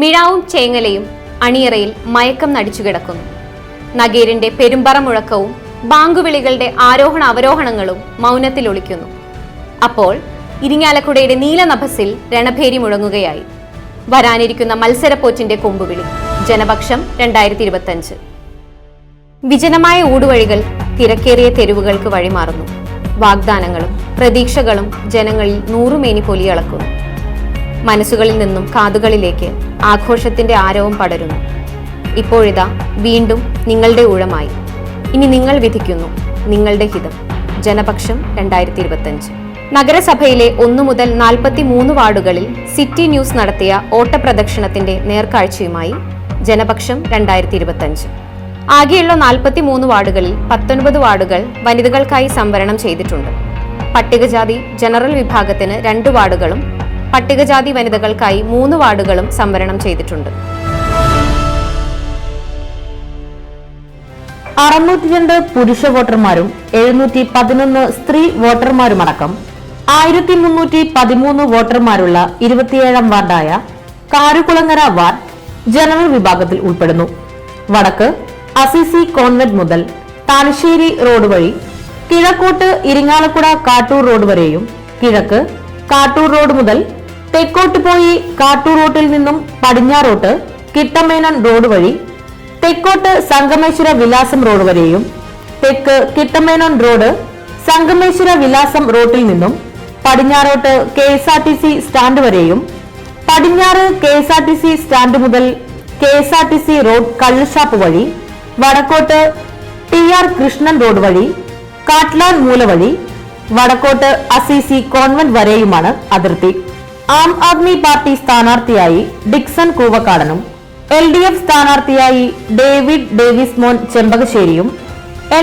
മിഴാവും ചേങ്ങലയും അണിയറയിൽ മയക്കം നടിച്ചു കിടക്കുന്നു. നഗീറിന്റെ പെരുമ്പറ മുഴക്കവും ബാങ്കുവിളികളുടെ ആരോഹണ അവരോഹണങ്ങളും മൗനത്തിൽ ഒളിക്കുന്നു. അപ്പോൾ ഇരിങ്ങാലക്കുടയുടെ നീലനഭസിൽ രണഭേരി മുഴങ്ങുകയായി. വരാനിരിക്കുന്ന മത്സരപ്പോറ്റിന്റെ കൊമ്പുവിളി ജനപക്ഷം 2025. വിജനമായ ഊടുവഴികൾ തിരക്കേറിയ തെരുവുകൾക്ക് വഴിമാറുന്നു. വാഗ്ദാനങ്ങളും പ്രതീക്ഷകളും ജനങ്ങളിൽ നൂറുമേനി പൊലിയളക്കുന്നു. മനസ്സുകളിൽ നിന്നും കാതുകളിലേക്ക് ആഘോഷത്തിന്റെ ആരവം പടരുന്നു. ഇപ്പോഴിതാ വീണ്ടും നിങ്ങളുടെ ഊഴമായി. ഇനി നിങ്ങൾ വിധിക്കുന്നു നിങ്ങളുടെ ഹിതം. ജനപക്ഷം 2025. നഗരസഭയിലെ 1 മുതൽ 43 വാർഡുകളിൽ സിറ്റി ന്യൂസ് നടത്തിയ ഓട്ടപ്രദക്ഷിണത്തിന്റെ നേർക്കാഴ്ചയുമായി ജനപക്ഷം 2025. ആകെയുള്ള 43 വാർഡുകളിൽ 19 വാർഡുകൾ വനിതകൾക്കായി സംവരണം ചെയ്തിട്ടുണ്ട്. പട്ടികജാതി ജനറൽ വിഭാഗത്തിന് 2 വാർഡുകളും പട്ടികജാതി വനിതകൾക്കായി 3 വാർഡുകളും സംവരണം ചെയ്തിട്ടുണ്ട്. 602 പുരുഷ വോട്ടർമാരും 711 സ്ത്രീ വോട്ടർമാരുമടക്കം 1313 വോട്ടർമാരുള്ള 27ാം വാർഡായ കാരുകുളങ്ങര വാർഡ് ജനറൽ വിഭാഗത്തിൽ ഉൾപ്പെടുന്നു. വടക്ക് അസിസി കോൺവെന്റ് മുതൽ താലശ്ശേരി റോഡ് വഴി കിഴക്കോട്ട് ഇരിങ്ങാലക്കുട കാട്ടൂർ റോഡ് വരെയും കിഴക്ക് കാട്ടൂർ റോഡ് മുതൽ തെക്കോട്ട് പോയി കാട്ടൂർ റോട്ടിൽ നിന്നും പടിഞ്ഞാറോട്ട് കിട്ടമേനൻ റോഡ് വഴി തെക്കോട്ട് സംഗമേശ്വര വിലാസം റോഡ് വരെയും തെക്ക് കിട്ടമേനോൻ റോഡ് സംഗമേശ്വര വിലാസം റോഡിൽ നിന്നും പടിഞ്ഞാറോട്ട് KSRTC സ്റ്റാൻഡ് വരെയും പടിഞ്ഞാറ് KSRTC സ്റ്റാൻഡ് മുതൽ KSRTC റോഡ് കള്ളുഷാപ്പ് വഴി വടക്കോട്ട് TR കൃഷ്ണൻ റോഡ് വഴി കാട്ട്ലാൻ മൂല വഴി വടക്കോട്ട് അസിസി കോൺവെന്റ് വരെയുമാണ് അതിർത്തി. ആം ആദ്മി പാർട്ടി സ്ഥാനാർത്ഥിയായി ഡിക്സൺ കൂവക്കാടനും LDF സ്ഥാനാർത്ഥിയായി ഡേവിഡ് ഡേവിസ് മോൻ ചെമ്പകശ്ശേരിയും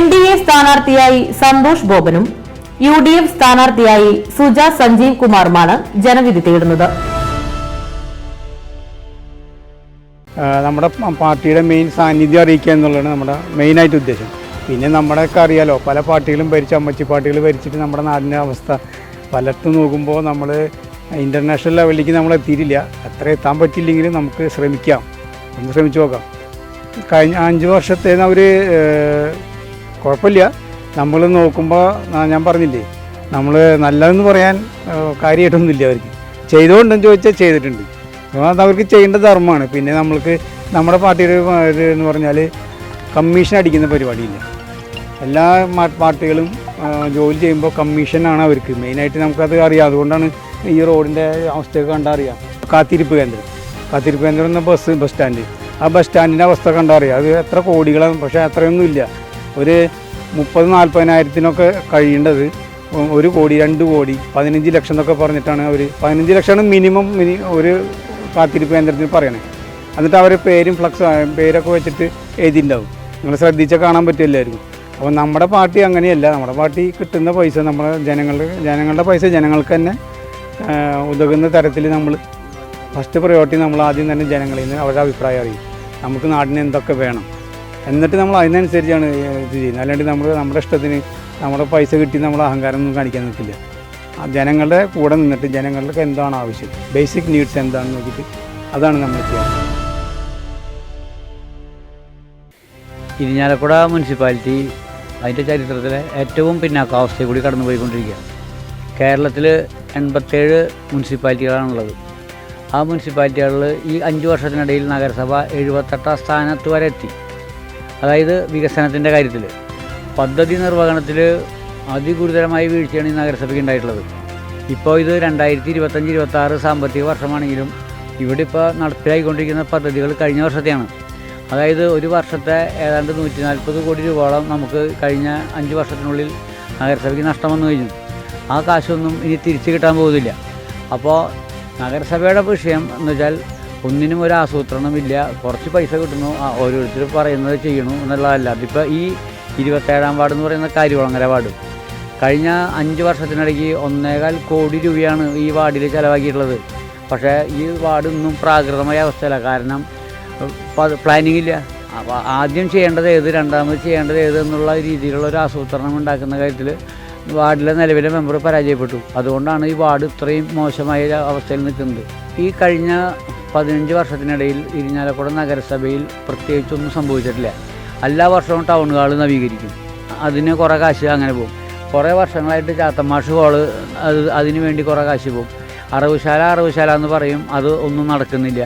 NDA സ്ഥാനാർത്ഥിയായി സന്തോഷ് ബോബനും UDF സ്ഥാനാർത്ഥിയായി സുജ സഞ്ജീവ് കുമാറുമാണ് ജനവിധി തേടുന്നത്. നമ്മുടെ പാർട്ടിയുടെ മെയിൻ സാന്നിധ്യം അറിയിക്കുക എന്നുള്ളതാണ് നമ്മുടെ മെയിനായിട്ട് ഉദ്ദേശം. പിന്നെ നമ്മുടെയൊക്കെ അറിയാലോ, പല പാർട്ടികളും ഭരിച്ച് അമ്മച്ചി പാർട്ടികൾ ഭരിച്ചിട്ട് നമ്മുടെ നാടിൻ്റെ അവസ്ഥ പലർത്തും നോക്കുമ്പോൾ നമ്മൾ ഇൻ്റർനാഷണൽ ലെവലിലേക്ക് നമ്മൾ എത്തിയിട്ടില്ല. അത്ര എത്താൻ പറ്റില്ലെങ്കിലും നമുക്ക് ശ്രമിക്കാം, ഒന്ന് ശ്രമിച്ചു നോക്കാം. കഴിഞ്ഞ 5 വർഷത്തെ അവർ കുഴപ്പമില്ല. നമ്മൾ നോക്കുമ്പോൾ ഞാൻ പറഞ്ഞില്ലേ, നമ്മൾ നല്ലതെന്ന് പറയാൻ കാര്യമായിട്ടൊന്നുമില്ല. അവർക്ക് ചെയ്തുകൊണ്ടെന്ന് ചോദിച്ചാൽ ചെയ്തിട്ടുണ്ട്. അത് അവർക്ക് ചെയ്യേണ്ട ധർമ്മമാണ്. പിന്നെ നമ്മൾക്ക് നമ്മുടെ പാർട്ടിയുടെ എന്ന് പറഞ്ഞാൽ കമ്മീഷൻ അടിക്കുന്ന പരിപാടിയില്ല. എല്ലാ പാർട്ടികളും ജോലി ചെയ്യുമ്പോൾ കമ്മീഷനാണ് അവർക്ക് മെയിനായിട്ട്. നമുക്കത് അറിയാം. അതുകൊണ്ടാണ് ഈ റോഡിൻ്റെ അവസ്ഥയൊക്കെ കണ്ടറിയാം. കാത്തിരിപ്പ് കേന്ദ്രം എന്ന ബസ് സ്റ്റാൻഡ്, ആ ബസ് സ്റ്റാൻഡിൻ്റെ അവസ്ഥ കണ്ടറിയാം. അത് എത്ര കോടികളാണ്, പക്ഷേ അത്രയൊന്നുമില്ല. ഒരു 30-40 കഴിയേണ്ടത് 1 കോടി 2 കോടി 15 ലക്ഷം എന്നൊക്കെ പറഞ്ഞിട്ടാണ് അവർ 15 ലക്ഷമാണ് മിനിമം ഒരു കാത്തിരിപ്പ് കേന്ദ്രത്തിന് പറയണേ. എന്നിട്ട് അവർ പേരും പേരൊക്കെ വെച്ചിട്ട് എഴുതിയിട്ടുണ്ടാവും. നിങ്ങൾ ശ്രദ്ധിച്ചാൽ കാണാൻ പറ്റില്ലായിരിക്കും. അപ്പോൾ നമ്മുടെ പാർട്ടി അങ്ങനെയല്ല. നമ്മുടെ പാർട്ടി കിട്ടുന്ന പൈസ നമ്മുടെ ജനങ്ങളുടെ പൈസ ജനങ്ങൾക്ക് തന്നെ ഉതകുന്ന തരത്തിൽ നമ്മൾ ഫസ്റ്റ് പ്രയോറിറ്റി നമ്മൾ ആദ്യം തന്നെ ജനങ്ങളിൽ നിന്ന് അവരുടെ അഭിപ്രായം അറിയും. നമുക്ക് നാടിന് എന്തൊക്കെ വേണം, എന്നിട്ട് നമ്മൾ അതിനനുസരിച്ചാണ് ഇത് ചെയ്യുന്നത്. അല്ലാണ്ട് നമ്മുടെ ഇഷ്ടത്തിന് നമ്മുടെ പൈസ കിട്ടി നമ്മൾ അഹങ്കാരം ഒന്നും കാണിക്കാൻ നിൽക്കില്ല. ജനങ്ങളുടെ കൂടെ നിന്നിട്ട് ജനങ്ങൾക്ക് എന്താണ് ആവശ്യം, ബേസിക് നീഡ്സ് എന്താണെന്ന് നോക്കിയിട്ട് അതാണ് നമ്മൾ ചെയ്യുന്നത്. ഇരിഞ്ഞാലക്കുട മുനിസിപ്പാലിറ്റി അതിൻ്റെ ചരിത്രത്തിലെ ഏറ്റവും പിന്നാക്കാവസ്ഥയിൽ കൂടി കടന്നുപോയിക്കൊണ്ടിരിക്കുക. കേരളത്തിൽ 87 മുനിസിപ്പാലിറ്റികളാണുള്ളത്. ആ മുനിസിപ്പാലിറ്റികളിൽ ഈ 5 വർഷത്തിനിടയിൽ നഗരസഭ 78ാം സ്ഥാനത്ത് വരെ എത്തി. അതായത് വികസനത്തിൻ്റെ കാര്യത്തിൽ, പദ്ധതി നിർവഹണത്തിൽ അതിഗുരുതരമായ വീഴ്ചയാണ് ഈ നഗരസഭയ്ക്ക് ഉണ്ടായിട്ടുള്ളത്. ഇപ്പോൾ ഇത് 2025-26 സാമ്പത്തിക വർഷമാണെങ്കിലും ഇവിടെ ഇപ്പോൾ നടപ്പിലാക്കിക്കൊണ്ടിരിക്കുന്ന പദ്ധതികൾ കഴിഞ്ഞ വർഷത്തെയാണ്. അതായത് ഒരു വർഷത്തെ ഏതാണ്ട് 140 കോടി രൂപയോളം നമുക്ക് കഴിഞ്ഞ 5 വർഷത്തിനുള്ളിൽ നഗരസഭയ്ക്ക് നഷ്ടം വന്നു കഴിഞ്ഞു. ആ കാശൊന്നും ഇനി തിരിച്ചു കിട്ടാൻ പോകുന്നില്ല. അപ്പോൾ നഗരസഭയുടെ വിഷയം എന്ന് വെച്ചാൽ ഒന്നിനും ഒരു ആസൂത്രണമില്ല. കുറച്ച് പൈസ കിട്ടുന്നു, ഓരോരുത്തർ പറയുന്നത് ചെയ്യണു എന്നുള്ളതല്ല. അതിപ്പോൾ ഈ 27ാം വാർഡ് എന്ന് പറയുന്ന കാരുകുളങ്ങര വാർഡ് കഴിഞ്ഞ 5 വർഷത്തിനിടയ്ക്ക് 1.25 കോടി രൂപയാണ് ഈ വാർഡിൽ ചിലവാക്കിയിട്ടുള്ളത്. പക്ഷേ ഈ വാർഡ് ഒന്നും പ്രാകൃതമായ അവസ്ഥയല്ല. കാരണം പ്ലാനിങ് ഇല്ല. അപ്പോൾ ആദ്യം ചെയ്യേണ്ടത് ഏത്, രണ്ടാമത് ചെയ്യേണ്ടത് ഏത് എന്നുള്ള രീതിയിലുള്ള ഒരു ആസൂത്രണം ഉണ്ടാക്കുന്ന കാര്യത്തിൽ വാർഡിലെ നിലവിലെ മെമ്പർ പരാജയപ്പെട്ടു. അതുകൊണ്ടാണ് ഈ വാർഡ് ഇത്രയും മോശമായ അവസ്ഥയിൽ നിൽക്കുന്നത്. ഈ കഴിഞ്ഞ 15 വർഷത്തിനിടയിൽ ഇരിഞ്ഞാലക്കുട നഗരസഭയിൽ പ്രത്യേകിച്ചൊന്നും സംഭവിച്ചിട്ടില്ല. എല്ലാ വർഷവും ടൗൺ ഹാൾ നവീകരിക്കും, അതിന് കുറേ കാശ് അങ്ങനെ പോകും. കുറേ വർഷങ്ങളായിട്ട് ചാത്തമാഷ് ഹോള് അതിന് വേണ്ടി കുറേ കാശ് പോകും. അറവുശാല എന്ന് പറയും, അത് ഒന്നും നടക്കുന്നില്ല.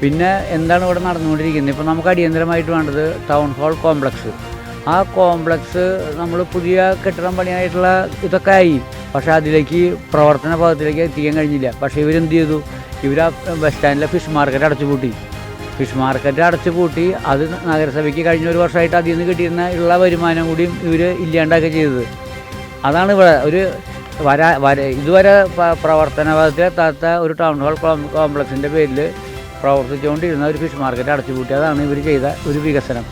പിന്നെ എന്താണ് ഇവിടെ നടന്നുകൊണ്ടിരിക്കുന്നത്? ഇപ്പോൾ നമുക്ക് അടിയന്തരമായിട്ട് വേണ്ടത് ടൗൺ ഹാൾ കോംപ്ലക്സ്. ആ കോംപ്ലക്സ് നമ്മൾ പുതിയ കെട്ടിടം പണിയായിട്ടുള്ള ഇതൊക്കെ ആയി, പക്ഷേ അതിലേക്ക് പ്രവർത്തന ഭാഗത്തിലേക്ക് എത്തിക്കാൻ കഴിഞ്ഞില്ല. പക്ഷേ ഇവരെന്ത് ചെയ്തു? ഇവർ ആ ബസ് സ്റ്റാൻഡിലെ ഫിഷ് മാർക്കറ്റ് അടച്ചു പൂട്ടി അത് നഗരസഭയ്ക്ക് കഴിഞ്ഞ ഒരു വർഷമായിട്ട് അതിൽ നിന്ന് കിട്ടിയിരുന്ന വരുമാനം കൂടിയും ഇവർ ഇല്ലാണ്ടാക്കുക ചെയ്തത്. അതാണ് ഇവിടെ ഒരു ഇതുവരെ പ്രവർത്തന ഭാഗത്തിലെത്താത്ത ഒരു ടൗൺ ഹാൾ കോംപ്ലക്സിൻ്റെ പേരിൽ പ്രവർത്തിച്ചുകൊണ്ടിരുന്ന ഒരു ഫിഷ് മാർക്കറ്റ് അടച്ചുപൂട്ടി. അതാണ് ഇവർ ചെയ്ത ഒരു വികസനം.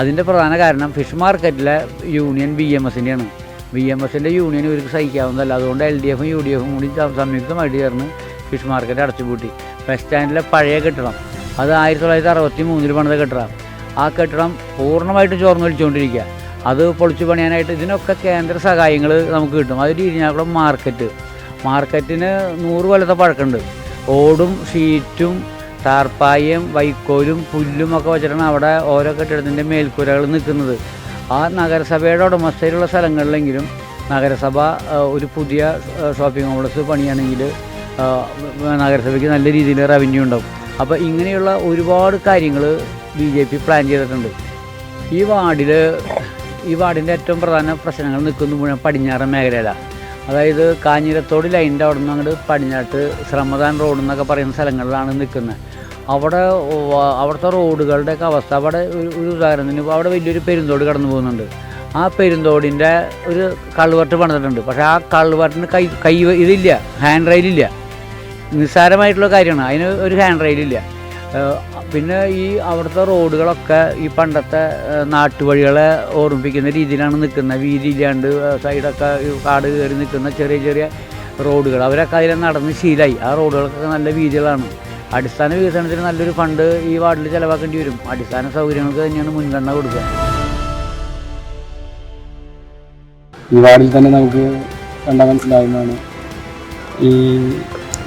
അതിൻ്റെ പ്രധാന കാരണം ഫിഷ് മാർക്കറ്റിലെ യൂണിയൻ BMSൻ്റെയാണ്. BMSൻ്റെ യൂണിയൻ ഇവർക്ക് സഹിക്കാവുന്നതല്ല. അതുകൊണ്ട് LDFും UDFും കൂടി സംയുക്തമായിട്ട് ചേർന്ന് ഫിഷ് മാർക്കറ്റ് അടച്ചുപൂട്ടി. ബസ് സ്റ്റാൻഡിലെ പഴയ കെട്ടിടം, അത് 1963 പണിത കെട്ടിടം. ആ കെട്ടിടം പൂർണ്ണമായിട്ട് ചോർന്ന് വലിച്ചുകൊണ്ടിരിക്കുക. അത് പൊളിച്ചു പണിയാനായിട്ട് ഇതിനൊക്കെ കേന്ദ്ര സഹായങ്ങൾ നമുക്ക് കിട്ടും. അതൊരു ഇരിഞ്ഞാലക്കുട മാർക്കറ്റിന് 100 കൊല്ലത്തെ പഴക്കമുണ്ട്. ഓടും ഷീറ്റും ടാർപ്പായും വൈക്കോലും പുല്ലും ഒക്കെ വെച്ചിട്ടാണ് അവിടെ ഓരോ കെട്ടിടത്തിൻ്റെ മേൽക്കൂരകൾ നിൽക്കുന്നത്. ആ നഗരസഭയുടെ ഉടമസ്ഥയിലുള്ള സ്ഥലങ്ങളിലെങ്കിലും നഗരസഭ ഒരു പുതിയ ഷോപ്പിംഗ് കോംപ്ലക്സ് പണിയാണെങ്കിൽ നഗരസഭയ്ക്ക് നല്ല രീതിയിൽ റവന്യൂ ഉണ്ടാവും. അപ്പോൾ ഇങ്ങനെയുള്ള ഒരുപാട് കാര്യങ്ങൾ BJP പ്ലാൻ ചെയ്തിട്ടുണ്ട്. ഈ വാർഡിൻ്റെ ഏറ്റവും പ്രധാന പ്രശ്നങ്ങൾ നിൽക്കുന്നത് മുഴുവൻ പടിഞ്ഞാറൻ മേഖലയിലാണ്. അതായത് കാഞ്ഞിരത്തോട് ലൈനിൻ്റെ അവിടെ നിന്ന് അങ്ങോട്ട് പടിഞ്ഞാട്ട് ശ്രമദാൻ റോഡ് എന്നൊക്കെ പറയുന്ന സ്ഥലങ്ങളിലാണ് നിൽക്കുന്നത്. അവിടുത്തെ റോഡുകളുടെയൊക്കെ അവസ്ഥ, അവിടെ ഒരു ഉദാഹരണത്തിന് അവിടെ വലിയൊരു പെരുന്തോട് കടന്നു പോകുന്നുണ്ട്. ആ പെരുന്തോടിൻ്റെ ഒരു കൾവർട്ട് പണിതിട്ടുണ്ട്. പക്ഷേ ആ കൾവർട്ടിന് ഇതില്ല, ഹാൻഡ് റെയിലില്ല. നിസ്സാരമായിട്ടുള്ള കാര്യമാണ്, അതിന് ഒരു ഹാൻഡ് റെയിലില്ല. പിന്നെ ഈ അവിടുത്തെ റോഡുകളൊക്കെ ഈ പണ്ടത്തെ നാട്ടുവഴികളെ ഓർമ്മിപ്പിക്കുന്ന രീതിയിലാണ് നിൽക്കുന്നത്. വീതിയില്ലാണ്ട് സൈഡൊക്കെ കാട് കയറി നിൽക്കുന്ന ചെറിയ റോഡുകൾ. അവരൊക്കെ അതിൽ നടന്ന് ശീലമായി. ആ റോഡുകളൊക്കെ നല്ല വീതികളാണ്. അടിസ്ഥാന വികസനത്തിന് നല്ലൊരു ഫണ്ട് ഈ വാർഡിൽ ചിലവാക്കേണ്ടി വരും. അടിസ്ഥാന സൗകര്യങ്ങൾക്ക് തന്നെയാണ് മുൻഗണന കൊടുക്കുക. ഈ വാർഡിൽ തന്നെ നമുക്ക് കണ്ടാൽ മനസ്സിലാവുന്നതാണ് ഈ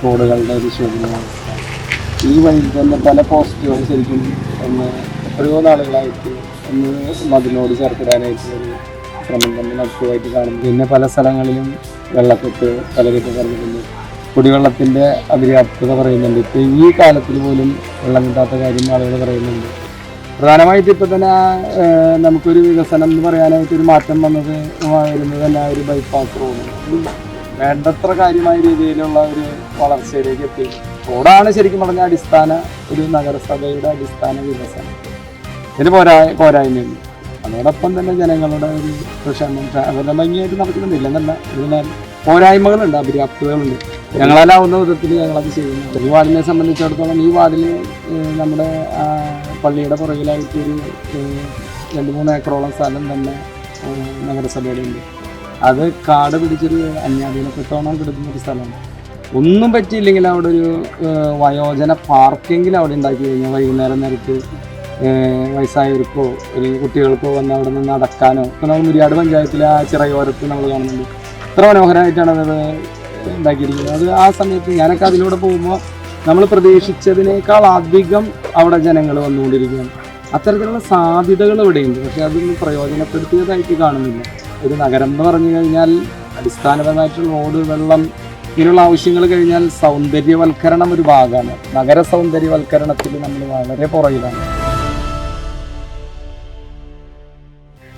റോഡുകളുടെ ഒരു ശോഭനീയാവസ്ഥ. ഈ വഴിയിൽ തന്നെ പല പോസ്റ്റുകൾ ശരിക്കും എത്രയോ നാളുകളായിട്ട് മതിലിനോട് ചേർത്തിടാനായിട്ട് ഒരു ശ്രമം തന്നെ നടത്തുകയായിട്ട് കാണുന്നു. പിന്നെ പല സ്ഥലങ്ങളിലും വെള്ളക്കെട്ട് പലരൊക്കെ പറഞ്ഞിട്ടുണ്ട്. കുടിവെള്ളത്തിൻ്റെ അപര്യാപ്തത പറയുന്നുണ്ട്. ഇപ്പോൾ ഈ കാലത്തിൽ പോലും വെള്ളം കിട്ടാത്ത കാര്യം ആളുകൾ പറയുന്നുണ്ട്. പ്രധാനമായിട്ട് ഇപ്പോൾ തന്നെ നമുക്കൊരു വികസനം എന്ന് പറയാനായിട്ട് ഒരു മാറ്റം വരുന്നത് തന്നെ ഒരു ബൈപ്പാസ് റോഡ് വേണ്ടത്ര കാര്യമായ രീതിയിലുള്ള ഒരു വളർച്ചയിലേക്ക് എത്തി. റോഡാണ് ശരിക്കും പറഞ്ഞാൽ ഒരു നഗരസഭയുടെ അടിസ്ഥാന വികസനം. ഇതിന് പോരായ്മയുണ്ട്. അതോടൊപ്പം തന്നെ ജനങ്ങളുടെ ഒരു പ്രശ്നം ഭംഗിയായിട്ട് നടക്കുന്നില്ല എന്നല്ല, ഇതിന് പോരായ്മകളുണ്ട്, അപര്യാപ്തതകളുണ്ട്. ഞങ്ങളാലാവുന്ന വിധത്തിൽ ഞങ്ങളത് ചെയ്യുന്നു. ഈ വാർഡിനെ സംബന്ധിച്ചിടത്തോളം ഈ വാർഡിൽ നമ്മുടെ പള്ളിയുടെ പുറകിലായിട്ട് ഒരു 2-3 ഏക്കറോളം സ്ഥലം തന്നെ നഗരസഭയിലുണ്ട്. അത് കാട് പിടിച്ചൊരു അന്യാധീനപ്പെട്ടോണം കിടക്കുന്നൊരു സ്ഥലമാണ്. ഒന്നും പറ്റിയില്ലെങ്കിൽ അവിടെ ഒരു വയോജന പാർക്കെങ്കിലും അവിടെ ഉണ്ടാക്കി കഴിഞ്ഞാൽ വൈകുന്നേരം നേരത്ത് വയസ്സായവർക്കോ ഒരു കുട്ടികൾക്കോ വന്ന് അവിടെ നിന്ന് നടക്കാനോ. ഇപ്പോൾ നമ്മൾ മുരിയാട് പഞ്ചായത്തിലെ ആ ചിറയോരത്ത് നമ്മൾ കാണുന്നുണ്ട്. എത്ര മനോഹരമായിട്ടാണ് അത് ഉണ്ടാക്കിയിരിക്കുന്നത്. അത് ആ സമയത്ത് ഞാനൊക്കെ അതിലൂടെ പോകുമ്പോൾ നമ്മൾ പ്രതീക്ഷിച്ചതിനേക്കാൾ അധികം അവിടെ ജനങ്ങൾ വന്നുകൊണ്ടിരിക്കുകയാണ്. അത്തരത്തിലുള്ള സാധ്യതകൾ ഇവിടെയുണ്ട്. പക്ഷേ അതൊന്നും പ്രയോജനപ്പെടുത്തിയതായിട്ട് കാണുന്നില്ല. ഒരു നഗരം എന്ന് പറഞ്ഞു കഴിഞ്ഞാൽ അടിസ്ഥാനപരമായിട്ടുള്ള റോഡ്, വെള്ളം, ഇങ്ങനെയുള്ള ആവശ്യങ്ങൾ കഴിഞ്ഞാൽ സൗന്ദര്യവൽക്കരണം ഒരു ഭാഗമാണ്. നഗര സൗന്ദര്യവൽക്കരണത്തിൽ നമ്മൾ വളരെ പുറകിലാണ്.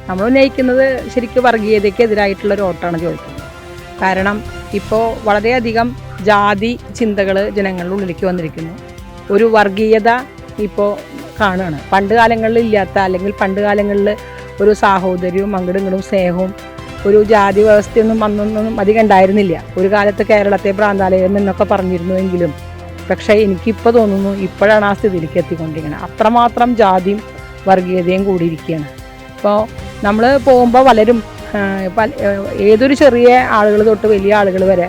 നമ്മൾ ഉന്നയിക്കുന്നത് ശരിക്കും വർഗീയതയ്ക്കെതിരായിട്ടുള്ള ഒരു വോട്ടാണ് ചോദിക്കുന്നത്. കാരണം ഇപ്പോൾ വളരെയധികം ജാതി ചിന്തകൾ ജനങ്ങളുടെ ഉള്ളിലേക്ക് വന്നിരിക്കുന്നു. ഒരു വർഗീയത ഇപ്പോൾ കാണുകയാണ്. പണ്ട് കാലങ്ങളിൽ ഇല്ലാത്ത, അല്ലെങ്കിൽ പണ്ട് കാലങ്ങളിൽ ഒരു സാഹോദര്യവും അങ്ങടും സ്നേഹവും ഒരു ജാതി വ്യവസ്ഥയൊന്നും അന്നൊന്നും അധികം ഉണ്ടായിരുന്നില്ല. ഒരു കാലത്ത് കേരളത്തെ ഭ്രാന്താലയം എന്നൊക്കെ പറഞ്ഞിരുന്നുവെങ്കിലും പക്ഷേ എനിക്കിപ്പോൾ തോന്നുന്നു ഇപ്പോഴാണ് ആ സ്ഥിതിയിലേക്ക് എത്തിക്കൊണ്ടിരിക്കുന്നത്. അത്രമാത്രം ജാതിയും വർഗീയതയും കൂടിയിരിക്കുകയാണ്. ഇപ്പോൾ നമ്മൾ പോകുമ്പോൾ പലരും ഏതൊരു ചെറിയ ആളുകൾ തൊട്ട് വലിയ ആളുകൾ വരെ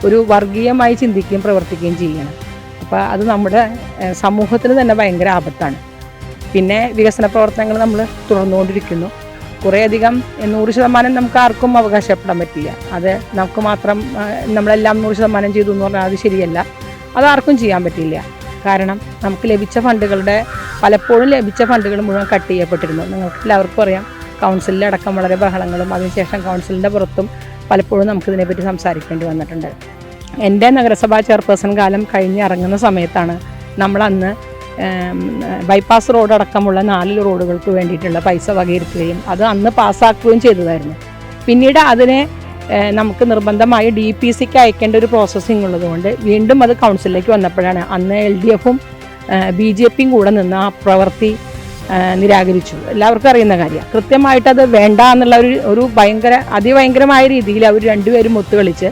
ഒരു വർഗീയമായി ചിന്തിക്കുകയും പ്രവർത്തിക്കുകയും ചെയ്യണം. അപ്പോൾ അത് നമ്മുടെ സമൂഹത്തിന് തന്നെ ഭയങ്കര ആപത്താണ്. പിന്നെ വികസന പ്രവർത്തനങ്ങൾ നമ്മൾ തുടർന്നുകൊണ്ടിരിക്കുന്നു. കുറേയധികം 100% നമുക്ക് ആർക്കും അവകാശപ്പെടാൻ പറ്റില്ല. അത് നമുക്ക് മാത്രം നമ്മളെല്ലാം 100% ചെയ്തു എന്ന് പറഞ്ഞാൽ അത് ശരിയല്ല. അതാർക്കും ചെയ്യാൻ പറ്റില്ല. കാരണം നമുക്ക് ലഭിച്ച ഫണ്ടുകളുടെ പലപ്പോഴും ലഭിച്ച ഫണ്ടുകൾ മുഴുവൻ കട്ട് ചെയ്യപ്പെട്ടിരുന്നു. നിങ്ങൾക്ക് എല്ലാവർക്കും അറിയാം, കൗൺസിലടക്കം വളരെ ബഹളങ്ങളും അതിനുശേഷം കൗൺസിലിൻ്റെ പുറത്തും പലപ്പോഴും നമുക്കിതിനെപ്പറ്റി സംസാരിക്കേണ്ടി വന്നിട്ടുണ്ട്. എൻ്റെ നഗരസഭാ ചെയർപേഴ്സൺ കാലം കഴിഞ്ഞ് ഇറങ്ങുന്ന സമയത്താണ് നമ്മളന്ന് ബൈപ്പാസ് റോഡ് അടക്കമുള്ള 4 റോഡുകൾക്ക് വേണ്ടിയിട്ടുള്ള പൈസ വകയിരുത്തുകയും അത് അന്ന് പാസ്സാക്കുകയും ചെയ്തതായിരുന്നു. പിന്നീട് അതിനെ നമുക്ക് നിർബന്ധമായി DPCക്ക് അയക്കേണ്ട ഒരു പ്രോസസ്സിംഗ് ഉള്ളതുകൊണ്ട് വീണ്ടും അത് കൗൺസിലിലേക്ക് വന്നപ്പോഴാണ് അന്ന് LDFും BJPയും കൂടെ നിന്ന് ആ പ്രവൃത്തി നിരാകരിച്ചു. എല്ലാവർക്കും അറിയുന്ന കാര്യമാണ്. കൃത്യമായിട്ടത് വേണ്ട എന്നുള്ള ഒരു അതിഭയങ്കരമായ രീതിയിൽ അവർ രണ്ടുപേരും ഒത്തുകളിച്ച്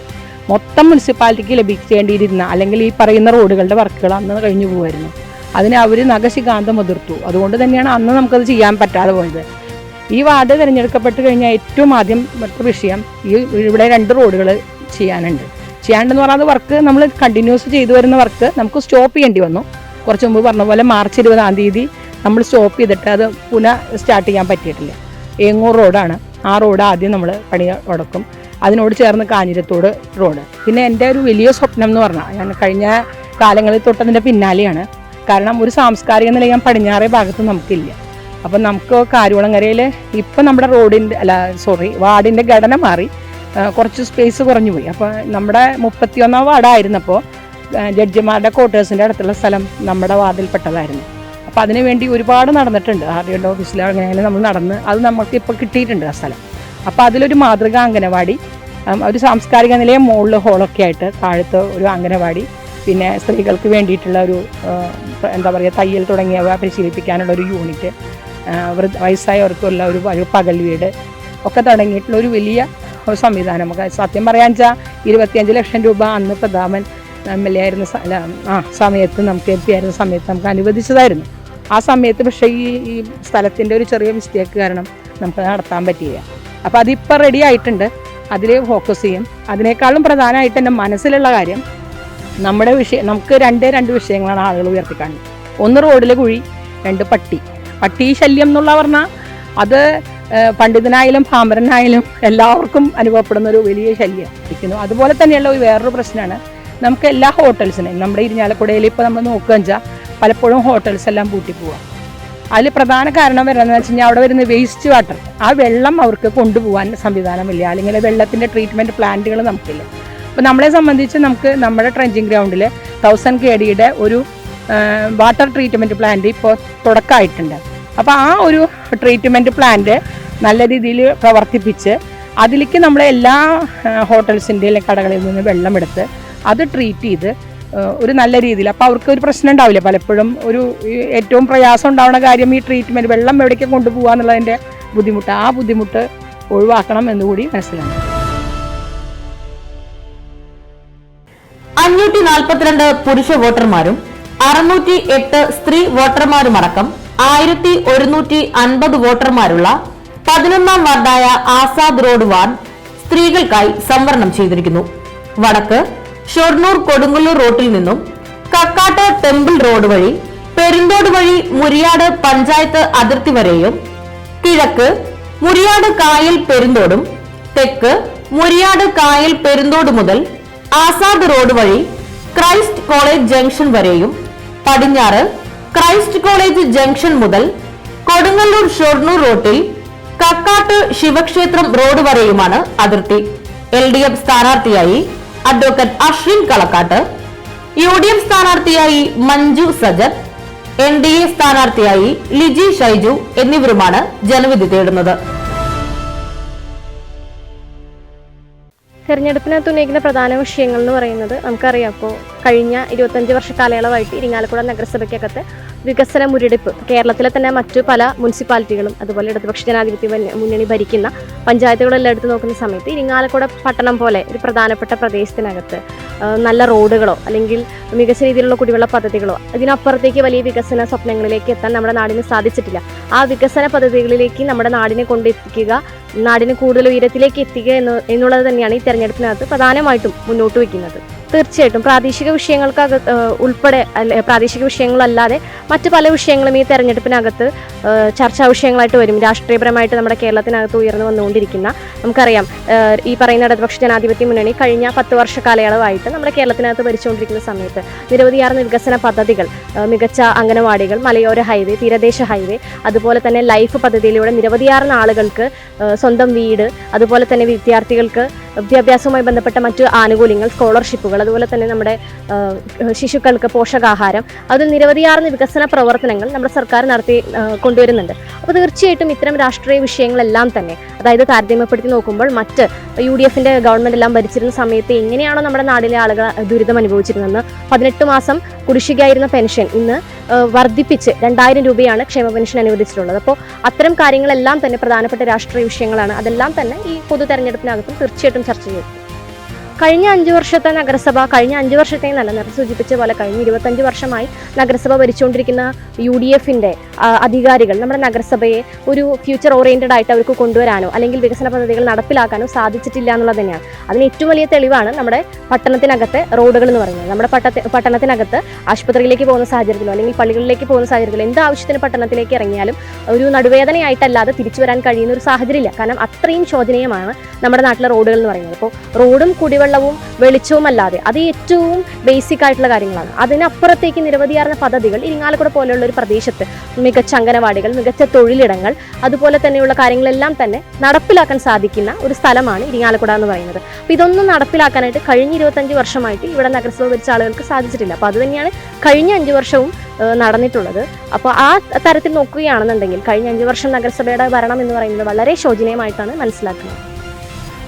മൊത്തം മുനിസിപ്പാലിറ്റിക്ക് ലഭിക്കേണ്ടിയിരുന്ന അല്ലെങ്കിൽ ഈ പറയുന്ന റോഡുകളുടെ വർക്കുകൾ അന്ന് കഴിഞ്ഞു പോകുമായിരുന്നു. അതിനെ അവർ നഖശികാന്തം എതിർത്തു. അതുകൊണ്ട് തന്നെയാണ് അന്ന് നമുക്കത് ചെയ്യാൻ പറ്റാതെ പോയത്. ഈ വാർഡ് തിരഞ്ഞെടുക്കപ്പെട്ട് കഴിഞ്ഞാൽ ഏറ്റവും ആദ്യം മറ്റു വിഷയം ഇവിടെ 2 റോഡുകൾ ചെയ്യാനുണ്ടെന്ന് പറഞ്ഞാൽ അത് വർക്ക് നമ്മൾ കണ്ടിന്യൂസ് ചെയ്തു വരുന്ന വർക്ക് നമുക്ക് സ്റ്റോപ്പ് ചെയ്യേണ്ടി വന്നു. കുറച്ച് മുമ്പ് പറഞ്ഞ പോലെ മാർച്ച് 20-ാം തീയതി നമ്മൾ സ്റ്റോപ്പ് ചെയ്തിട്ട് അത് പുനഃ സ്റ്റാർട്ട് ചെയ്യാൻ പറ്റിയിട്ടില്ല. ഏങ്ങൂർ റോഡാണ്. ആ റോഡ് ആദ്യം നമ്മൾ പണി തുടക്കും. അതിനോട് ചേർന്ന് കാഞ്ഞിരത്തോട് റോഡ്. പിന്നെ എൻ്റെ ഒരു വലിയ സ്വപ്നം എന്ന് പറഞ്ഞാൽ ഞാൻ കഴിഞ്ഞ കാലങ്ങളിൽ തൊട്ടതിൻ്റെ പിന്നാലെയാണ്. കാരണം ഒരു സാംസ്കാരിക നിലയം പടിഞ്ഞാറേ ഭാഗത്ത് നമുക്കില്ല. അപ്പം നമുക്ക് കാരുകുളങ്ങരയിൽ ഇപ്പം നമ്മുടെ വാർഡിൻ്റെ ഘടന മാറി കുറച്ച് സ്പേസ് കുറഞ്ഞു പോയി. അപ്പോൾ നമ്മുടെ 31-ാം വാർഡായിരുന്നപ്പോൾ ജഡ്ജിമാരുടെ ക്വാർട്ടേഴ്സിൻ്റെ അടുത്തുള്ള സ്ഥലം നമ്മുടെ വാർഡിൽപ്പെട്ടതായിരുന്നു. അപ്പോൾ അതിനുവേണ്ടി ഒരുപാട് നടന്നിട്ടുണ്ട്. RDO ഓഫീസിൽ അങ്ങനെ നമ്മൾ നടന്ന് അത് നമുക്ക് ഇപ്പോൾ കിട്ടിയിട്ടുണ്ട് ആ സ്ഥലം. അപ്പോൾ അതിലൊരു മാതൃകാ അംഗനവാടി, ഒരു സാംസ്കാരിക നിലയം, മുകളിൽ ഹോളൊക്കെ ആയിട്ട് താഴത്ത് ഒരു അംഗനവാടി, പിന്നെ സ്ത്രീകൾക്ക് വേണ്ടിയിട്ടുള്ള ഒരു തയ്യൽ തുടങ്ങിയവ പരിശീലിപ്പിക്കാനുള്ള ഒരു യൂണിറ്റ്, വയസ്സായവർക്കുള്ള ഒരു പകൽ വീട് ഒക്കെ തുടങ്ങിയിട്ടുള്ള ഒരു വലിയ സംവിധാനം. നമുക്ക് സത്യം പറയാൻ വെച്ചാൽ 25 ലക്ഷം രൂപ അന്ന് പ്രതാപൻ MLA ആയിരുന്ന സമയത്ത് നമുക്ക് MP ആയിരുന്ന സമയത്ത് നമുക്ക് അനുവദിച്ചതായിരുന്നു. ആ സമയത്ത് പക്ഷേ ഈ സ്ഥലത്തിൻ്റെ ഒരു ചെറിയ മിസ്റ്റേക്ക് കാരണം നമുക്ക് നടത്താൻ പറ്റിയില്ല. അപ്പോൾ അതിപ്പോൾ റെഡി ആയിട്ടുണ്ട്. അതിൽ ഫോക്കസ് ചെയ്യും. അതിനേക്കാളും പ്രധാനമായിട്ട് എൻ്റെ മനസ്സിലുള്ള കാര്യം, നമുക്ക് രണ്ട് വിഷയങ്ങളാണ് ആളുകൾ ഉയർത്തിക്കാണുന്നത്. ഒന്ന് റോഡിലെ കുഴി, 2 പട്ടി ശല്യം എന്നുള്ള പറഞ്ഞാൽ അത് പണ്ഡിതനായാലും പാമരനായാലും എല്ലാവർക്കും അനുഭവപ്പെടുന്ന ഒരു വലിയ ശല്യം ഇരിക്കുന്നു. അതുപോലെ തന്നെയുള്ള വേറൊരു പ്രശ്നമാണ് നമുക്ക് എല്ലാ ഹോട്ടൽസിനെയും നമ്മുടെ ഇരിഞ്ഞാലക്കുടയിൽ ഇപ്പോൾ നമ്മൾ നോക്കുകയെന്ന് വെച്ചാൽ പലപ്പോഴും ഹോട്ടൽസ് എല്ലാം പൂട്ടിപ്പോവുക. അതിൽ പ്രധാന കാരണം വരുന്നതെന്ന് വെച്ച് കഴിഞ്ഞാൽ അവിടെ വരുന്ന വേസ്റ്റ് വാട്ടർ, ആ വെള്ളം അവർക്ക് കൊണ്ടുപോകാൻ സംവിധാനമില്ല, അല്ലെങ്കിൽ വെള്ളത്തിൻ്റെ ട്രീറ്റ്മെൻറ്റ് പ്ലാന്റുകൾ നമുക്കില്ല. അപ്പോൾ നമ്മളെ സംബന്ധിച്ച് നമുക്ക് നമ്മുടെ ട്രെഞ്ചിങ് ഗ്രൗണ്ടിൽ 1000 KDയുടെ ഒരു വാട്ടർ ട്രീറ്റ്മെൻറ്റ് പ്ലാന്റ് ഇപ്പോൾ തുടക്കമായിട്ടുണ്ട്. അപ്പോൾ ആ ഒരു ട്രീറ്റ്മെൻറ്റ് പ്ലാന്റ് നല്ല രീതിയിൽ പ്രവർത്തിപ്പിച്ച് അതിലേക്ക് നമ്മളെ എല്ലാ ഹോട്ടൽസിൻ്റെ കടകളിൽ നിന്ന് വെള്ളമെടുത്ത് അത് ട്രീറ്റ് ചെയ്ത് ഒരു നല്ല രീതിയിൽ, അപ്പോൾ അവർക്ക് ഒരു പ്രശ്നം ഉണ്ടാവില്ല. പലപ്പോഴും ഏറ്റവും പ്രയാസം ഉണ്ടാവുന്ന കാര്യം ഈ ട്രീറ്റ്മെൻറ്റ് വെള്ളം എവിടേക്ക് കൊണ്ടുപോകുക എന്നുള്ളതിൻ്റെ ബുദ്ധിമുട്ട്, ആ ബുദ്ധിമുട്ട് ഒഴിവാക്കണം എന്നുകൂടി മനസ്സിലാക്കണം. 542 പുരുഷ വോട്ടർമാരും 608 സ്ത്രീ വോട്ടർമാരുമടക്കം 1150 വോട്ടർമാരുള്ള 11-ാം വാർഡായ ആസാദ് റോഡ് വാർഡ് സ്ത്രീകൾക്കായി സംവരണം ചെയ്തിരിക്കുന്നു. വടക്ക് ഷൊർണൂർ കൊടുങ്ങല്ലൂർ റോഡിൽ നിന്നും കക്കാട്ട് ടെമ്പിൾ റോഡ് വഴി പെരുന്തോട് വഴി മുരിയാട് പഞ്ചായത്ത് അതിർത്തി വരെയും, കിഴക്ക് മുരിയാട് കായൽ പെരുന്തോടും, തെക്ക് മുരിയാട് കായൽ പെരുന്തോട് മുതൽ ആസാദ് റോഡ് വഴി ക്രൈസ്റ്റ് കോളേജ് ജംഗ്ഷൻ വരെയും, പടിഞ്ഞാറ് ക്രൈസ്റ്റ് കോളേജ് ജംഗ്ഷൻ മുതൽ കൊടുങ്ങല്ലൂർ ഷൊർണൂർ റോഡിൽ കക്കാട്ട് ശിവക്ഷേത്രം റോഡ് വരെയുമാണ് അതിർത്തി. LDF സ്ഥാനാർത്ഥിയായി അഡ്വക്കേറ്റ് അശ്വിൻ കളക്കാട്ട്, UDF സ്ഥാനാർത്ഥിയായി മഞ്ജു സജത്, NDA സ്ഥാനാർത്ഥിയായി ലിജി ഷൈജു എന്നിവരുമാണ് ജനവിധി തേടുന്നത്. തെരഞ്ഞെടുപ്പിനകത്ത് ഉന്നയിക്കുന്ന പ്രധാന വിഷയങ്ങൾ എന്ന് പറയുന്നത് നമുക്കറിയാം. അപ്പോൾ കഴിഞ്ഞ 25 വർഷ കാലയളവായിട്ട് ഇരിങ്ങാലക്കുട നഗരസഭയ്ക്കകത്ത് വികസന മുരടിപ്പ് കേരളത്തിലെ തന്നെ മറ്റു പല മുനിസിപ്പാലിറ്റികളും അതുപോലെ ഇടതുപക്ഷ ജനാധിപത്യ മുന്നണി ഭരിക്കുന്ന പഞ്ചായത്തുകളെല്ലാം എടുത്ത് നോക്കുന്ന സമയത്ത് ഇരിങ്ങാലക്കുട പട്ടണം പോലെ ഒരു പ്രധാനപ്പെട്ട പ്രദേശത്തിനകത്ത് നല്ല റോഡുകളോ അല്ലെങ്കിൽ മികച്ച രീതിയിലുള്ള കുടിവെള്ള പദ്ധതികളോ ഇതിനപ്പുറത്തേക്ക് വലിയ വികസന സ്വപ്നങ്ങളിലേക്ക് എത്താൻ നമ്മുടെ നാടിന് സാധിച്ചിട്ടില്ല. ആ വികസന പദ്ധതികളിലേക്ക് നമ്മുടെ നാടിനെ കൊണ്ടെത്തിക്കുക, നാടിന് കൂടുതൽ ഉയരത്തിലേക്ക് എത്തിക്കുക എന്നുള്ളത് തന്നെയാണ് ഈ തെരഞ്ഞെടുപ്പിനകത്ത് പ്രധാനമായിട്ടും മുന്നോട്ട് വയ്ക്കുന്നത്. തീർച്ചയായിട്ടും പ്രാദേശിക വിഷയങ്ങൾക്ക് ഉൾപ്പെടെ പ്രാദേശിക വിഷയങ്ങളല്ലാതെ മറ്റു പല വിഷയങ്ങളും ഈ തെരഞ്ഞെടുപ്പിനകത്ത് ചർച്ചാ വിഷയങ്ങളായിട്ട് വരും. രാഷ്ട്രീയപരമായിട്ട് നമ്മുടെ കേരളത്തിനകത്ത് ഉയർന്നു വന്നുകൊണ്ടിരിക്കുന്ന, നമുക്കറിയാം ഈ പറയുന്ന ഇടതുപക്ഷ ജനാധിപത്യ മുന്നണി കഴിഞ്ഞ 10 വർഷ കാലയളവായിട്ട് നമ്മുടെ കേരളത്തിനകത്ത് ഭരിച്ചുകൊണ്ടിരിക്കുന്ന സമയത്ത് നിരവധിയാർന്ന വികസന പദ്ധതികൾ, മികച്ച അംഗനവാടികൾ, മലയോര ഹൈവേ, തീരദേശ ഹൈവേ, അതുപോലെ തന്നെ ലൈഫ് പദ്ധതിയിലൂടെ നിരവധിയാർന്ന ആളുകൾക്ക് സ്വന്തം വീട്, അതുപോലെ തന്നെ വിദ്യാർത്ഥികൾക്ക് വിദ്യാഭ്യാസവുമായി ബന്ധപ്പെട്ട മറ്റു ആനുകൂല്യങ്ങൾ, സ്കോളർഷിപ്പുകൾ, അതുപോലെ തന്നെ നമ്മുടെ ശിശുക്കൾക്ക് പോഷകാഹാരം, അതിൽ നിരവധിയാർന്ന വികസന പ്രവർത്തനങ്ങൾ നമ്മുടെ സർക്കാർ നടത്തി കൊണ്ടുവരുന്നുണ്ട്. അപ്പോൾ തീർച്ചയായിട്ടും ഇത്തരം രാഷ്ട്രീയ വിഷയങ്ങളെല്ലാം തന്നെ, അതായത് താരതമ്യപ്പെടുത്തി നോക്കുമ്പോൾ മറ്റ് UDFന്റെ ഗവൺമെന്റ് എല്ലാം ഭരിച്ചിരുന്ന സമയത്ത് എങ്ങനെയാണോ നമ്മുടെ നാട്ടിലെ ആളുകൾ ദുരിതം അനുഭവിച്ചിരുന്നതെന്ന്, 18 മാസം കുടിശ്ശികയായിരുന്ന പെൻഷൻ ഇന്ന് വർദ്ധിപ്പിച്ച് 2000 രൂപയാണ് ക്ഷേമ പെൻഷൻ അനുവദിച്ചിട്ടുള്ളത്. അപ്പോൾ അത്തരം കാര്യങ്ങളെല്ലാം തന്നെ പ്രധാനപ്പെട്ട രാഷ്ട്രീയ വിഷയങ്ങളാണ്. അതെല്ലാം തന്നെ ഈ പൊതു തെരഞ്ഞെടുപ്പിനകത്തും തീർച്ചയായിട്ടും ചർച്ച ചെയ്യും. കഴിഞ്ഞ 5 വർഷത്തെ നഗരസഭ, കഴിഞ്ഞ 5 വർഷത്തെ നല്ല നേരത്തെ സൂചിപ്പിച്ച പോലെ കഴിഞ്ഞ 25 വർഷമായി നഗരസഭ ഭരിച്ചുകൊണ്ടിരിക്കുന്ന UDFന്റെ അധികാരികൾ നമ്മുടെ നഗരസഭയെ ഒരു ഫ്യൂച്ചർ ഓറിയന്റഡ് ആയിട്ട് അവർക്ക് കൊണ്ടുവരാനോ അല്ലെങ്കിൽ വികസന പദ്ധതികൾ നടപ്പിലാക്കാനോ സാധിച്ചിട്ടില്ല എന്നുള്ളത് തന്നെയാണ്. അതിന് ഏറ്റവും വലിയ തെളിവാണ് നമ്മുടെ പട്ടണത്തിനകത്തെ റോഡുകൾ എന്ന് പറയുന്നത്. നമ്മുടെ പട്ടണത്തിനകത്ത് ആശുപത്രിയിലേക്ക് പോകുന്ന സാഹചര്യത്തിലോ അല്ലെങ്കിൽ പള്ളികളിലേക്ക് പോകുന്ന സാഹചര്യത്തിലോ എന്ത് ആവശ്യത്തിന് പട്ടണത്തിലേക്ക് ഇറങ്ങിയാലും ഒരു നടുവേദനയായിട്ടല്ലാതെ തിരിച്ചു വരാൻ കഴിയുന്ന ഒരു സാഹചര്യമില്ല. കാരണം അത്രയും ശോചനീയമാണ് നമ്മുടെ നാട്ടിലെ റോഡുകൾ എന്ന് പറയുന്നത്. അപ്പോൾ റോഡും കുടിവെള്ളവും വെളിച്ചവും അല്ലാതെ അത് ഏറ്റവും ബേസിക് ആയിട്ടുള്ള കാര്യങ്ങളാണ്. അതിനപ്പുറത്തേക്ക് നിരവധിയാർന്ന പദ്ധതികൾ ഇരിങ്ങാലക്കുട പോലെയുള്ള ഒരു പ്രദേശത്ത് മികച്ച അംഗനവാടികൾ, മികച്ച തൊഴിലിടങ്ങൾ, അതുപോലെ തന്നെയുള്ള കാര്യങ്ങളെല്ലാം തന്നെ നടപ്പിലാക്കാൻ സാധിക്കുന്ന ഒരു സ്ഥലമാണ് ഇരിങ്ങാലക്കുട എന്ന് പറയുന്നത്. അപ്പോൾ ഇതൊന്നും നടപ്പിലാക്കാനായിട്ട് കഴിഞ്ഞ 25 വർഷമായിട്ട് ഇവിടെ നഗരസഭ ഭരിച്ച ആളുകൾക്ക് സാധിച്ചിട്ടില്ല. അപ്പോൾ അത് തന്നെയാണ് കഴിഞ്ഞ 5 വർഷവും നടന്നിട്ടുള്ളത്. അപ്പോൾ ആ തരത്തിൽ നോക്കുകയാണെന്നുണ്ടെങ്കിൽ കഴിഞ്ഞ 5 വർഷം നഗരസഭയുടെ ഭരണം എന്ന് പറയുന്നത് വളരെ ശോചനീയമായിട്ടാണ് മനസ്സിലാക്കുന്നത്.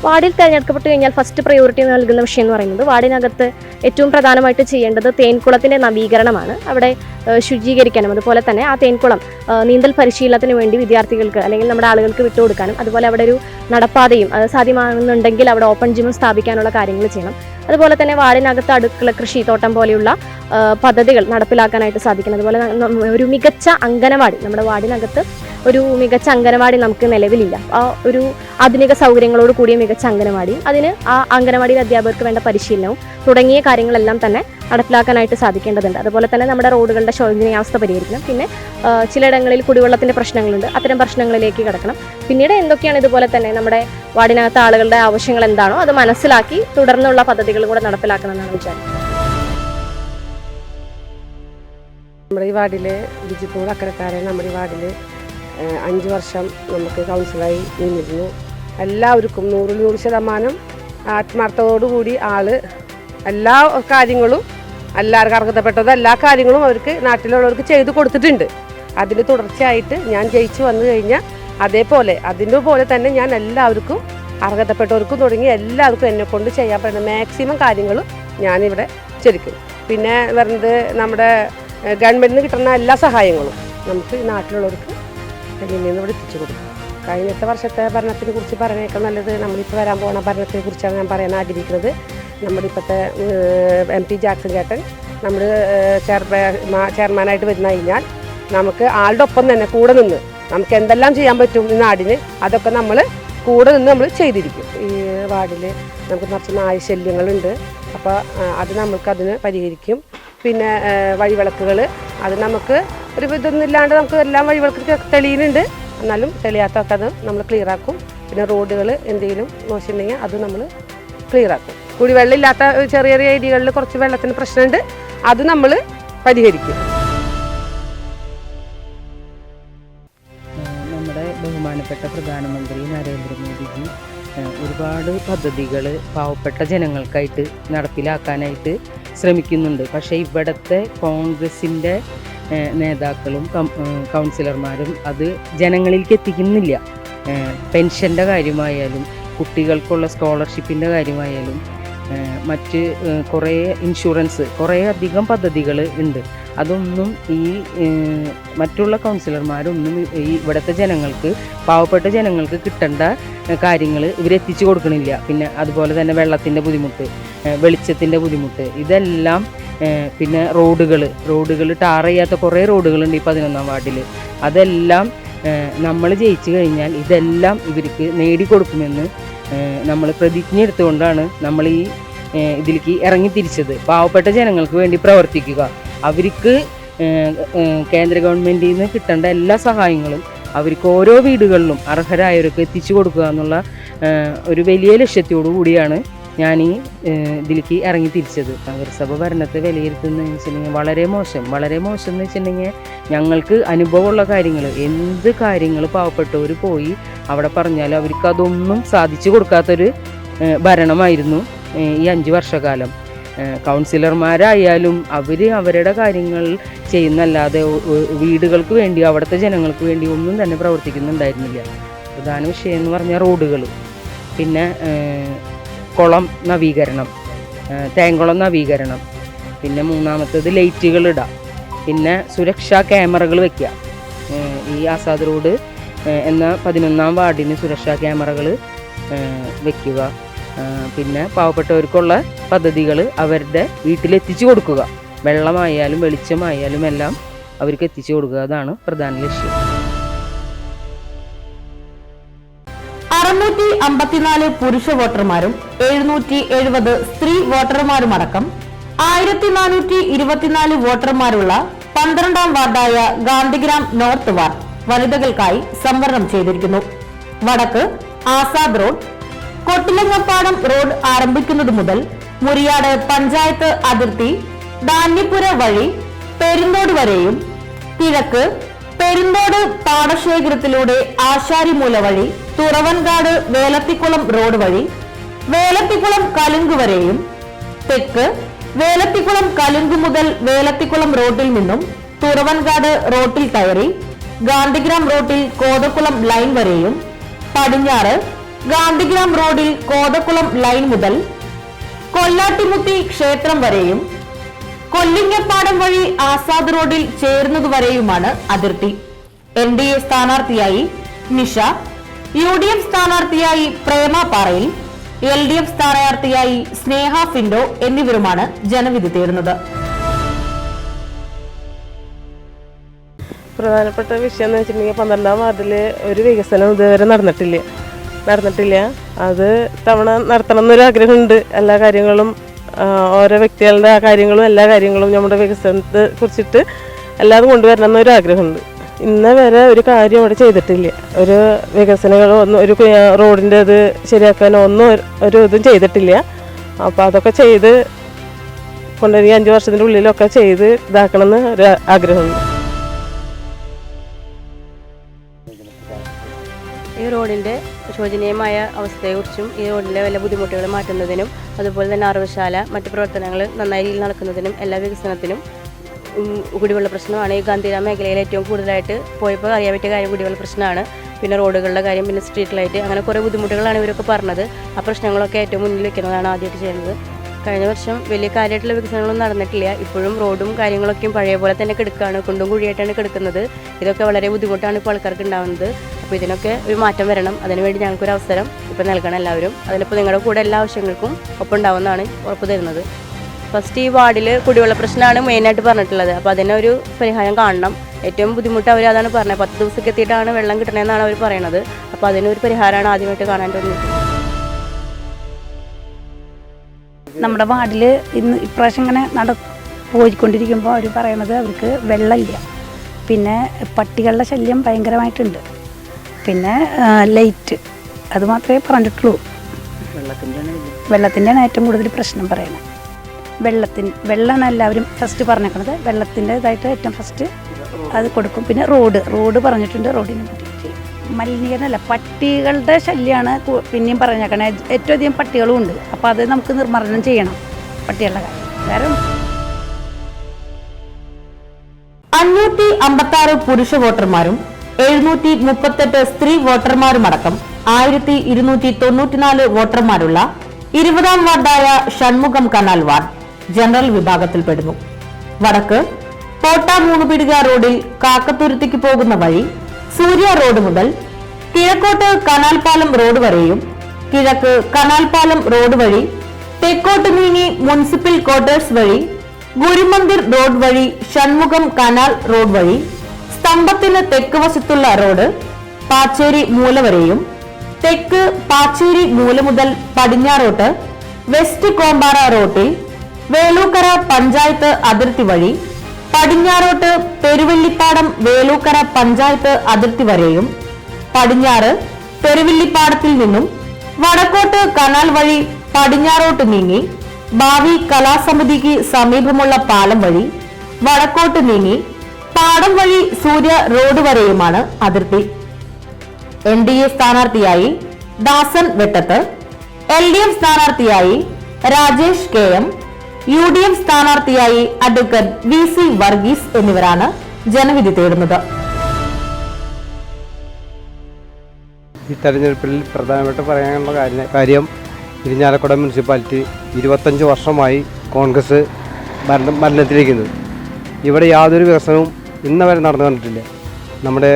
വാർഡിൽ തിരഞ്ഞെടുക്കപ്പെട്ട് കഴിഞ്ഞാൽ ഫസ്റ്റ് പ്രയോറിറ്റി നൽകുന്ന വിഷയം എന്ന് പറയുന്നത് വാർഡിനകത്ത് ഏറ്റവും പ്രധാനമായിട്ട് ചെയ്യേണ്ടത് തേൻകുളത്തിൻ്റെ നവീകരണമാണ്. അവിടെ ശുചീകരിക്കാനും അതുപോലെ തന്നെ ആ തേൻകുളം നീന്തൽ പരിശീലനത്തിന് വേണ്ടി വിദ്യാർത്ഥികൾക്ക് അല്ലെങ്കിൽ നമ്മുടെ ആളുകൾക്ക് വിട്ടുകൊടുക്കാനും, അതുപോലെ അവിടെ ഒരു നടപ്പാതയും അത് സാധ്യമാകുന്നുണ്ടെങ്കിൽ അവിടെ ഓപ്പൺ ജിമ്മും സ്ഥാപിക്കാനുള്ള കാര്യങ്ങൾ ചെയ്യണം. അതുപോലെ തന്നെ വാർഡിനകത്ത് അടുക്കള കൃഷി തോട്ടം പോലെയുള്ള പദ്ധതികൾ നടപ്പിലാക്കാനായിട്ട് സാധിക്കണം. അതുപോലെ ഒരു മികച്ച അംഗനവാടി, നമ്മുടെ വാർഡിനകത്ത് ഒരു മികച്ച അംഗനവാടി നമുക്ക് നിലവിലില്ല. ആ ഒരു ആധുനിക സൗകര്യങ്ങളോട് കൂടിയ മികച്ച അംഗനവാടി, അതിന് ആ അംഗനവാടിയിലെ അധ്യാപകർക്ക് വേണ്ട പരിശീലനവും തുടങ്ങിയ കാര്യങ്ങളെല്ലാം തന്നെ നടപ്പിലാക്കാനായിട്ട് സാധിക്കേണ്ടതുണ്ട്. അതുപോലെ തന്നെ നമ്മുടെ റോഡുകളുടെ ശോചനീയാവസ്ഥ പരിഹരിക്കണം. പിന്നെ ചിലയിടങ്ങളിൽ കുടിവെള്ളത്തിൻ്റെ പ്രശ്നങ്ങളുണ്ട്, അത്തരം പ്രശ്നങ്ങളിലേക്ക് കിടക്കണം. പിന്നീട് എന്തൊക്കെയാണ് ഇതുപോലെ തന്നെ നമ്മുടെ വാർഡിനകത്ത് ആളുകളുടെ ആവശ്യങ്ങൾ എന്താണോ അത് മനസ്സിലാക്കി തുടർന്നുള്ള പദ്ധതികൾ കൂടെ നടപ്പിലാക്കണം എന്നാണ് വിചാരിക്കുന്നത്. നമ്മുടെ ഈ വാർഡിൽ ബിജിപ്പൂർ അക്കരക്കാരൻ നമ്മുടെ ഈ വാർഡിൽ 5 വർഷം നമുക്ക് കൗൺസിലറായി നിന്നിരുന്നു. എല്ലാവർക്കും 100% ആത്മാർത്ഥതയോടുകൂടി എല്ലാ കാര്യങ്ങളും എല്ലാവർക്കും അർഹതപ്പെട്ടത് എല്ലാ കാര്യങ്ങളും അവർക്ക് നാട്ടിലുള്ളവർക്ക് ചെയ്തു കൊടുത്തിട്ടുണ്ട്. അതിൽ തുടർച്ചയായിട്ട് ഞാൻ ജയിച്ചു വന്നു കഴിഞ്ഞാൽ അതേപോലെ അതിൻ്റെ പോലെ തന്നെ ഞാൻ എല്ലാവർക്കും അർഹതപ്പെട്ടവർക്കും തുടങ്ങി എല്ലാവർക്കും എന്നെ കൊണ്ട് ചെയ്യാൻ പറ്റുന്ന മാക്സിമം കാര്യങ്ങളും ഞാനിവിടെ ചെയ്തിരിക്കും. പിന്നെ വരുന്നത് നമ്മുടെ ഗവൺമെൻറ്റിൽ നിന്ന് കിട്ടുന്ന എല്ലാ സഹായങ്ങളും നമുക്ക് ഈ നാട്ടിലുള്ളവർക്ക് എങ്ങനെ നിന്ന് ഇവിടെ എത്തിച്ചു കൊടുക്കും. കഴിഞ്ഞത്തെ വർഷത്തെ ഭരണത്തിനെ കുറിച്ച് പറയുന്നേക്കാൾ നല്ലത് നമ്മളിപ്പോൾ വരാൻ പോകുന്ന ഭരണത്തെ കുറിച്ചാണ് ഞാൻ പറയാൻ ആഗ്രഹിക്കുന്നത്. നമ്മുടെ ഇപ്പോഴത്തെ MP ജാക്സൺ ചേട്ടൻ നമ്മൾ ചെയർമാനായിട്ട് വരുന്ന കഴിഞ്ഞാൽ നമുക്ക് ആളുടെ ഒപ്പം തന്നെ കൂടെ നിന്ന് നമുക്ക് എന്തെല്ലാം ചെയ്യാൻ പറ്റും ഈ നാടിന് അതൊക്കെ നമ്മൾ കൂടെ നിന്ന് നമ്മൾ ചെയ്തിരിക്കും. ഈ വാർഡിൽ നമുക്ക് കുറച്ച് നായശല്യങ്ങളുണ്ട്. അപ്പോൾ അത് നമുക്കതിന് പരിഹരിക്കും. പിന്നെ വഴിവിളക്കുകൾ അത് നമുക്ക് ഒരു ഇതൊന്നും ഇല്ലാണ്ട് നമുക്ക് എല്ലാം വഴിവിളക്ക് തെളിയുന്നുണ്ട്. എന്നാലും തെളിയാത്തൊക്കെ അത് നമ്മൾ ക്ലിയറാക്കും. പിന്നെ റോഡുകൾ എന്തെങ്കിലും മോശമുണ്ടെങ്കിൽ അത് നമ്മൾ ക്ലിയറാക്കും. കുടിവെള്ളം ഇല്ലാത്ത ചെറിയ ചെറിയ ഏരിയകളിൽ കുറച്ച് വെള്ളത്തിന് പ്രശ്നമുണ്ട്, അത് നമ്മൾ പരിഹരിക്കും. നമ്മുടെ ബഹുമാനപ്പെട്ട പ്രധാനമന്ത്രി നരേന്ദ്രമോദിജി ഒരുപാട് പദ്ധതികൾ പാവപ്പെട്ട ജനങ്ങൾക്കായിട്ട് നടപ്പിലാക്കാനായിട്ട് ശ്രമിക്കുന്നുണ്ട്. പക്ഷേ ഇവിടുത്തെ കോൺഗ്രസിൻ്റെ നേതാക്കളും കൗൺസിലർമാരും അത് ജനങ്ങളിലേക്ക് എത്തിക്കുന്നില്ല. പെൻഷൻ്റെ കാര്യമായാലും കുട്ടികൾക്കുള്ള സ്കോളർഷിപ്പിൻ്റെ കാര്യമായാലും മറ്റ് കുറേ ഇൻഷുറൻസ് കുറേ അധികം പദ്ധതികൾ ഉണ്ട്. അതൊന്നും ഈ മറ്റുള്ള കൗൺസിലർമാരൊന്നും ഈ ഇവിടുത്തെ ജനങ്ങൾക്ക് പാവപ്പെട്ട ജനങ്ങൾക്ക് കിട്ടേണ്ട കാര്യങ്ങൾ ഇവരെത്തിച്ചു കൊടുക്കണില്ല. പിന്നെ അതുപോലെ തന്നെ വെള്ളത്തിൻ്റെ ബുദ്ധിമുട്ട്, വെളിച്ചത്തിൻ്റെ ബുദ്ധിമുട്ട്, ഇതെല്ലാം പിന്നെ റോഡുകൾ ടാർ ചെയ്യാത്ത കുറേ റോഡുകളുണ്ട് ഈ 11-ാം വാർഡിൽ. അതെല്ലാം നമ്മൾ ജയിച്ചു കഴിഞ്ഞാൽ ഇതെല്ലാം ഇവർക്ക് നേടിക്കൊടുക്കുമെന്ന് നമ്മൾ പ്രതിജ്ഞ എടുത്തുകൊണ്ടാണ് നമ്മൾ ഈ ഇതിലേക്ക് ഇറങ്ങി തിരിച്ചത്. പാവപ്പെട്ട ജനങ്ങൾക്ക് വേണ്ടി പ്രവർത്തിക്കുക, അവർക്ക് കേന്ദ്ര ഗവൺമെൻറ്റിൽ നിന്ന് കിട്ടേണ്ട എല്ലാ സഹായങ്ങളും അവർക്ക് ഓരോ വീടുകളിലും അർഹരായവർക്ക് എത്തിച്ചു കൊടുക്കുക എന്നുള്ള ഒരു വലിയ ലക്ഷ്യത്തോടു കൂടിയാണ് ഞാൻ ഈ ഇതിലേക്ക് ഇറങ്ങി തിരിച്ചത്. നഗരസഭ ഭരണത്തെ വിലയിരുത്തുന്നതെന്ന് വെച്ചിട്ടുണ്ടെങ്കിൽ വളരെ മോശം എന്ന് വെച്ചിട്ടുണ്ടെങ്കിൽ ഞങ്ങൾക്ക് അനുഭവമുള്ള കാര്യങ്ങൾ, എന്ത് കാര്യങ്ങൾ പാവപ്പെട്ടവർ പോയി അവിടെ പറഞ്ഞാൽ അവർക്ക് അതൊന്നും സാധിച്ചു കൊടുക്കാത്തൊരു ഭരണമായിരുന്നു ഈ 5 വർഷക്കാലം. കൗൺസിലർമാരായാലും അവരുടെ കാര്യങ്ങൾ ചെയ്യുന്നല്ലാതെ വീടുകൾക്ക് വേണ്ടി, അവിടുത്തെ ജനങ്ങൾക്ക് വേണ്ടി ഒന്നും തന്നെ പ്രവർത്തിക്കുന്നുണ്ടായിരുന്നില്ല. പ്രധാന വിഷയം എന്ന് പറഞ്ഞാൽ റോഡുകൾ, പിന്നെ കുളം നവീകരണം, തേങ്കുളം നവീകരണം, പിന്നെ മൂന്നാമത്തേത് ലൈറ്റുകൾ ഇടാം, പിന്നെ സുരക്ഷാ ക്യാമറകൾ വയ്ക്കുക. ഈ ആസാദ് റോഡ് എന്ന 11ാം വാർഡിന് സുരക്ഷാ ക്യാമറകൾ വയ്ക്കുക. പിന്നെ പാവപ്പെട്ടവർക്കുള്ള പദ്ധതികൾ അവരുടെ വീട്ടിലെത്തിച്ചു കൊടുക്കുക. വെള്ളമായാലും വെളിച്ചമായാലും എല്ലാം അവർക്ക് എത്തിച്ചു കൊടുക്കുക. അതാണ് പ്രധാന ലക്ഷ്യം. 654 പുരുഷ വോട്ടർമാരും 770 സ്ത്രീ വോട്ടർമാരുമടക്കം 1424 വോട്ടർമാരുള്ള 12ാം വാർഡായ ഗാന്ധിഗ്രാം നോർത്ത് വാർഡ് വനിതകൾക്കായി സംവരണം ചെയ്തിരിക്കുന്നു. വടക്ക് ആസാദ് റോഡ്, കൊട്ടിലങ്ങപ്പാടം റോഡ് ആരംഭിക്കുന്നത് മുതൽ മുരിയാട് പഞ്ചായത്ത് അതിർത്തി ധാന്യപുര വഴി പെരുന്തോട് വരെയും, കിഴക്ക് പെരുന്തോട് പാടശേഖരത്തിലൂടെ ആശാരിമൂല വഴി തുറവൻകാട് വേലത്തിക്കുളം റോഡ് വഴി വേലത്തിക്കുളം കലുങ്ക് വരെയും, തെക്ക് വേലത്തിക്കുളം കലുങ്ക് മുതൽ വേലത്തിക്കുളം റോഡിൽ നിന്നും തുറവൻകാട് റോട്ടിൽ കയറി ഗാന്ധിഗ്രാം റോട്ടിൽ കോതക്കുളം ലൈൻ വരെയും, പടിഞ്ഞാറ് ഗാന്ധിഗ്രാം റോഡിൽ കോതക്കുളം ലൈൻ മുതൽ കൊല്ലാട്ടിമുത്തി ക്ഷേത്രം വരെയും, കൊല്ലിങ്ങപ്പാടം വഴി ആസാദ് റോഡിൽ ചേർന്നതുവരെയുമാണ് അതിർത്തി. NDA സ്ഥാനാർത്ഥിയായി നിഷ, UDF സ്ഥാനാർത്ഥിയായി പ്രേമ പാറയിൽ, LDF സ്ഥാനാർത്ഥിയായി സ്നേഹ ഫിൻഡോ എന്നിവരുമാണ് ജനവിധി തേടുന്നത്. പ്രധാനപ്പെട്ട വിഷയം എന്ന് വെച്ചിട്ടുണ്ടെങ്കിൽ 12ാം വാർഡിൽ ഒരു വികസനം ഇതുവരെ നടന്നിട്ടില്ല. അത് തവണ നടത്തണം എന്നൊരു ആഗ്രഹമുണ്ട്. എല്ലാ കാര്യങ്ങളും, ഓരോ വ്യക്തികളുടെ കാര്യങ്ങളും എല്ലാ കാര്യങ്ങളും നമ്മുടെ വികസനത്തെ കുറിച്ചിട്ട് എല്ലാതും കൊണ്ടുവരണം എന്നൊരു ആഗ്രഹമുണ്ട്. ഇന്ന് വരെ ഒരു കാര്യം അവിടെ ചെയ്തിട്ടില്ല. ഒരു വികസനങ്ങളോ ഒന്നും, ഒരു റോഡിൻ്റെ ഇത് ശരിയാക്കാനോ ഒന്നും ഒരു ഇതും ചെയ്തിട്ടില്ല. അപ്പോൾ അതൊക്കെ ചെയ്ത് കൊണ്ടുവരിക 5 വർഷത്തിൻ്റെ ഉള്ളിലൊക്കെ ചെയ്ത് ഇതാക്കണമെന്ന് ഒരു ആഗ്രഹമുണ്ട്. ഈ റോഡിൻ്റെ ശോചനീയമായ അവസ്ഥയെക്കുറിച്ചും ഈ റോഡിൻ്റെ വല്ല ബുദ്ധിമുട്ടുകൾ മാറ്റുന്നതിനും അതുപോലെ തന്നെ അറിവുശാല മറ്റ് പ്രവർത്തനങ്ങൾ നന്നായി രീതിയിൽ നടക്കുന്നതിനും എല്ലാ വികസനത്തിനും കുടിവെള്ള പ്രശ്നമാണ് ഈ ഗാന്ധിഗ്രാം മേഖലയിൽ ഏറ്റവും കൂടുതലായിട്ട് പോയപ്പോൾ അറിയാൻ പറ്റിയ കാര്യം കുടിവെള്ള പ്രശ്നമാണ്. പിന്നെ റോഡുകളുടെ കാര്യം, പിന്നെ സ്ട്രീറ്റ് ലൈറ്റ്, അങ്ങനെ കുറേ ബുദ്ധിമുട്ടുകളാണ് ഇവരൊക്കെ പറഞ്ഞത്. ആ പ്രശ്നങ്ങളൊക്കെ ഏറ്റവും മുന്നിൽ വെക്കുന്നതാണ് ആദ്യമായിട്ട് ചെയ്യുന്നത്. കഴിഞ്ഞ വർഷം വലിയ കാര്യമായിട്ടുള്ള വികസനങ്ങളൊന്നും നടന്നിട്ടില്ല. ഇപ്പോഴും റോഡും കാര്യങ്ങളൊക്കെയും പഴയ പോലെ തന്നെ കിടക്കുകയാണ്, കുണ്ടും കുഴിയായിട്ടാണ് കിടക്കുന്നത്. ഇതൊക്കെ വളരെ ബുദ്ധിമുട്ടാണ് ഇപ്പോൾ ആൾക്കാർക്ക് ഉണ്ടാകുന്നത്. അപ്പോൾ ഇതിനൊക്കെ ഒരു മാറ്റം വരണം. അതിനുവേണ്ടി ഞങ്ങൾക്കൊരു അവസരം ഇപ്പോൾ നൽകണം എല്ലാവരും. അതിലിപ്പോൾ നിങ്ങളുടെ കൂടെ എല്ലാ ആവശ്യങ്ങൾക്കും ഒപ്പം ഉണ്ടാവുമെന്നാണ് ഉറപ്പ് തരുന്നത്. ഫസ്റ്റ് ഈ വാർഡിൽ കുടിവെള്ള പ്രശ്നമാണ് മെയിനായിട്ട് പറഞ്ഞിട്ടുള്ളത്. അപ്പോൾ അതിനൊരു പരിഹാരം കാണണം. ഏറ്റവും ബുദ്ധിമുട്ട് അവർ അതാണ് പറഞ്ഞത്. 10 ദിവസമൊക്കെ എത്തിയിട്ടാണ് വെള്ളം കിട്ടണമെന്നാണ് അവർ പറയുന്നത്. അപ്പോൾ അതിനൊരു പരിഹാരമാണ് ആദ്യമായിട്ട് കാണാൻ തോന്നുന്നത്. നമ്മുടെ വാർഡിൽ ഇന്ന് ഇപ്രാവശ്യം ഇങ്ങനെ പോയിക്കൊണ്ടിരിക്കുമ്പോൾ അവർ പറയണത് അവർക്ക് വെള്ളമില്ല, പിന്നെ പട്ടികളുടെ ശല്യം ഭയങ്കരമായിട്ടുണ്ട്, പിന്നെ ലൈറ്റ്, അത് മാത്രമേ പറഞ്ഞിട്ടുള്ളൂ. വെള്ളത്തിൻ്റെയാണ് ഏറ്റവും കൂടുതൽ പ്രശ്നം പറയുന്നത്. വെള്ളമാണ് എല്ലാവരും ഫസ്റ്റ് പറഞ്ഞേക്കണത്. വെള്ളത്തിൻ്റെതായിട്ട് ഏറ്റവും ഫസ്റ്റ് അത് കൊടുക്കും. പിന്നെ റോഡ് പറഞ്ഞിട്ടുണ്ട്. റോഡിന് മലിനീകരണമല്ല, പട്ടികളുടെ ശല്യമാണ് പിന്നെയും പറഞ്ഞേക്കണേ. ഏറ്റവും അധികം പട്ടികളും ഉണ്ട്. അപ്പോൾ അത് നമുക്ക് നിർമ്മാർജ്ജനം ചെയ്യണം, പട്ടികളുടെ കാര്യം. വേറെ 556 പുരുഷ വോട്ടർമാരും 738 സ്ത്രീ വോട്ടർമാരുമടക്കം 1294 വോട്ടർമാരുള്ള 20ാം വാർഡായ ഷൺമുഖം കനാൽ വാർഡ് ജനറൽ വിഭാഗത്തിൽപ്പെടുന്നു. വടക്ക് കോട്ട 3 പിടിക റോഡിൽ കാക്കത്തുരുത്തിക്ക് പോകുന്ന വഴി സൂര്യ റോഡ് മുതൽ കിഴക്കോട്ട് കനാൽപാലം റോഡ് വരെയും, കിഴക്ക് കനാൽപാലം റോഡ് വഴി തെക്കോട്ട് നീങ്ങി മുനിസിപ്പൽ ക്വാർട്ടേഴ്സ് വഴി ഗുരുമന്ദിർ റോഡ് വഴി ഷൺമുഖം കനാൽ റോഡ് വഴി സ്തംഭത്തിന് തെക്ക് വശത്തുള്ള റോഡ് പാച്ചേരി മൂല വരെയും, തെക്ക് പാച്ചേരി മൂല മുതൽ പടിഞ്ഞാറോട്ട് വെസ്റ്റ് കോമ്പാറ റോട്ടിൽ വേളൂക്കര പഞ്ചായത്ത് അതിർത്തി വഴി പടിഞ്ഞാറോട്ട് പെരുവെള്ളിപ്പാടം വേലൂക്കര പഞ്ചായത്ത് അതിർത്തി വരെയും പടിഞ്ഞാറ് പെരുവെള്ളിപ്പാടത്തിൽ നിന്നും വടക്കോട്ട് കനാൽ വഴി പടിഞ്ഞാറോട്ട് നീങ്ങി ഭാവി കലാസമിതിക്ക് സമീപമുള്ള പാലം വഴി വടക്കോട്ട് നീങ്ങി പാടം വഴി സൂര്യ റോഡ് വരെയുമാണ് അതിർത്തി. NDA സ്ഥാനാർത്ഥിയായി ദാസൻ വെട്ടത്ത്, LDF സ്ഥാനാർത്ഥിയായി രാജേഷ് KM, UDF സ്ഥാനാർത്ഥിയായി അഡ്വക്കേറ്റ് VC വർഗീസ് എന്നിവരാണ് ജനവിധി തേടുന്നത്. ഈ തെരഞ്ഞെടുപ്പിൽ പ്രധാനമായിട്ട് പറയാനുള്ള കാര്യം ഇരിഞ്ഞാലക്കുട മുനിസിപ്പാലിറ്റി 25 വർഷമായി കോൺഗ്രസ് ഭരണത്തിലിരിക്കുന്നത്. ഇവിടെ യാതൊരു വികസനവും ഇന്ന് വരെ നടന്നു കണ്ടിട്ടില്ല. നമ്മുടെ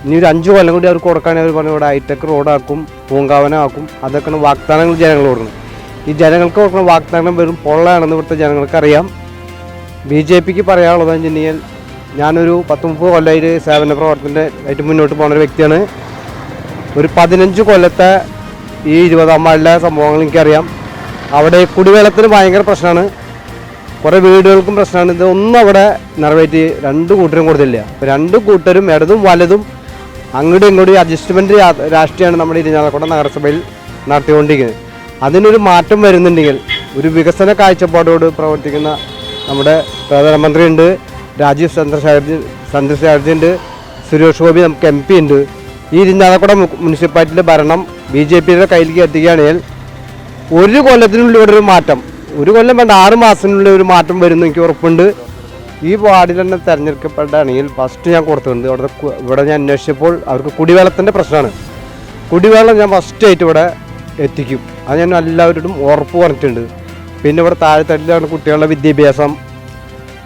ഇനി ഒരു 5 കൊല്ലം കൂടി അവർക്ക് കൊടുക്കുകയാണെങ്കിൽ അവർ പറഞ്ഞു ഇവിടെ ഹൈടെക് റോഡാക്കും, പൂങ്കാവനമാക്കും. അതൊക്കെയാണ് വാഗ്ദാനങ്ങൾ ജനങ്ങൾ കൊടുക്കുന്നത്. ഈ ജനങ്ങൾക്ക് കൊടുക്കുന്ന വാഗ്ദാനം വെറും പൊള്ളയാണെന്ന് ഇവിടുത്തെ ജനങ്ങൾക്കറിയാം. BJPക്ക് പറയാനുള്ളതെന്ന് വെച്ചിട്ടുണ്ടെങ്കിൽ ഞാനൊരു 10-30 കൊല്ലമായിട്ട് സേവന പ്രവർത്തനത്തിൻ്റെ ആയിട്ട് മുന്നോട്ട് പോകുന്ന ഒരു വ്യക്തിയാണ്. ഒരു 15 കൊല്ലത്തെ ഈ 20 ആണ്ടിലെ സംഭവങ്ങൾ എനിക്കറിയാം. അവിടെ കുടിവെള്ളത്തിന് ഭയങ്കര പ്രശ്നമാണ്, കുറേ വീടുകൾക്കും പ്രശ്നമാണ്. ഇതൊന്നും അവിടെ നിറവേറ്റി 2 കൂട്ടരും കൊടുത്തില്ല. അപ്പോൾ 2 കൂട്ടരും ഇടതും വലതും അങ്ങോട്ടും ഇങ്ങോട്ടും അഡ്ജസ്റ്റ്മെൻറ്റ് രാഷ്ട്രീയമാണ് നമ്മുടെ ഇരിഞ്ഞാലക്കുട നഗരസഭയിൽ നടത്തിക്കൊണ്ടിരിക്കുന്നത്. അതിനൊരു മാറ്റം വരുന്നുണ്ടെങ്കിൽ ഒരു വികസന കാഴ്ചപ്പാടോട് പ്രവർത്തിക്കുന്ന നമ്മുടെ പ്രധാനമന്ത്രിയുണ്ട്, രാജീവ് ചന്ദ്രശേഖർജി ഉണ്ട്, സുരേഷ് ഗോപി നമുക്ക് MP ഉണ്ട്. ഈ ഇരിഞ്ഞാലക്കുട മുനിസിപ്പാലിറ്റിയുടെ ഭരണം BJPയുടെ കയ്യിലേക്ക് എത്തിക്കുകയാണെങ്കിൽ 1 കൊല്ലത്തിനുള്ളിൽ ഇവിടെ ഒരു മാറ്റം, 1 കൊല്ലം വേണ്ട 6 മാസത്തിനുള്ളിൽ ഒരു മാറ്റം വരുന്നു എനിക്ക് ഉറപ്പുണ്ട്. ഈ വാർഡിൽ തന്നെ തിരഞ്ഞെടുക്കപ്പെടുകയാണെങ്കിൽ ഫസ്റ്റ് ഞാൻ കൊടുത്തിട്ടുണ്ട്. ഇവിടെ ഞാൻ അന്വേഷിച്ചപ്പോൾ അവർക്ക് കുടിവെള്ളത്തിൻ്റെ പ്രശ്നമാണ്. കുടിവെള്ളം ഞാൻ ഫസ്റ്റായിട്ട് ഇവിടെ എത്തിക്കും, അത് ഞാൻ എല്ലാവരോടും ഉറപ്പ് പറഞ്ഞിട്ടുണ്ട്. പിന്നെ ഇവിടെ താഴെത്തട്ടിലാണ് കുട്ടികളുടെ വിദ്യാഭ്യാസം,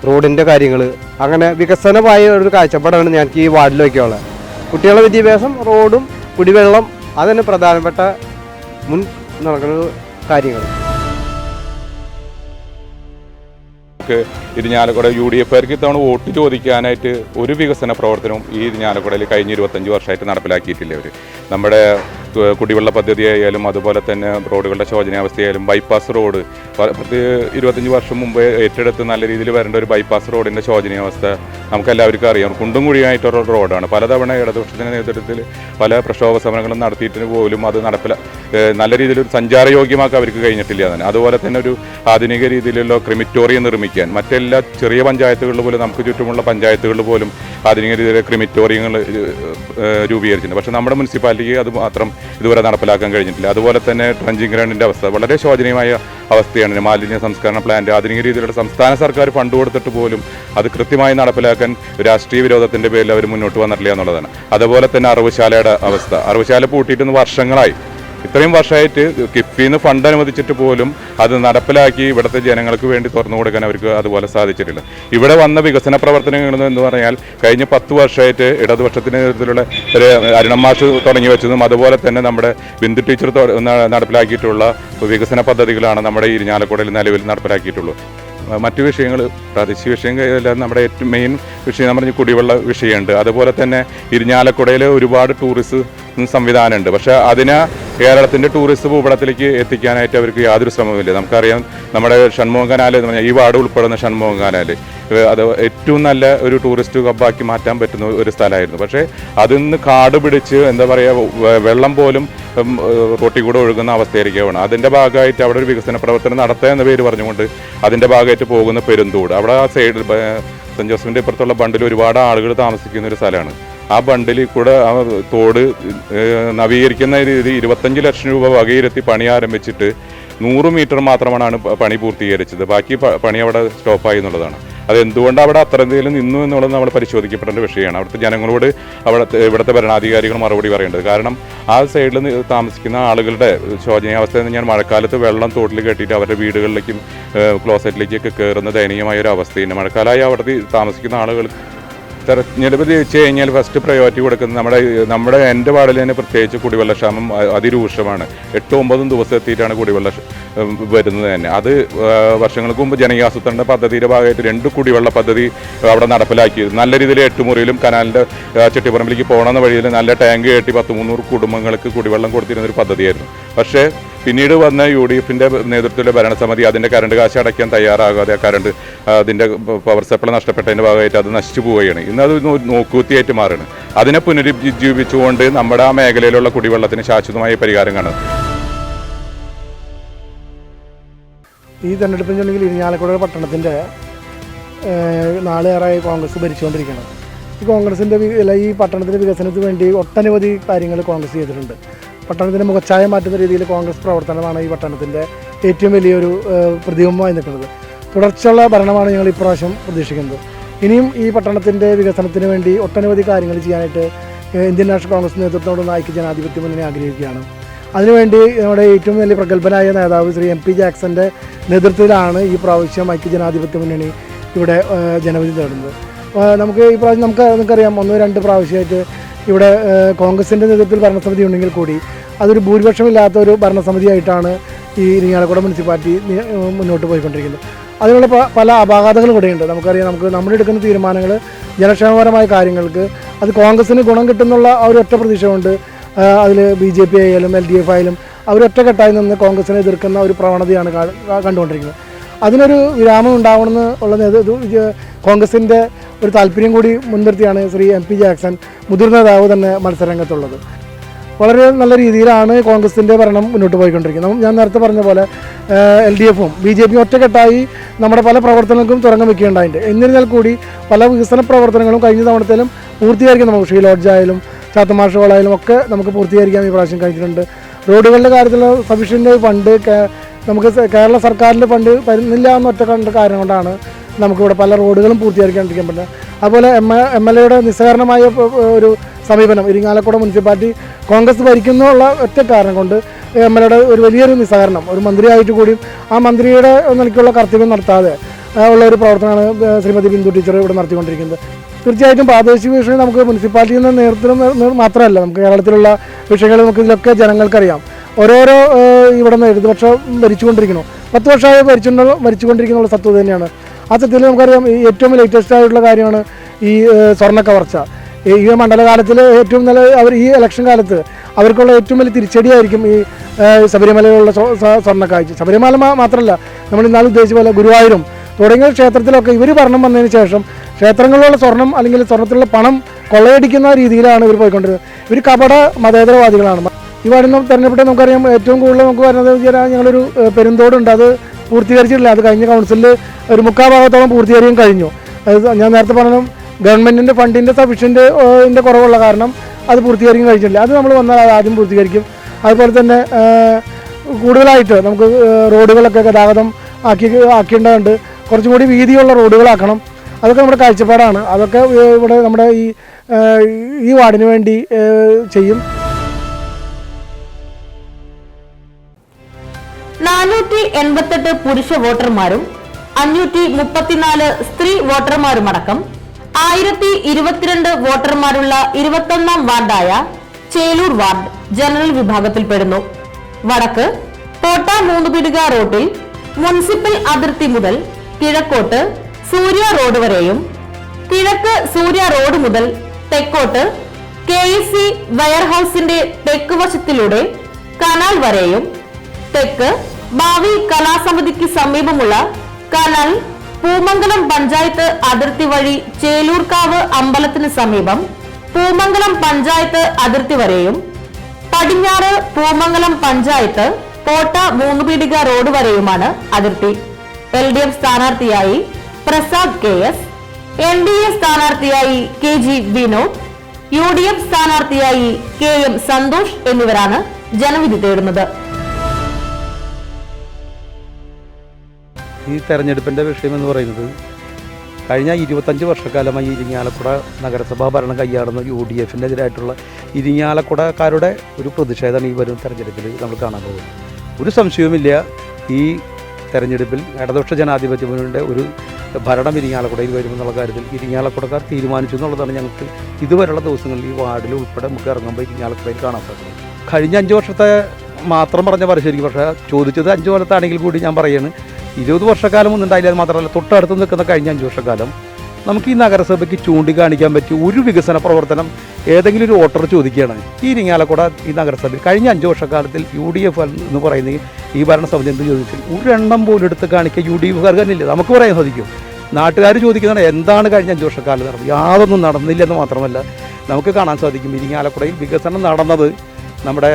റോഡിൻ്റെ കാര്യങ്ങൾ, അങ്ങനെ വികസനമായ ഒരു കാഴ്ചപ്പാടാണ് ഞങ്ങൾക്ക് ഈ വാർഡിൽ വയ്ക്കാനുള്ളത്. കുട്ടികളുടെ വിദ്യാഭ്യാസം, റോഡും കുടിവെള്ളം, അതന്നെ പ്രധാനപ്പെട്ട മുൻ നടക്കുന്ന കാര്യങ്ങൾ. ഇരിഞ്ഞാലക്കുട UDFകാർക്ക് ഇത്തവണ വോട്ട് ചോദിക്കാനായിട്ട് ഒരു വികസന പ്രവർത്തനവും ഈ ഇരിഞ്ഞാലക്കുടയിൽ കഴിഞ്ഞ 25 വർഷമായിട്ട് നടപ്പിലാക്കിയിട്ടില്ല. അവർ നമ്മുടെ കുടിവെള്ള പദ്ധതി ആയാലും അതുപോലെ തന്നെ റോഡുകളുടെ ശോചനീയാവസ്ഥയായാലും ബൈപ്പാസ് റോഡ് 25 വർഷം മുമ്പ് ഏറ്റെടുത്ത് നല്ല രീതിയിൽ വരേണ്ട ഒരു ബൈപ്പാസ് റോഡിൻ്റെ ശോചനീയാവസ്ഥ നമുക്കെല്ലാവർക്കും അറിയാം. കുണ്ടും കുഴിയായിട്ടൊരു റോഡാണ്. പലതവണ ഇടതുപക്ഷത്തിൻ്റെ നേതൃത്വത്തിൽ പല പ്രക്ഷോഭ സമരങ്ങളും നടത്തിയിട്ട് പോലും അത് നല്ല രീതിയിൽ ഒരു സഞ്ചാരയോഗ്യമാക്കാൻ അവർക്ക് കഴിഞ്ഞിട്ടില്ല. തന്നെ അതുപോലെ തന്നെ ഒരു ആധുനിക രീതിയിലുള്ള ക്രിമിറ്റോറിയം നിർമ്മിക്കാൻ മറ്റെല്ലാ ചെറിയ പഞ്ചായത്തുകളിൽ പോലും നമുക്ക് ചുറ്റുമുള്ള പഞ്ചായത്തുകളിൽ പോലും ആധുനിക രീതിയിലെ ക്രിമിറ്റോറിയങ്ങൾ രൂപീകരിച്ചിട്ടുണ്ട്. പക്ഷേ നമ്മുടെ മുനിസിപ്പാലിറ്റിക്ക് അത് മാത്രം ഇതുവരെ നടപ്പിലാക്കാൻ കഴിഞ്ഞിട്ടില്ല. അതുപോലെ തന്നെ ട്രഞ്ചിങ് ഗ്രൗണ്ടിൻ്റെ അവസ്ഥ വളരെ ശോചനീയമായ അവസ്ഥയാണ്. മാലിന്യ സംസ്കരണ പ്ലാന്റ് ആധുനിക രീതിയിലുള്ള സംസ്ഥാന സർക്കാർ ഫണ്ട് കൊടുത്തിട്ട് പോലും അത് കൃത്യമായി നടപ്പിലാക്കാൻ രാഷ്ട്രീയ വിരോധത്തിൻ്റെ പേരിൽ അവർ മുന്നോട്ട് വന്നിട്ടില്ല എന്നുള്ളതാണ്. അതുപോലെ തന്നെ അറവുശാലയുടെ അവസ്ഥ, അറവുശാല പൂട്ടിയിട്ട് വർഷങ്ങളായി. ഇത്രയും വർഷമായിട്ട് കിഫ്ബിന്ന് ഫണ്ട് അനുവദിച്ചിട്ട് പോലും അത് നടപ്പിലാക്കി ഇവിടുത്തെ ജനങ്ങൾക്ക് വേണ്ടി തുറന്നു കൊടുക്കാൻ അവർക്ക് അതുപോലെ സാധിച്ചിട്ടില്ല. ഇവിടെ വന്ന വികസന പ്രവർത്തനങ്ങൾ എന്ന് പറഞ്ഞാൽ കഴിഞ്ഞ 10 വർഷമായിട്ട് ഇടതുപക്ഷത്തിൻ്റെ നേതൃത്വത്തിലുള്ള ഒരു അരുണമാഷ് തുടങ്ങി വെച്ചതും അതുപോലെ തന്നെ നമ്മുടെ ബിന്ദു ടീച്ചർ നടപ്പിലാക്കിയിട്ടുള്ള വികസന പദ്ധതികളാണ് നമ്മുടെ ഇരിഞ്ഞാലക്കുടയിൽ നിലവിൽ നടപ്പിലാക്കിയിട്ടുള്ളൂ. മറ്റു വിഷയങ്ങൾ പ്രാദേശിക വിഷയങ്ങളെല്ലാം നമ്മുടെ ഏറ്റവും മെയിൻ വിഷയം എന്ന് പറഞ്ഞാൽ കുടിവെള്ള വിഷയമുണ്ട്. അതുപോലെ തന്നെ ഇരിഞ്ഞാലക്കുടയിൽ ഒരുപാട് ടൂറിസ്റ്റ് സംവിധാനമുണ്ട്. പക്ഷേ അതിനെ കേരളത്തിൻ്റെ ടൂറിസ്റ്റ് ഭൂപടത്തിലേക്ക് എത്തിക്കാനായിട്ട് അവർക്ക് യാതൊരു ശ്രമവുമില്ല. നമുക്കറിയാം നമ്മുടെ ഷൺമുഖം കനാൽ എന്ന് പറഞ്ഞാൽ ഈ വാർഡ് ഉൾപ്പെടുന്ന ഷൺമുഖം കനാൽ അത് ഏറ്റവും നല്ല ഒരു ടൂറിസ്റ്റ് ഹബ്ബാക്കി മാറ്റാൻ പറ്റുന്ന ഒരു സ്ഥലമായിരുന്നു. പക്ഷേ അതിൽ നിന്ന് കാട് പിടിച്ച് എന്താ പറയുക വെള്ളം പോലും റോട്ടിൽ കൂടെ ഒഴുകുന്ന അവസ്ഥയായിരിക്കുകയാണ്. അതിൻ്റെ ഭാഗമായിട്ട് അവിടെ ഒരു വികസന പ്രവർത്തനം നടത്തുക എന്ന പേര് പറഞ്ഞുകൊണ്ട് അതിൻ്റെ ഭാഗമായിട്ട് പോകുന്ന പെരുന്തോട്, അവിടെ ആ സൈഡിൽ സെൻറ്റ് ജോസഫിൻ്റെ ഇപ്പുറത്തുള്ള ബണ്ടിൽ ഒരുപാട് ആളുകൾ താമസിക്കുന്ന ഒരു സ്ഥലമാണ്. ആ ബണ്ടിൽ കൂടെ ആ തോട് നവീകരിക്കുന്ന രീതി 25 ലക്ഷം രൂപ വകയിരുത്തി പണി ആരംഭിച്ചിട്ട് 100 മീറ്റർ മാത്രമാണ് പണി പൂർത്തീകരിച്ചത്. ബാക്കി പണി അവിടെ സ്റ്റോപ്പായി എന്നുള്ളതാണ്. അതെന്തുകൊണ്ട് അവിടെ അത്രന്തേലും നിന്നു എന്നുള്ളത് നമ്മൾ പരിശോധിക്കപ്പെടേണ്ട വിഷയമാണ്. അവിടുത്തെ ജനങ്ങളോട് ഇവിടുത്തെ ഭരണാധികാരികൾ മറുപടി പറയേണ്ടത്. കാരണം ആ സൈഡിൽ താമസിക്കുന്ന ആളുകളുടെ ശോചനീയാവസ്ഥ ഞാൻ മഴക്കാലത്ത് വെള്ളം തോട്ടിൽ കെട്ടിയിട്ട് അവരുടെ വീടുകളിലേക്കും ക്ലോസറ്റിലേക്കൊക്കെ കയറുന്ന ദയനീയമായ ഒരു അവസ്ഥയുണ്ട്. മഴക്കാലമായി അവിടെ താമസിക്കുന്ന ആളുകൾ തെരഞ്ഞെടുപ്പ് ജയിച്ചു കഴിഞ്ഞാൽ ഫസ്റ്റ് പ്രയോറിറ്റി കൊടുക്കുന്നത് എൻ്റെ വാർഡിൽ തന്നെ പ്രത്യേകിച്ച് കുടിവെള്ളക്ഷാമം അതിരൂക്ഷമാണ്. 8-9 ദിവസം എത്തിയിട്ടാണ് കുടിവെള്ള വരുന്നത് തന്നെ. അത് വർഷങ്ങൾക്ക് മുമ്പ് ജനകീയാസൂത്രണ പദ്ധതിയുടെ ഭാഗമായിട്ട് 2 കുടിവെള്ള പദ്ധതി അവിടെ നടപ്പിലാക്കി. നല്ല രീതിയിൽ 8 മുറിയിലും കനാലിൻ്റെ ചെട്ടിപ്പറമ്പിലേക്ക് പോകുന്ന വഴിയിൽ നല്ല ടാങ്ക് കെട്ടി 100-300 കുടുംബങ്ങൾക്ക് കുടിവെള്ളം കൊടുത്തിരുന്നൊരു പദ്ധതിയായിരുന്നു. പക്ഷേ പിന്നീട് വന്ന UDFിൻ്റെ നേതൃത്വത്തിലെ ഭരണസമിതി അതിൻ്റെ കറണ്ട് കാശ് അടയ്ക്കാൻ തയ്യാറാകാതെ അതിൻ്റെ പവർ സപ്ലൈ നഷ്ടപ്പെട്ടതിൻ്റെ ഭാഗമായിട്ട് അത് നശിച്ചു പോവുകയാണ്. ഇന്ന് അത് നോക്കുകുത്തിയായിട്ട് മാറുകയാണ്. അതിനെ പുനരുജ്ജീവിച്ചുകൊണ്ട് നമ്മുടെ ആ മേഖലയിലുള്ള കുടിവെള്ളത്തിന് ശാശ്വതമായ പരിഹാരം കാണുന്നത്. ഈ തെരഞ്ഞെടുപ്പിനുണ്ടെങ്കിൽ ഇരിങ്ങാലക്കുട പട്ടണത്തിൻ്റെ നാളേറെയായി കോൺഗ്രസ് ഭരിച്ചുകൊണ്ടിരിക്കുന്നത്. ഈ കോൺഗ്രസിൻ്റെ ഈ പട്ടണത്തിൻ്റെ വികസനത്തിന് വേണ്ടി ഒട്ടനവധി കാര്യങ്ങൾ കോൺഗ്രസ് ചെയ്തിട്ടുണ്ട്. പട്ടണത്തിൻ്റെ മുഖച്ഛായ മാറ്റുന്ന രീതിയിൽ കോൺഗ്രസ് പ്രവർത്തനമാണ് ഈ പട്ടണത്തിൻ്റെ ഏറ്റവും വലിയൊരു പ്രതിബിംബമായി നിൽക്കുന്നത്. തുടർച്ചയുള്ള ഭരണമാണ് ഞങ്ങൾ ഇപ്രാവശ്യം പ്രതീക്ഷിക്കുന്നത്. ഇനിയും ഈ പട്ടണത്തിൻ്റെ വികസനത്തിന് വേണ്ടി ഒട്ടനവധി കാര്യങ്ങൾ ചെയ്യാനായിട്ട് ഇന്ത്യൻ നാഷണൽ കോൺഗ്രസ് നേതൃത്വത്തോടുള്ള ഐക്യജനാധിപത്യ മുന്നണി ആഗ്രഹിക്കുകയാണ്. അതിനുവേണ്ടി നമ്മുടെ ഏറ്റവും വലിയ പ്രഗത്ഭനായ നേതാവ് ശ്രീ MP ജാക്സൻ്റെ നേതൃത്വത്തിലാണ് ഈ പ്രാവശ്യം ഐക്യജനാധിപത്യ മുന്നണി ഇവിടെ ജനവിധി തേടുന്നത്. നമുക്ക് ഈ പ്രാവശ്യം നമുക്കറിയാം 1-2 പ്രാവശ്യമായിട്ട് ഇവിടെ കോൺഗ്രസിൻ്റെ നേതൃത്വത്തിൽ ഭരണസമിതി ഉണ്ടെങ്കിൽ കൂടി അതൊരു ഭൂരിപക്ഷമില്ലാത്ത ഒരു ഭരണസമിതിയായിട്ടാണ് ഈ ഇരിങ്ങാലക്കുട മുനിസിപ്പാലിറ്റി മുന്നോട്ട് പോയിക്കൊണ്ടിരിക്കുന്നത്. അതിനുള്ള പല അപാകതകളും ഇവിടെയുണ്ട്. നമുക്കറിയാം, നമ്മൾ എടുക്കുന്ന തീരുമാനങ്ങൾ ജനക്ഷേമപരമായ കാര്യങ്ങൾക്ക് അത് കോൺഗ്രസിന് ഗുണം കിട്ടുന്നുള്ള ആ ഒരു ഒറ്റ പ്രതീക്ഷ കൊണ്ട് അതിൽ BJP ആയാലും LDF ആയാലും അവരൊറ്റക്കെട്ടായി നിന്ന് കോൺഗ്രസിനെ എതിർക്കുന്ന ഒരു പ്രവണതയാണ് കണ്ടുകൊണ്ടിരിക്കുന്നത്. അതിനൊരു വിരാമം ഉണ്ടാവണമെന്ന് ഉള്ള കോൺഗ്രസിൻ്റെ ഒരു താല്പര്യം കൂടി മുൻനിർത്തിയാണ് ശ്രീ MP ജാക്സൺ മുതിർന്ന നേതാവ് തന്നെ മത്സരരംഗത്തുള്ളത്. വളരെ നല്ല രീതിയിലാണ് കോൺഗ്രസിൻ്റെ ഭരണം മുന്നോട്ട് പോയിക്കൊണ്ടിരിക്കുന്നത്. ഞാൻ നേരത്തെ പറഞ്ഞ പോലെ LDFും BJPയും ഒറ്റക്കെട്ടായി നമ്മുടെ പല പ്രവർത്തനങ്ങൾക്കും തുറങ്കം വെക്കുകയുണ്ടായിട്ടുണ്ട്. എന്നിരുന്നാൽ കൂടി പല വികസന പ്രവർത്തനങ്ങളും കഴിഞ്ഞ തവണത്തേലും പൂർത്തീകരിക്കാൻ നമുക്ക് ഷീ ലോഡ്ജ് ആയാലും ചാത്തമാഷ് ഹോളായാലും ഒക്കെ നമുക്ക് പൂർത്തീകരിക്കാൻ ഈ പ്രാവശ്യം കഴിഞ്ഞിട്ടുണ്ട്. റോഡുകളുടെ കാര്യത്തിലുള്ള സഫീഷ്യൻ്റ് ഫണ്ട് നമുക്ക് കേരള സർക്കാരിൻ്റെ ഫണ്ട് തരുന്നില്ല എന്ന ഒറ്റ കാരണം കൊണ്ടാണ് നമുക്കിവിടെ പല റോഡുകളും പൂർത്തീകരിക്കാണ്ടിരിക്കാൻ പറ്റുന്നത്. അതുപോലെ MLAയുടെ നിസ്സഹകരണമായ ഒരു സമീപനം ഇരിങ്ങാലക്കുട മുനിസിപ്പാലിറ്റി കോൺഗ്രസ് ഭരിക്കുന്നുള്ള ഒറ്റ കാരണം കൊണ്ട് MLAയുടെ ഒരു വലിയൊരു നിസ്സഹകരണം ഒരു മന്ത്രിയായിട്ട് കൂടിയും ആ മന്ത്രിയുടെ നിലയ്ക്കുള്ള കർത്തവ്യം നടത്താതെ ഉള്ള ഒരു പ്രവർത്തനമാണ് ശ്രീമതി ബിന്ദു ടീച്ചർ ഇവിടെ നടത്തിക്കൊണ്ടിരിക്കുന്നത്. തീർച്ചയായിട്ടും പ്രാദേശിക വിഷയം നമുക്ക് മുനിസിപ്പാലിറ്റിയിൽ നിന്ന് നേതൃത്വം മാത്രമല്ല, നമുക്ക് കേരളത്തിലുള്ള വിഷയങ്ങൾ നമുക്ക് ഇതിലൊക്കെ ജനങ്ങൾക്കറിയാം. ഓരോരോ ഇവിടെ നിന്ന് ഇടതുപക്ഷം ഭരിച്ചുകൊണ്ടിരിക്കുന്നു, 10 വർഷമായി ഭരിച്ചുകൊണ്ടിരിക്കുന്നുള്ള സത്വം തന്നെയാണ്. ആ സത്യത്തിൽ നമുക്കറിയാം ഏറ്റവും ലേറ്റസ്റ്റ് ആയിട്ടുള്ള കാര്യമാണ് ഈ സ്വർണ്ണ കവർച്ച. ഈ മണ്ഡലകാലത്തിൽ ഏറ്റവും നല്ല ഈ ഇലക്ഷൻ കാലത്ത് അവർക്കുള്ള ഏറ്റവും വലിയ തിരിച്ചടിയായിരിക്കും ഈ ശബരിമലയിലുള്ള സ്വർണ്ണക്കാഴ്ച. ശബരിമല മാത്രമല്ല, നമ്മൾ ഇന്നാൾ ഉദ്ദേശിച്ച പോലെ ഗുരുവായൂരും തുടങ്ങിയ ക്ഷേത്രത്തിലൊക്കെ ഇവർ ഭരണം വന്നതിന് ശേഷം ക്ഷേത്രങ്ങളിലുള്ള സ്വർണം അല്ലെങ്കിൽ സ്വർണ്ണത്തിലുള്ള പണം കൊള്ളയടിക്കുന്ന രീതിയിലാണ് ഇവർ പോയിക്കൊണ്ടിരുന്നത്. ഇവർ കപട മതേതരവാദികളാണ്. ഈ വാർഡിൽ തെരഞ്ഞെടുപ്പിട്ട് നമുക്കറിയാം ഏറ്റവും കൂടുതൽ നമുക്ക് വരുന്നത് ഞങ്ങളൊരു പെരുന്തോടുണ്ട്, അത് പൂർത്തീകരിച്ചിട്ടില്ല. അത് കഴിഞ്ഞ കൗൺസിലിൽ ഒരു 3/4 ഭാഗത്തോളം പൂർത്തീകരിക്കാൻ കഴിഞ്ഞു. അത് ഞാൻ നേരത്തെ പറഞ്ഞു, ഗവൺമെൻറ്റിൻ്റെ ഫണ്ടിൻ്റെ സഫീഷ്യൻ്റ് കുറവുള്ള കാരണം അത് പൂർത്തീകരിക്കാൻ കഴിഞ്ഞിട്ടില്ല. അത് നമ്മൾ വന്നാൽ അത് ആദ്യം പൂർത്തീകരിക്കും. അതുപോലെ തന്നെ കൂടുതലായിട്ട് നമുക്ക് റോഡുകളൊക്കെ ഗതാഗതം ആക്കേണ്ടതുണ്ട്. കുറച്ചും കൂടി വീതിയുള്ള റോഡുകളാക്കണം. അതൊക്കെ നമ്മുടെ കാഴ്ചപ്പാടാണ്. അതൊക്കെ ഇവിടെ നമ്മുടെ ഈ വാർഡിന് വേണ്ടി ചെയ്യും. 488 പുരുഷ വോട്ടർമാരും 534 സ്ത്രീ വോട്ടർമാരുമടക്കം 1022 വോട്ടർമാരുള്ള 21ാം വാർഡായ ചേലൂർ വാർഡ് ജനറൽ വിഭാഗത്തിൽപ്പെടുന്നു. വടക്ക് കോട്ട 3 പീടിക റോഡിൽ മുനിസിപ്പൽ അതിർത്തി മുതൽ കിഴക്കോട്ട് സൂര്യ റോഡ് വരെയും കിഴക്ക് സൂര്യ റോഡ് മുതൽ തെക്കോട്ട് KSC വെയർഹൌസിന്റെ തെക്ക് വശത്തിലൂടെ കനാൽ വരെയും തെക്ക് ഭാവി കലാസമിതിക്ക് സമീപമുള്ള കനാൽ പൂമംഗലം പഞ്ചായത്ത് അതിർത്തി വഴി ചേലൂർക്കാവ് അമ്പലത്തിന് സമീപം പൂമംഗലം പഞ്ചായത്ത് അതിർത്തി വരെയും പടിഞ്ഞാറ് പൂമംഗലം പഞ്ചായത്ത് കോട്ട 3 പീടിക റോഡ് വരെയുമാണ് അതിർത്തി. LDF സ്ഥാനാർത്ഥിയായി പ്രസാദ് KS, NDA സ്ഥാനാർത്ഥിയായി KG വിനോദ്, UDF സ്ഥാനാർത്ഥിയായി KM സന്തോഷ് എന്നിവരാണ് ജനവിധി തേടുന്നത്. ഈ തെരഞ്ഞെടുപ്പിൻ്റെ വിഷയമെന്ന് പറയുന്നത് കഴിഞ്ഞ 25 വർഷക്കാലമായി ഇരിങ്ങാലക്കുട നഗരസഭാ ഭരണം കൈയാടുന്ന UDFിനെതിരായിട്ടുള്ള ഇരിങ്ങാലക്കുടക്കാരുടെ ഒരു പ്രതിഷേധമാണ് ഈ വരും തെരഞ്ഞെടുപ്പിൽ നമ്മൾ കാണാൻ പോകുന്നത്. ഒരു സംശയവുമില്ല, ഈ തെരഞ്ഞെടുപ്പിൽ ഇടതുപക്ഷ ജനാധിപത്യ മുന്നണിയുടെ ഒരു ഭരണം ഇരിങ്ങാലക്കുടയിൽ വരുമെന്നുള്ള കാര്യത്തിൽ ഇരിങ്ങാലക്കുടക്കാർ തീരുമാനിച്ചു എന്നുള്ളതാണ് ഞങ്ങൾക്ക് ഇതുവരെയുള്ള ദിവസങ്ങളിൽ ഈ വാർഡിൽ ഉൾപ്പെടെ നമുക്ക് ഇറങ്ങുമ്പോൾ ഇരിങ്ങാലക്കുടയിൽ കാണാൻ സാധിക്കും. കഴിഞ്ഞ 5 വർഷത്തെ മാത്രം പറഞ്ഞ പരിശോധിക്കും, പക്ഷേ ചോദിച്ചത് 5 കൊല്ലത്താണെങ്കിൽ കൂടി ഞാൻ പറയുന്നത് 20 വർഷക്കാലം ഒന്നും ഉണ്ടായില്ല. അത് മാത്രമല്ല തൊട്ടടുത്ത് നിൽക്കുന്ന കഴിഞ്ഞ 5 വർഷക്കാലം നമുക്ക് ഈ നഗരസഭയ്ക്ക് ചൂണ്ടിക്കാണിക്കാൻ പറ്റിയ ഒരു വികസന പ്രവർത്തനം ഏതെങ്കിലും ഒരു വോട്ടർ ചോദിക്കുകയാണ് ഈ ഇരിങ്ങാലക്കുട ഈ നഗരസഭയിൽ കഴിഞ്ഞ 5 വർഷക്കാലത്തിൽ UDF എന്ന് പറയുന്ന ഈ ഭരണസമിതി എന്ത് ചോദിച്ചാൽ ഒരെണ്ണം പോലും എടുത്ത് കാണിക്കുക UDFകാർ തന്നെ ഇല്ല. നമുക്ക് പറയാൻ സാധിക്കും. നാട്ടുകാർ ചോദിക്കുന്നതാണ് എന്താണ് കഴിഞ്ഞ 5 വർഷക്കാലം നടന്നത്. യാതൊന്നും നടന്നില്ലെന്ന് മാത്രമല്ല നമുക്ക് കാണാൻ സാധിക്കും ഇരിങ്ങാലക്കുടയിൽ വികസനം നടന്നത് നമ്മുടെ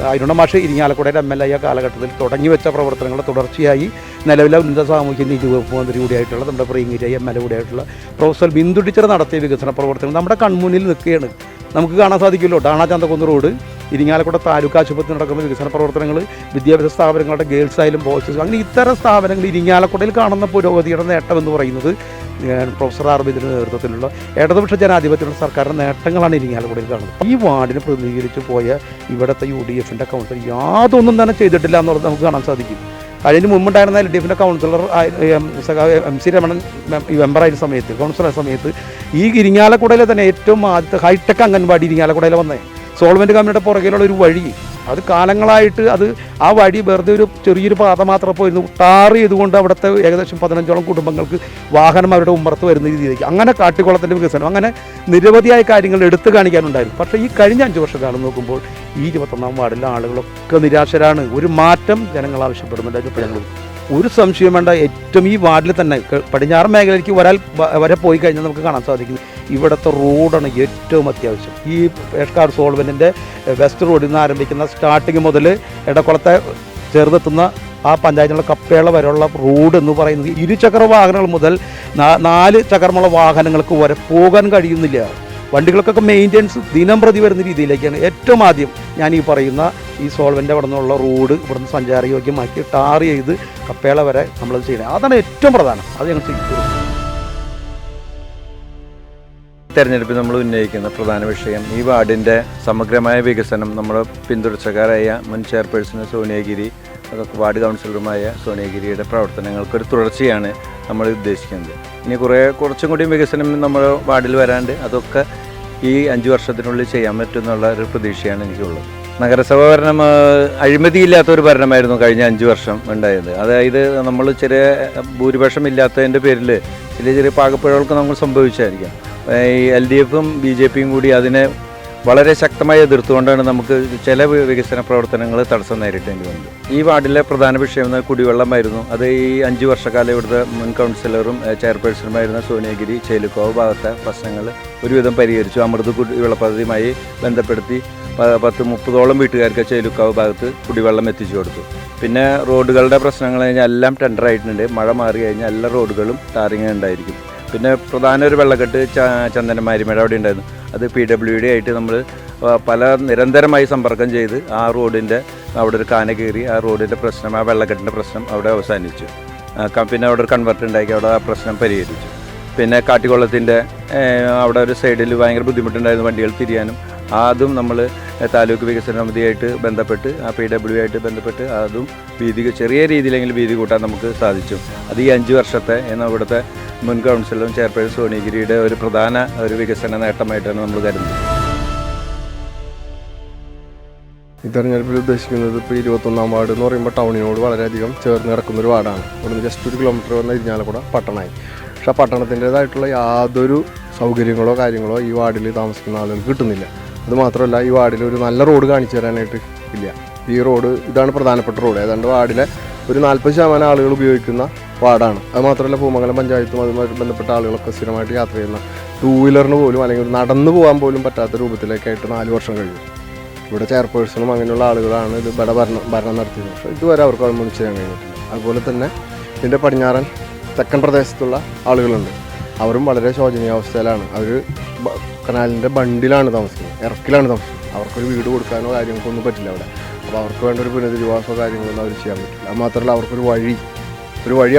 അരുണ മാഷ് ഇരിങ്ങാലക്കുടയുടെ MLA കാലഘട്ടത്തിൽ തുടങ്ങി വെച്ച പ്രവർത്തനങ്ങൾ തുടർച്ചയായി നിലവിലെ ഉന്നത സാമൂഹ്യ നീതി വകുപ്പ് മന്ത്രി കൂടിയായിട്ടുള്ള നമ്മുടെ പ്രിയങ്കരിയായി MLA കൂടിയായിട്ടുള്ള പ്രൊഫസർ ബിന്ദു ടീച്ചർ നടത്തിയ വികസന പ്രവർത്തനങ്ങൾ നമ്മുടെ കൺമുന്നിൽ നിൽക്കുകയാണ്. നമുക്ക് കാണാൻ സാധിക്കുമല്ലോ. ടാണാചന്തക്കുന്ന് റോഡ്, ഇരിങ്ങാലക്കുട താലൂക്ക് ആശുപത്രി നടക്കുന്ന വികസന പ്രവർത്തനങ്ങൾ, വിദ്യാഭ്യാസ സ്ഥാപനങ്ങളുടെ ഗേൾസ് ആയാലും ബോയ്സ്, അങ്ങനെ ഇത്തരം സ്ഥാപനങ്ങൾ ഇരിങ്ങാലക്കുടയിൽ കാണുന്ന പുരോഗതിയുടെ നേട്ടം എന്ന് പറയുന്നത് പ്രൊഫസർ അർബിദിൻ്റെ നേതൃത്വത്തിലുള്ള ഇടതുപക്ഷ ജനാധിപത്യത്തിലുള്ള സർക്കാരിൻ്റെ നേട്ടങ്ങളാണ് ഇരിങ്ങാലക്കുടയിൽ കാണുന്നത്. ഈ വാർഡിനെ പ്രതിനിധീകരിച്ച് പോയ ഇവിടുത്തെ UDFൻ്റെ കൗൺസിലർ യാതൊന്നും തന്നെ ചെയ്തിട്ടില്ല എന്നുള്ളത് നമുക്ക് കാണാൻ സാധിക്കും. അതിന് മുമ്പുണ്ടായിരുന്ന LDFൻ്റെ കൗൺസിലർ MC രമണൻ മെമ്പറായിരുന്ന സമയത്ത്, കൗൺസിലർ സമയത്ത് ഈ ഇരിങ്ങാലക്കുടയിലെ തന്നെ ഏറ്റവും ആദ്യത്തെ ഹൈടെക് അംഗൻവാടി ഇരിങ്ങാലക്കുടയിൽ വന്നേ സോൾവെൻ്റ് കമ്പനിയുടെ പുറകിലുള്ള ഒരു വഴി, അത് കാലങ്ങളായിട്ട് ആ വഴി വെറുതെ ഒരു ചെറിയൊരു പാത മാത്രം പോയിരുന്നു. ടാർ ചെയ്തുകൊണ്ട് അവിടുത്തെ ഏകദേശം 15ഓളം കുടുംബങ്ങൾക്ക് വാഹനം അവരുടെ ഉമ്മറത്ത് വരുന്ന രീതിയിലേക്ക്, അങ്ങനെ കാട്ടിക്കുളത്തിൻ്റെ വികസനം, അങ്ങനെ നിരവധിയായ കാര്യങ്ങൾ എടുത്തു കാണിക്കാനുണ്ടായിരുന്നു. പക്ഷേ ഈ കഴിഞ്ഞ 5 വർഷക്കാലം നോക്കുമ്പോൾ ഈ 21-ാം വാർഡിലെ ആളുകളൊക്കെ നിരാശരാണ്. ഒരു മാറ്റം ജനങ്ങൾ ആവശ്യപ്പെടുന്നുണ്ട്. ഇപ്പോൾ ഞങ്ങൾ ഒരു സംശയം വേണ്ട, ഏറ്റവും ഈ വാർഡിൽ തന്നെ പടിഞ്ഞാറൻ മേഖലയിലേക്ക് വരെ പോയി കഴിഞ്ഞാൽ നമുക്ക് കാണാൻ സാധിക്കും ഇവിടുത്തെ റോഡാണ് ഏറ്റവും അത്യാവശ്യം. ഈ ഏഷ്കാട് സോൾവെൻറ്റിൻ്റെ വെസ്റ്റ് റോഡിൽ നിന്ന് ആരംഭിക്കുന്ന സ്റ്റാർട്ടിങ് മുതൽ എടക്കുളത്തെ ചേർന്നെത്തുന്ന ആ പഞ്ചായത്തിലുള്ള കപ്പേള വരെയുള്ള റോഡ് എന്ന് പറയുന്നത് ഇരുചക്ര വാഹനങ്ങൾ മുതൽ 4 ചക്രമുള്ള വാഹനങ്ങൾക്ക് വരെ പോകാൻ കഴിയുന്നില്ല. വണ്ടികൾക്കൊക്കെ മെയിൻ്റെനൻസ് ദിനം പ്രതി വരുന്ന രീതിയിലേക്കാണ്. ഏറ്റവും ആദ്യം ഞാൻ ഈ പറയുന്ന ഈ സോൾവെൻ്റ് അവിടെ നിന്നുള്ള റോഡ് ഇവിടുന്ന് സഞ്ചാരയോഗ്യമാക്കി ടാർ ചെയ്ത് കപ്പേള വരെ നമ്മളത് ചെയ്യണം. അതാണ് ഏറ്റവും പ്രധാനം. അത് ഞങ്ങൾ ചെയ്തു. തെരഞ്ഞെടുപ്പിൽ നമ്മൾ ഉന്നയിക്കുന്ന പ്രധാന വിഷയം ഈ വാർഡിൻ്റെ സമഗ്രമായ വികസനം നമ്മുടെ പിന്തുടർച്ചക്കാരായ മുൻ ചെയർപേഴ്സൺ സോണിയഗിരി, വാർഡ് കൗൺസിലറുമായ സോണിയഗിരിയുടെ പ്രവർത്തനങ്ങൾക്കൊരു തുടർച്ചയാണ് നമ്മൾ ഉദ്ദേശിക്കുന്നത്. ഇനി കുറച്ചും കൂടി വികസനം നമ്മുടെ വാർഡിൽ വരാണ്ട് അതൊക്കെ ഈ 5 വർഷത്തിനുള്ളിൽ ചെയ്യാൻ പറ്റുമെന്നുള്ള ഒരു പ്രതീക്ഷയാണ് എനിക്കുള്ളത്. നഗരസഭ ഭരണം അഴിമതിയില്ലാത്തൊരു ഭരണമായിരുന്നു കഴിഞ്ഞ 5 വർഷം ഉണ്ടായത്. അതായത് നമ്മൾ ചെറിയ ഭൂരിപക്ഷം ഇല്ലാത്തതിൻ്റെ പേരിൽ ചെറിയ പാകപ്പിഴകൾക്ക് നമ്മൾ സംഭവിച്ചായിരിക്കാം. ഈ LDFും BJPയും കൂടി അതിനെ വളരെ ശക്തമായി എതിർത്തുകൊണ്ടാണ് നമുക്ക് ചില വികസന പ്രവർത്തനങ്ങൾ തടസ്സം നേരിട്ടേണ്ടി വന്നത്. ഈ വാർഡിലെ പ്രധാന വിഷയം കുടിവെള്ളമായിരുന്നു. അത് ഈ 5 വർഷക്കാലം ഇവിടുത്തെ മുൻ കൗൺസിലറും ചെയർപേഴ്സണുമായിരുന്ന സോണിയഗിരി ചേലുക്കാവ് ഭാഗത്തെ പ്രശ്നങ്ങൾ ഒരുവിധം പരിഹരിച്ചു. അമൃത് കുടിവെള്ള പദ്ധതിയുമായി ബന്ധപ്പെടുത്തി 10-30ഓളം വീട്ടുകാർക്ക് ചേലുക്കാവ് ഭാഗത്ത് കുടിവെള്ളം എത്തിച്ചു കൊടുത്തു. പിന്നെ റോഡുകളുടെ പ്രശ്നങ്ങൾ കഴിഞ്ഞാൽ എല്ലാം ടെൻഡറായിട്ടുണ്ട്. മഴ മാറി കഴിഞ്ഞാൽ എല്ലാ റോഡുകളും ടാറിങ് ഉണ്ടായിരിക്കും. പിന്നെ പ്രധാന ഒരു വെള്ളക്കെട്ട് ചന്ദനമാരിമേട് അവിടെ ഉണ്ടായിരുന്നു. അത് PWD ആയിട്ട് നമ്മൾ നിരന്തരമായി സമ്പർക്കം ചെയ്ത് ആ റോഡിൻ്റെ അവിടെ ഒരു കാന കയറി ആ റോഡിൻ്റെ പ്രശ്നം, ആ വെള്ളക്കെട്ടിൻ്റെ പ്രശ്നം അവിടെ അവസാനിച്ചു. പിന്നെ അവിടെ ഒരു കൺവെർട്ട് ഉണ്ടാക്കി അവിടെ ആ പ്രശ്നം പരിഹരിച്ചു. പിന്നെ കാട്ടിക്കുളത്തിൻ്റെ അവിടെ ഒരു സൈഡിൽ ഭയങ്കര ബുദ്ധിമുട്ടുണ്ടായിരുന്നു വണ്ടികൾ തിരിയാനും. അതും നമ്മൾ താലൂക്ക് വികസന സമിതിയായിട്ട് ബന്ധപ്പെട്ട് ആ PWD ആയിട്ട് ബന്ധപ്പെട്ട് അതും ചെറിയ രീതിയിലെങ്കിലും വീതി കൂട്ടാൻ നമുക്ക് സാധിച്ചു. അത് ഈ 5 വർഷത്തെ ഇവിടുത്തെ മുൻ കൗൺസിലറും ചെയർപേഴ്സൺ സോണിയഗിരിയുടെ ഒരു പ്രധാന ഒരു വികസന നേട്ടമായിട്ടാണ് നമ്മൾ കരുതുന്നത്. ഈ തെരഞ്ഞെടുപ്പിൽ ഉദ്ദേശിക്കുന്നത് ഇപ്പോൾ 21-ാം വാർഡ് എന്ന് പറയുമ്പോൾ ടൗണിനോട് വളരെയധികം ചേർന്ന് കിടക്കുന്നൊരു വാർഡാണ്. ഇവിടുന്ന് ജസ്റ്റ് 1 കിലോമീറ്റർ വന്ന ഇരിഞ്ഞാലക്കുട പട്ടണമായി. പക്ഷേ ആ പട്ടണത്തിൻ്റേതായിട്ടുള്ള യാതൊരു സൗകര്യങ്ങളോ കാര്യങ്ങളോ ഈ വാർഡിൽ താമസിക്കുന്ന ആളുകൾക്ക് കിട്ടുന്നില്ല. അതുമാത്രമല്ല ഈ വാർഡിൽ ഒരു നല്ല റോഡ് കാണിച്ചു തരാനായിട്ട് ഇല്ല. ഈ റോഡ് ഇതാണ് പ്രധാനപ്പെട്ട റോഡ്. ഏതാണ്ട് വാർഡിലെ ഒരു 40% ആളുകൾ ഉപയോഗിക്കുന്ന വാർഡാണ്. അതുമാത്രമല്ല പൂമംഗലം പഞ്ചായത്തും അതുമായി ബന്ധപ്പെട്ട ആളുകളൊക്കെ സ്ഥിരമായിട്ട് യാത്ര ചെയ്യുന്ന 2 വീലറിന് പോലും അല്ലെങ്കിൽ നടന്നു പോകാൻ പോലും പറ്റാത്ത രൂപത്തിലേക്കായിട്ട് 4 വർഷം കഴിഞ്ഞു. ഇവിടെ ചെയർപേഴ്സണും അങ്ങനെയുള്ള ആളുകളാണ് ഇത് ഇവിടെ ഭരണം നടത്തിയത്. പക്ഷേ ഇതുവരെ അവർക്ക് അതൊന്നും ചെയ്യാൻ കഴിഞ്ഞിട്ടില്ല. അതുപോലെ തന്നെ ഇതിൻ്റെ പടിഞ്ഞാറൻ തെക്കൻ പ്രദേശത്തുള്ള ആളുകളുണ്ട്. അവരും വളരെ ശോചനീയാവസ്ഥയിലാണ്. അവർ കനാലിൻ്റെ ബണ്ടിലാണ് താമസിക്കുന്നത്, ഇറക്കിലാണ് താമസിക്കുന്നത്. അവർക്കൊരു വീട് കൊടുക്കാനോ കാര്യങ്ങൾക്കൊന്നും പറ്റില്ല അവിടെ. അപ്പോൾ അവർക്ക് വേണ്ട ഒരു പുനരധിവാസമോ കാര്യങ്ങളൊന്നും അവർ ചെയ്യാൻ പറ്റില്ല. അത് മാത്രമല്ല അവർക്കൊരു വഴി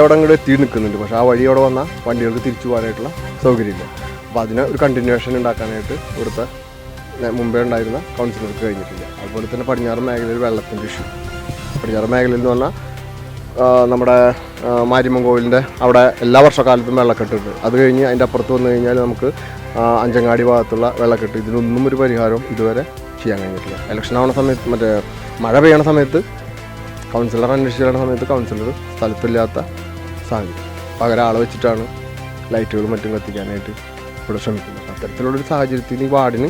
അവിടെ അങ്ങോട്ട് എത്തി നിൽക്കുന്നുണ്ട്. പക്ഷേ ആ വഴി അവിടെ വന്നാൽ വണ്ടികൾക്ക് തിരിച്ചു പോകാനായിട്ടുള്ള സൗകര്യമില്ല. അപ്പോൾ അതിന് ഒരു കണ്ടിന്യൂവേഷൻ ഉണ്ടാക്കാനായിട്ട് ഇവിടുത്തെ മുമ്പേ ഉണ്ടായിരുന്ന കൗൺസിലർക്ക് കഴിഞ്ഞിട്ടില്ല. അതുപോലെ തന്നെ പടിഞ്ഞാറ് മേഖലയിൽ വെള്ളത്തിൻ്റെ ഇഷ്യൂ. പടിഞ്ഞാറ് മേഖലയിൽ എന്ന് പറഞ്ഞാൽ നമ്മുടെ മാരിയമ്മൻ കോവിലിൻ്റെ അവിടെ എല്ലാ വർഷക്കാലത്തും വെള്ളക്കെട്ടുണ്ട്. അത് കഴിഞ്ഞ് അതിൻ്റെ അപ്പുറത്ത് വന്നു കഴിഞ്ഞാൽ നമുക്ക് അഞ്ചങ്ങാടി ഭാഗത്തുള്ള വെള്ളക്കെട്ട്, ഇതിനൊന്നും ഒരു പരിഹാരവും ഇതുവരെ ചെയ്യാൻ കഴിഞ്ഞിട്ടില്ല. ഇലക്ഷൻ ആവുന്ന സമയത്ത് മറ്റേ മഴ പെയ്യണ സമയത്ത് കൗൺസിലർ അന്വേഷിച്ചു വരുന്ന സമയത്ത് കൗൺസിലർ സ്ഥലത്തില്ലാത്ത സാഹചര്യം, പകരം ആളെ വെച്ചിട്ടാണ് ലൈറ്റുകളും മറ്റും കത്തിക്കാനായിട്ട് ഇവിടെ ശ്രമിക്കുന്നത്. അത്തരത്തിലുള്ളൊരു സാഹചര്യത്തിൽ ഈ വാർഡിന്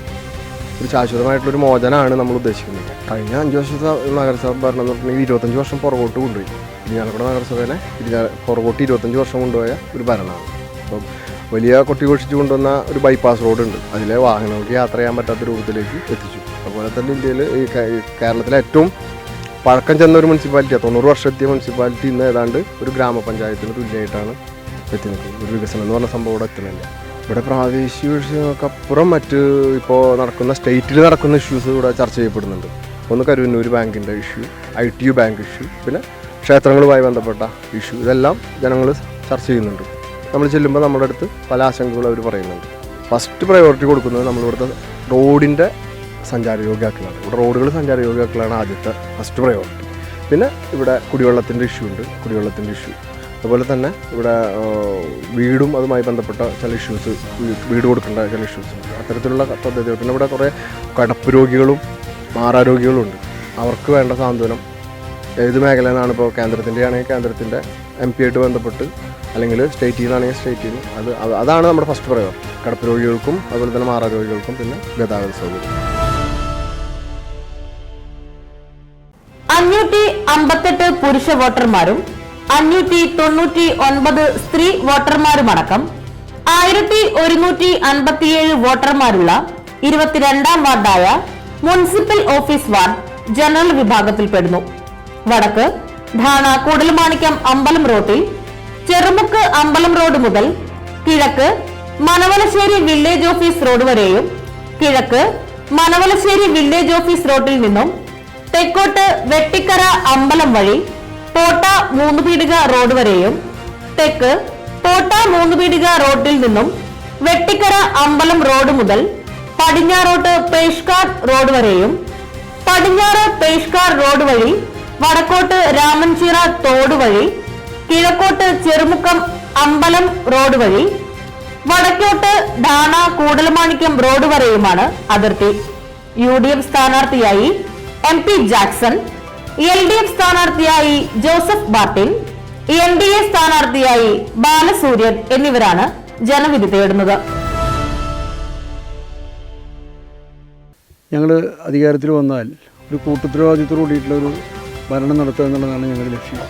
ഒരു ശാശ്വതമായിട്ടുള്ളൊരു മോചനമാണ് നമ്മൾ ഉദ്ദേശിക്കുന്നത്. കഴിഞ്ഞ 5 വർഷത്തെ നഗരസഭ ഭരണം എന്ന് പറഞ്ഞിട്ടുണ്ടെങ്കിൽ 25 വർഷം പുറകോട്ട് കൊണ്ടുപോയി. ഇരിങ്ങാലക്കുട നഗരസഭേനെ പുറകോട്ട് 25 വർഷം കൊണ്ടുപോയ ഒരു ഭരണമാണ്. അപ്പം വലിയ കൊട്ടിഘോഷിച്ച് കൊണ്ടുവന്ന ഒരു ബൈപ്പാസ് റോഡുണ്ട്, അതിലെ വാഹനങ്ങൾക്ക് യാത്ര ചെയ്യാൻ പറ്റാത്ത രൂപത്തിലേക്ക് എത്തിച്ചു. അതുപോലെ തന്നെ ഇന്ത്യയിൽ ഈ കേരളത്തിലെ ഏറ്റവും പഴക്കം ചെന്ന ഒരു മുനിസിപ്പാലിറ്റിയാണ്, 90 വർഷം എത്തിയ മുനിസിപ്പാലിറ്റി ഇന്ന് ഏതാണ്ട് ഒരു ഗ്രാമപഞ്ചായത്തിന് തുല്യമായിട്ടാണ് എത്തി നിൽക്കുന്നത്. ഒരു വികസനം എന്ന് പറഞ്ഞ സംഭവം ഇവിടെ എത്തുന്നില്ല. ഇവിടെ പ്രാദേശിക വിഷയങ്ങൾക്കപ്പുറം മറ്റ് ഇപ്പോൾ നടക്കുന്ന സ്റ്റേറ്റിൽ നടക്കുന്ന ഇഷ്യൂസ് ഇവിടെ ചർച്ച ചെയ്യപ്പെടുന്നുണ്ട്. ഒന്ന് കരുവന്നൂർ ബാങ്കിൻ്റെ ഇഷ്യൂ, ITU ബാങ്ക് ഇഷ്യൂ, പിന്നെ ക്ഷേത്രങ്ങളുമായി ബന്ധപ്പെട്ട ഇഷ്യൂ, ഇതെല്ലാം ജനങ്ങൾ ചർച്ച ചെയ്യുന്നുണ്ട്. നമ്മൾ ചെല്ലുമ്പോൾ നമ്മുടെ അടുത്ത് പല ആശങ്കകളും അവർ പറയുന്നുണ്ട്. ഫസ്റ്റ് പ്രയോറിറ്റി കൊടുക്കുന്നത് നമ്മളിവിടുത്തെ റോഡിൻ്റെ സഞ്ചാരയോഗ്യാക്കലാണ്. ഇവിടെ റോഡുകൾ സഞ്ചാരയോഗ്യാക്കലാണ് ആദ്യത്തെ ഫസ്റ്റ് പ്രയോറിറ്റി. പിന്നെ ഇവിടെ കുടിവെള്ളത്തിൻ്റെ ഇഷ്യൂ ഉണ്ട്, കുടിവെള്ളത്തിൻ്റെ ഇഷ്യൂ. അതുപോലെ തന്നെ ഇവിടെ വീടും അതുമായി ബന്ധപ്പെട്ട ചില ഇഷ്യൂസ്, വീട് കൊടുക്കേണ്ട ചില ഇഷ്യൂസ് ഉണ്ട്. അത്തരത്തിലുള്ള പദ്ധതികൾ. പിന്നെ ഇവിടെ കുറേ കിടപ്പ് രോഗികളും മാറാരോഗികളും ഉണ്ട്. അവർക്ക് വേണ്ട സാന്ത്വനം ഏത് മേഖലയിൽ നിന്നാണ്, ഇപ്പോൾ കേന്ദ്രത്തിൻ്റെ ആണെങ്കിൽ കേന്ദ്രത്തിൻ്റെ MP ആയിട്ട് ബന്ധപ്പെട്ട്, അല്ലെങ്കിൽ സ്റ്റേറ്റിൽ നിന്നാണെങ്കിൽ സ്റ്റേറ്റിൽ നിന്ന്, അതാണ് നമ്മുടെ ഫസ്റ്റ് പ്രയോറിറ്റി. കിടപ്പ് രോഗികൾക്കും അതുപോലെ തന്നെ മാറാരോഗികൾക്കും പിന്നെ ഗതാഗത സൗകര്യം. 558 പുരുഷ വോട്ടർമാരും 599 സ്ത്രീ വോട്ടർമാരുമടക്കം 1157 വോട്ടർമാരുള്ള 22ാം വാർഡായ മുനിസിപ്പൽ ഓഫീസ് വാർഡ് ജനറൽ വിഭാഗത്തിൽപ്പെടുന്നു. വടക്ക് ധാണ കൂടൽമാണിക്യം അമ്പലം റോഡിൽ ചെറുമുക്ക് അമ്പലം റോഡ് മുതൽ കിഴക്ക് മനവലശ്ശേരി വില്ലേജ് ഓഫീസ് റോഡ് വരെയും, കിഴക്ക് മനവലശ്ശേരി വില്ലേജ് ഓഫീസ് റോഡിൽ നിന്നും തെക്കോട്ട് വെട്ടിക്കര അമ്പലം വഴി പോട്ട 3 പീടിക റോഡ് വരെയും, തെക്ക് പോട്ട 3 പീടിക റോഡിൽ നിന്നും വെട്ടിക്കര അമ്പലം റോഡ് മുതൽ പടിഞ്ഞാറോട്ട് പേഷ്കാർ റോഡ് വരെയും, പടിഞ്ഞാറ് പേഷ്കാർ റോഡ് വഴി വടക്കോട്ട് രാമൻചിറ തോട് വഴി കിഴക്കോട്ട് ചെറുമുക്കം അമ്പലം റോഡ് വഴി വടക്കോട്ട് ധാണ കൂടൽമാണിക്യം റോഡ് വരെയുമാണ് അതിർത്തി. UDF സ്ഥാനാർത്ഥിയായി MP ജാക്സൺ, LDF സ്ഥാനാർത്ഥിയായി ജോസഫ് ബാർട്ടിൻ, NDA സ്ഥാനാർത്ഥിയായി ബാലസൂര്യൻ എന്നിവരാണ് ജനവിധി തേടുന്നത്. ഞങ്ങൾ അധികാരത്തിൽ വന്നാൽ ഒരു കൂട്ടുത്തരവാദിത്തോടുകൂടിയിട്ടുള്ള ഒരു ഭരണം നടത്തുക എന്നുള്ളതാണ് ഞങ്ങളുടെ ലക്ഷ്യം.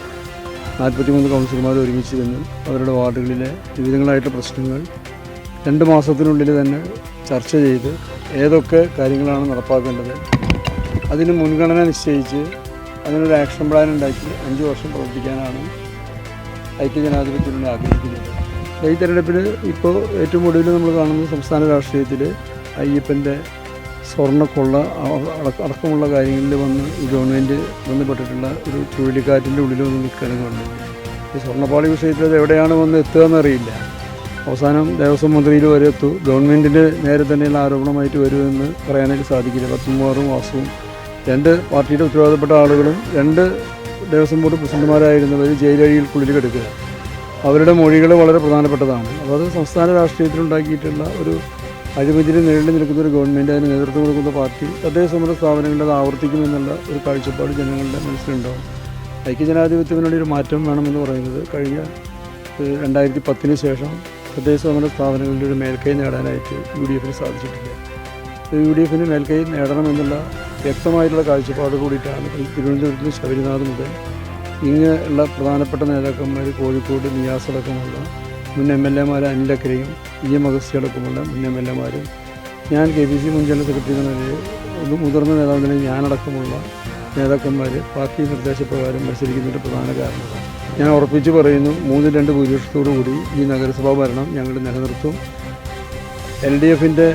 43 കൗൺസിലർമാർ ഒരുമിച്ച് നിന്ന് അവരുടെ വാർഡുകളിലെ വിവിധങ്ങളായിട്ടുള്ള പ്രശ്നങ്ങൾ 2 മാസത്തിനുള്ളിൽ തന്നെ ചർച്ച ചെയ്ത് ഏതൊക്കെ കാര്യങ്ങളാണ് നടപ്പാക്കേണ്ടത് അതിന് മുൻഗണന നിശ്ചയിച്ച് അതിനൊരു ആക്ഷൻ പ്ലാൻ ഉണ്ടാക്കി 5 വർഷം പ്രവർത്തിക്കാനാണ് ഐക്യജനാധിപത്യത്തിൽ ആഗ്രഹിക്കുന്നത്. ഈ തെരഞ്ഞെടുപ്പിൽ ഇപ്പോൾ ഏറ്റവും ഒടുവിൽ നമ്മൾ കാണുന്നത് സംസ്ഥാന രാഷ്ട്രീയത്തിൽ അയ്യപ്പൻ്റെ സ്വർണ്ണക്കൊള്ള അടക്കമുള്ള കാര്യങ്ങളിൽ വന്ന് ഈ ഗവൺമെൻറ് ബന്ധപ്പെട്ടിട്ടുള്ള ഒരു ചുഴലിക്കാറ്റിൻ്റെ ഉള്ളിൽ വന്ന് നിൽക്കുകയാണ് ഗവൺമെൻറ്. ഈ സ്വർണ്ണപ്പാളി വിഷയത്തിൽ അത് എവിടെയാണ് വന്ന് എത്തുക എന്നറിയില്ല. അവസാനം ദേവസ്വം മന്ത്രിയിൽ വരെ എത്തും. ഗവൺമെൻറ്റിൻ്റെ നേരെ തന്നെയുള്ള ആരോപണമായിട്ട് വരുമെന്ന് പറയാനായിട്ട് സാധിക്കില്ല. പത്മകുമാറും വാസുവും 2 പാർട്ടിയുടെ ഉത്തരവാദപ്പെട്ട ആളുകളും 2 ദേവസ്വം ബോർഡ് പ്രസിഡന്റുമാരായിരുന്നവർ ജയിലഴികൾക്കുള്ളിൽ കിടക്കുക. അവരുടെ മൊഴികൾ വളരെ പ്രധാനപ്പെട്ടതാണ്. അപ്പോൾ അത് സംസ്ഥാന രാഷ്ട്രീയത്തിലുണ്ടാക്കിയിട്ടുള്ള ഒരു അഴിമതിയിൽ നേരിട്ട് നിൽക്കുന്ന ഒരു ഗവൺമെൻറ്, അതിന് നേതൃത്വം കൊടുക്കുന്ന പാർട്ടി, തദ്ദേശഭരണ സ്ഥാപനങ്ങളിൽ അത് ആവർത്തിക്കുമെന്നുള്ള ഒരു കാഴ്ചപ്പാട് ജനങ്ങളുടെ മനസ്സിലുണ്ടാവും. ഐക്യജനാധിപത്യത്തിനുള്ള ഒരു മാറ്റം വേണമെന്ന് പറയുന്നത് കഴിഞ്ഞ 2010 ശേഷം തദ്ദേശഭരണ സ്ഥാപനങ്ങളുടെ ഒരു മേൽക്കൈ നേടാനായിട്ട് UDFന് സാധിച്ചിട്ടില്ല. UDFന് മേൽക്കൈ നേടണമെന്നുള്ള വ്യക്തമായിട്ടുള്ള കാഴ്ചപ്പാട് കൂടിയിട്ടാണ് തിരുവനന്തപുരത്ത് ശബരിനാഥ് മുതൽ ഇങ്ങ് ഉള്ള പ്രധാനപ്പെട്ട നേതാക്കന്മാർ, കോഴിക്കോട് നിയാസ് അടക്കമുള്ള മുൻ MLAമാർ അനിലക്കരയും EM അഗസ്ത്യ അടക്കമുള്ള മുൻ MLAമാരും, ഞാൻ KPC മുൻ ജനറൽ സെക്രട്ടറി എന്ന നിലയിൽ മുതിർന്ന നേതാവിനെ ഞാനടക്കമുള്ള നേതാക്കന്മാർ പാർട്ടി നിർദ്ദേശപ്രകാരം മത്സരിക്കുന്നതിൻ്റെ പ്രധാന കാരണമാണ്. ഞാൻ ഉറപ്പിച്ച് പറയുന്നു, 3-2 ഭൂരിപക്ഷത്തോടു കൂടി ഈ നഗരസഭാ ഭരണം ഞങ്ങൾ നിലനിർത്തും. LDFൻ്റെ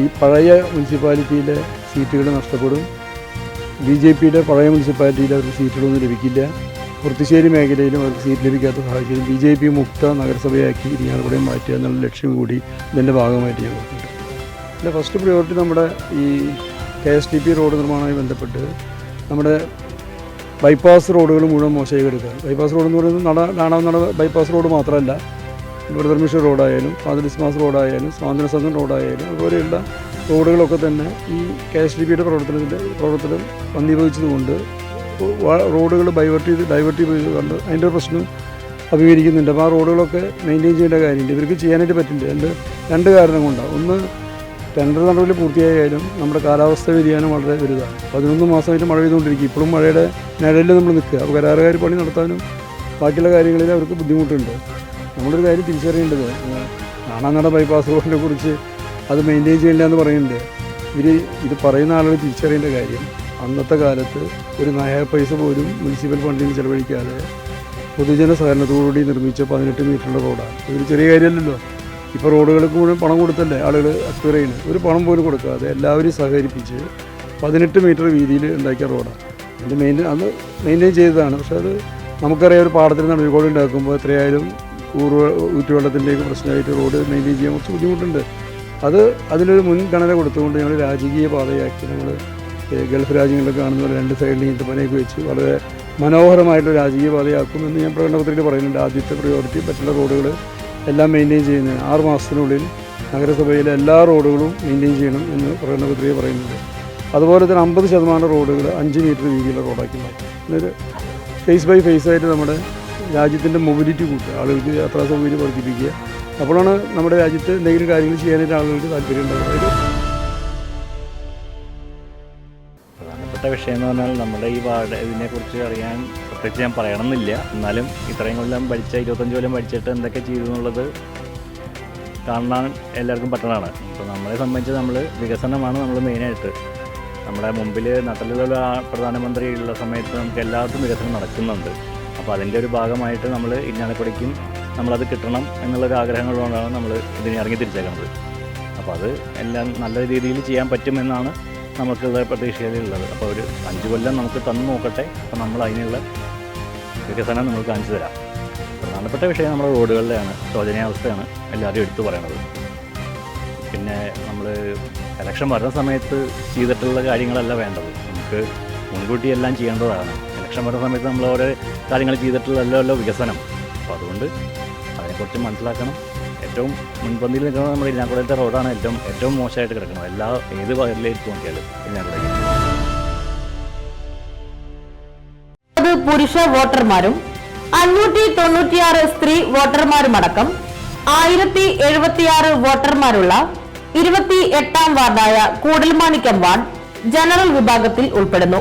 ഈ പഴയ മുനിസിപ്പാലിറ്റിയിലെ സീറ്റുകൾ നഷ്ടപ്പെടും. BJPയുടെ പഴയ മുനിസിപ്പാലിറ്റിയിൽ അവർക്ക് സീറ്റുകളൊന്നും ലഭിക്കില്ല. കുർത്തിശ്ശേരി മേഖലയിലും അവർക്ക് സീറ്റ് ലഭിക്കാത്ത സാഹചര്യം BJP മുക്ത നഗരസഭയാക്കി ഇരിങ്ങാലക്കുടയെ മാറ്റുക എന്നുള്ള ലക്ഷ്യം കൂടി ഇതിൻ്റെ ഭാഗമായിട്ട് ഞാൻ കൊടുത്തിട്ടുണ്ട്. എൻ്റെ ഫസ്റ്റ് പ്രയോറിറ്റി നമ്മുടെ ഈ KSTP റോഡ് നിർമ്മാണവുമായി ബന്ധപ്പെട്ട് നമ്മുടെ ബൈപ്പാസ് റോഡുകൾ മുഴുവൻ മോശമായി കിടക്കുക. ബൈപ്പാസ് റോഡ് എന്ന് പറയുന്നത് കാണാവുന്ന ബൈപ്പാസ് റോഡ് മാത്രമല്ല, ബ്രദർമിഷ റോഡായാലും ഫാദറിസ്മാസ് റോഡായാലും സ്വാതന്ത്ര്യസദൻ റോഡായാലും അതുപോലെയുള്ള റോഡുകളൊക്കെ തന്നെ ഈ KSTPയുടെ പ്രവർത്തനം വന്നീഭവിച്ചതുകൊണ്ട് റോഡുകൾ ഡൈവേർട്ട് ചെയ്ത് കണ്ട് അതിൻ്റെ പ്രശ്നം അഭിമുഖീകരിക്കുന്നുണ്ട്. അപ്പോൾ ആ റോഡുകളൊക്കെ മെയിൻറ്റെയിൻ ചെയ്യേണ്ട കാര്യമുണ്ട്. ഇവർക്ക് ചെയ്യാനായിട്ട് പറ്റില്ല. രണ്ട് കാരണം കൊണ്ടാണ്. ഒന്ന്, ടെൻഡർ നടപടി പൂർത്തിയായാലും നമ്മുടെ കാലാവസ്ഥ വ്യതിയാനം വളരെ വലുതാണ്. 11 മാസമായിട്ട് മഴ പെയ്തുകൊണ്ടിരിക്കും. ഇപ്പോഴും മഴയുടെ നിഴലിൽ നമ്മൾ നിൽക്കുക. അപ്പോൾ കരാറുകാർ പണി നടത്താനും ബാക്കിയുള്ള കാര്യങ്ങളിൽ അവർക്ക് ബുദ്ധിമുട്ടുണ്ട്. നമ്മളൊരു കാര്യം തിരിച്ചറിയേണ്ടത്, കാണാനട ബൈപ്പാസ് റോഡിനെ കുറിച്ച് അത് മെയിൻറ്റെയിൻ ചെയ്യില്ല എന്ന് പറയുന്നുണ്ട്. ഇത് പറയുന്ന ആളുകൾ തിരിച്ചറിയേണ്ട കാര്യം, അന്നത്തെ കാലത്ത് ഒരു നയ പൈസ പോലും മുനിസിപ്പൽ ഫണ്ടിൽ നിന്ന് ചിലവഴിക്കാതെ പൊതുജന സഹകരണത്തോടുകൂടി നിർമ്മിച്ച 18 മീറ്ററുള്ള റോഡാണ്. ഇതൊരു ചെറിയ കാര്യമല്ലല്ലോ. ഇപ്പോൾ റോഡുകൾക്ക് മുഴുവൻ പണം കൊടുത്തല്ലേ ആളുകൾ അക്വയർ ചെയ്യുന്നത്. ഒരു പണം പോലും കൊടുക്കാതെ എല്ലാവരും സഹകരിപ്പിച്ച് 18 മീറ്റർ വീതിയിൽ ഉണ്ടാക്കിയ റോഡാണ്. അത് മെയിൻറ്റെയിൻ ചെയ്തതാണ്. പക്ഷേ അത് നമുക്കറിയാം, ഒരു പാടത്തിന് നടുവിൽ ഉണ്ടാക്കുമ്പോൾ എത്രയായാലും ഊറ്റുവെള്ളത്തിൻ്റെയൊക്കെ പ്രശ്നമായിട്ട് റോഡ് മെയിൻറ്റെയിൻ ചെയ്യാൻ കുറച്ച് ബുദ്ധിമുട്ടുണ്ട്. അതിനൊരു മുൻഗണന കൊടുത്തുകൊണ്ട് ഞങ്ങൾ രാജകീയ പാതയാക്കി, നമ്മൾ ഗൾഫ് രാജ്യങ്ങളിലൊക്കെ കാണുന്ന പോലെ 2 സൈഡിൽ ഈന്തപ്പനയൊക്കെ വെച്ച് വളരെ മനോഹരമായിട്ടുള്ള രാജകീയ പാതയാക്കുമെന്ന് ഞാൻ പ്രകടനപത്രികയിൽ പറയുന്നുണ്ട്. ആദ്യത്തെ പ്രയോറിറ്റി മറ്റുള്ള റോഡുകൾ എല്ലാം മെയിൻറ്റെയിൻ ചെയ്യുന്നത് 6 മാസത്തിനുള്ളിൽ നഗരസഭയിലെ എല്ലാ റോഡുകളും മെയിൻറ്റെയിൻ ചെയ്യണം എന്ന് പ്രകടനപത്രിക പറയുന്നുണ്ട്. അതുപോലെ തന്നെ 50% റോഡുകൾ 5 മീറ്റർ വീതിയുള്ള റോഡാക്കി മാറ്റും. എന്നൊരു ഫേസ് ബൈ ഫേസ് ആയിട്ട് നമ്മുടെ രാജ്യത്തിൻ്റെ മൊബിലിറ്റി കൂട്ടുക, ആളുകൾക്ക് യാത്രാ സൗകര്യം വർദ്ധിപ്പിക്കുക. അപ്പോഴാണ് നമ്മുടെ രാജ്യത്ത് എന്തെങ്കിലും കാര്യങ്ങൾ ചെയ്യാനായിട്ട് ആളുകൾക്ക് താല്പര്യം ഉണ്ടാകുന്നത്. പ്രധാനപ്പെട്ട വിഷയം എന്ന് പറഞ്ഞാൽ നമ്മുടെ ഈ വാർഡ് ഇതിനെക്കുറിച്ച് അറിയാൻ പ്രത്യേകിച്ച് ഞാൻ പറയണമെന്നില്ല. എന്നാലും ഇത്രയും കൊല്ലം പഠിച്ച 25 കൊല്ലം പഠിച്ചിട്ട് എന്തൊക്കെ ചെയ്തു എന്നുള്ളത് കാണാൻ എല്ലാവർക്കും പറ്റണതാണ്. ഇപ്പോൾ നമ്മളെ സംബന്ധിച്ച് നമ്മൾ വികസനമാണ് നമ്മൾ മെയിനായിട്ട്. നമ്മുടെ മുമ്പിൽ നട്ടലുള്ള പ്രധാനമന്ത്രി ഉള്ള സമയത്ത് നമുക്ക് എല്ലാവർക്കും വികസനം നടക്കുന്നുണ്ട്. അപ്പോൾ അതിൻ്റെ ഒരു ഭാഗമായിട്ട് നമ്മൾ ഇരിഞ്ഞാലക്കുടയ്ക്കും നമ്മളത് കിട്ടണം എന്നുള്ളൊരു ആഗ്രഹങ്ങളുകൊണ്ടാണ് നമ്മൾ ഇതിനെ ഇറങ്ങി തിരിച്ചേക്കുന്നത്. അപ്പോൾ അത് എല്ലാം നല്ല രീതിയിൽ ചെയ്യാൻ പറ്റുമെന്നാണ് നമുക്കുള്ള പ്രതീക്ഷയിലുള്ളത്. അപ്പോൾ ഒരു 5 കൊല്ലം നമുക്ക് തന്നു നോക്കട്ടെ. അപ്പോൾ നമ്മൾ അതിനുള്ള വികസനം നമ്മൾ കാണിച്ചു തരാം. പ്രധാനപ്പെട്ട വിഷയം നമ്മുടെ റോഡുകളിലാണ്, ശോചനീയാവസ്ഥയാണ് എല്ലാവരും എടുത്തു പറയണത്. പിന്നെ നമ്മൾ ഇലക്ഷൻ വരുന്ന സമയത്ത് ചെയ്തിട്ടുള്ള കാര്യങ്ങളല്ല വേണ്ടത്, നമുക്ക് മുൻകൂട്ടി എല്ലാം ചെയ്യേണ്ടതാണ്. ഇലക്ഷൻ വരുന്ന സമയത്ത് നമ്മൾ ഓരോ കാര്യങ്ങൾ ചെയ്തിട്ടുള്ളല്ലോ വികസനം. അപ്പോൾ അതുകൊണ്ട് അതിനെക്കുറിച്ച് മനസ്സിലാക്കണം. ഏറ്റവും മുൻപന്തിയിൽ നിൽക്കുന്നത് നമ്മുടെ ഇരിഞ്ഞാലക്കുടത്തെ റോഡാണ് ഏറ്റവും മോശമായിട്ട് കിടക്കുന്നത്. ഏത് വയറിലേക്ക് നോക്കിയാലും ഇരിഞ്ഞാലക്കുടയ്ക്ക്. പുരുഷ വോട്ടർമാരും 596 സ്ത്രീ വോട്ടർമാരുമടക്കം 1076 വോട്ടർമാരുള്ള 28ാം വാർഡായ കൂടൽമാണിക്യം വാർഡ് ജനറൽ വിഭാഗത്തിൽ ഉൾപ്പെടുന്നു.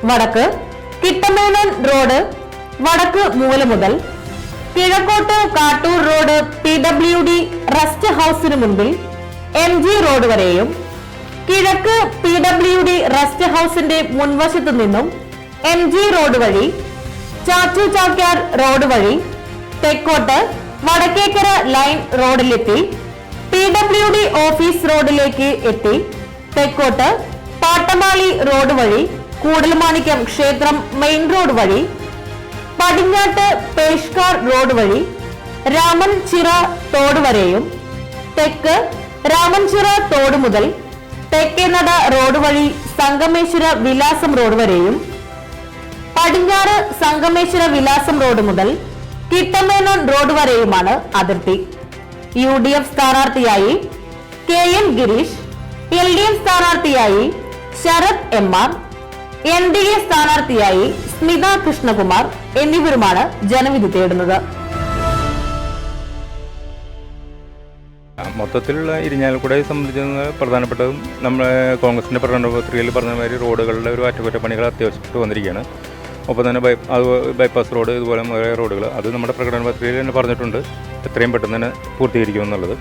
വടക്ക് കിട്ടമേനോൻ റോഡ് വടക്ക് മൂല മുതൽ കിഴക്കോട്ട് കാട്ടൂർ റോഡ് PWD റെസ്റ്റ് ഹൌസിന് മുൻപിൽ MG റോഡ് വരെയും, കിഴക്ക് PWD റെസ്റ്റ് ഹൌസിന്റെ മുൻവശത്തു നിന്നും MG റോഡ് വഴി ചാച്ചു ചാക്യാർ റോഡ് വഴി തെക്കോട്ട് വടക്കേക്കര ലൈൻ റോഡിലെത്തി PWD ഓഫീസ് റോഡിലേക്ക് എത്തി തെക്കോട്ട് പാട്ടമാളി റോഡ് വഴി കൂടൽമാണിക്യം ക്ഷേത്രം മെയിൻ റോഡ് വഴി പടിഞ്ഞാട്ട് പേഷ്കാർ റോഡ് വഴി രാമൻചിറ തോട് വരെയും, തെക്ക് രാമൻചിറ തോട് മുതൽ തെക്കേനട റോഡ് വഴി സംഗമേശ്വര വിലാസം റോഡ് വരെയും, പടിഞ്ഞാറ് സംഗമേശ്വര വിലാസം റോഡ് മുതൽ കിട്ടമേനോൻ റോഡ് വരെയുമാണ് അതിർത്തി. UDF സ്ഥാനാർത്ഥിയായി KN ഗിരീഷ്, LDF സ്ഥാനാർത്ഥിയായി ശരത് MR, NDA സ്ഥാനാർത്ഥിയായി സ്മിത കൃഷ്ണകുമാർ എന്നിവരുമാണ് ജനവിധി തേടുന്നത്. മൊത്തത്തിലുള്ള ഇരിഞ്ഞാലക്കുടയെ സംബന്ധിച്ച് പ്രധാനപ്പെട്ടതും നമ്മുടെ കോൺഗ്രസിൻ്റെ പ്രകടനപത്രികയിൽ പറഞ്ഞ മാതിരി റോഡുകളുടെ ഒരു അറ്റകുറ്റപ്പണികൾ അത്യാവശ്യമായിട്ട് വന്നിരിക്കുകയാണ്. ഒപ്പം തന്നെ ബൈപ്പാസ് റോഡ്, ഇതുപോലെ വേറെ റോഡുകൾ അത് നമ്മുടെ പ്രകടനപത്രികയിൽ തന്നെ പറഞ്ഞിട്ടുണ്ട് എത്രയും പെട്ടെന്ന് തന്നെ പൂർത്തീകരിക്കുമെന്നുള്ളത്.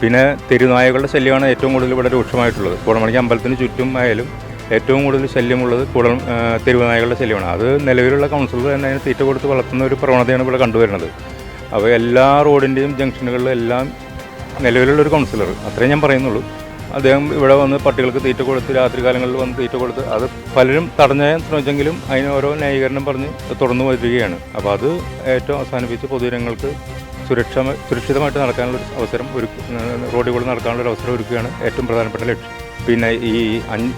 പിന്നെ തെരുനായകളുടെ ശല്യമാണ് ഏറ്റവും കൂടുതൽ ഇവിടെ രൂക്ഷമായിട്ടുള്ളത്. കൂടൽമാണിക്യം അമ്പലത്തിന് ചുറ്റും ആയാലും ഏറ്റവും കൂടുതൽ ശല്യമുള്ളത് തെരുവുനായകളുടെ ശല്യമാണ്. അത് നിലവിലുള്ള കൗൺസിലർ തന്നെ അതിന് തീറ്റ കൊടുത്ത് വളർത്തുന്ന ഒരു പ്രവണതയാണ് ഇവിടെ കണ്ടുവരുന്നത്. അപ്പോൾ എല്ലാ റോഡിൻ്റെയും ജംഗ്ഷനുകളിലെല്ലാം നിലവിലുള്ളൊരു കൗൺസിലർ, അത്രയും ഞാൻ പറയുന്നുള്ളൂ, അദ്ദേഹം ഇവിടെ വന്ന് പട്ടികൾക്ക് തീറ്റ കൊടുത്ത് രാത്രി കാലങ്ങളിൽ വന്ന് തീറ്റ കൊടുത്ത് അത് പലരും തടഞ്ഞാൻ ശ്രമിച്ചെങ്കിലും അതിന് ഓരോ ന്യായീകരണം പറഞ്ഞ് തുടർന്നു വരികയാണ്. അപ്പോൾ അത് ഏറ്റവും അവസാനിപ്പിച്ച് പൊതുജനങ്ങൾക്ക് സുരക്ഷിതമായിട്ട് നടക്കാനുള്ള അവസരം റോഡുകൾ നടക്കാനുള്ള അവസരം ഒരുക്കുകയാണ് ഏറ്റവും പ്രധാനപ്പെട്ട ലക്ഷ്യം. പിന്നെ ഈ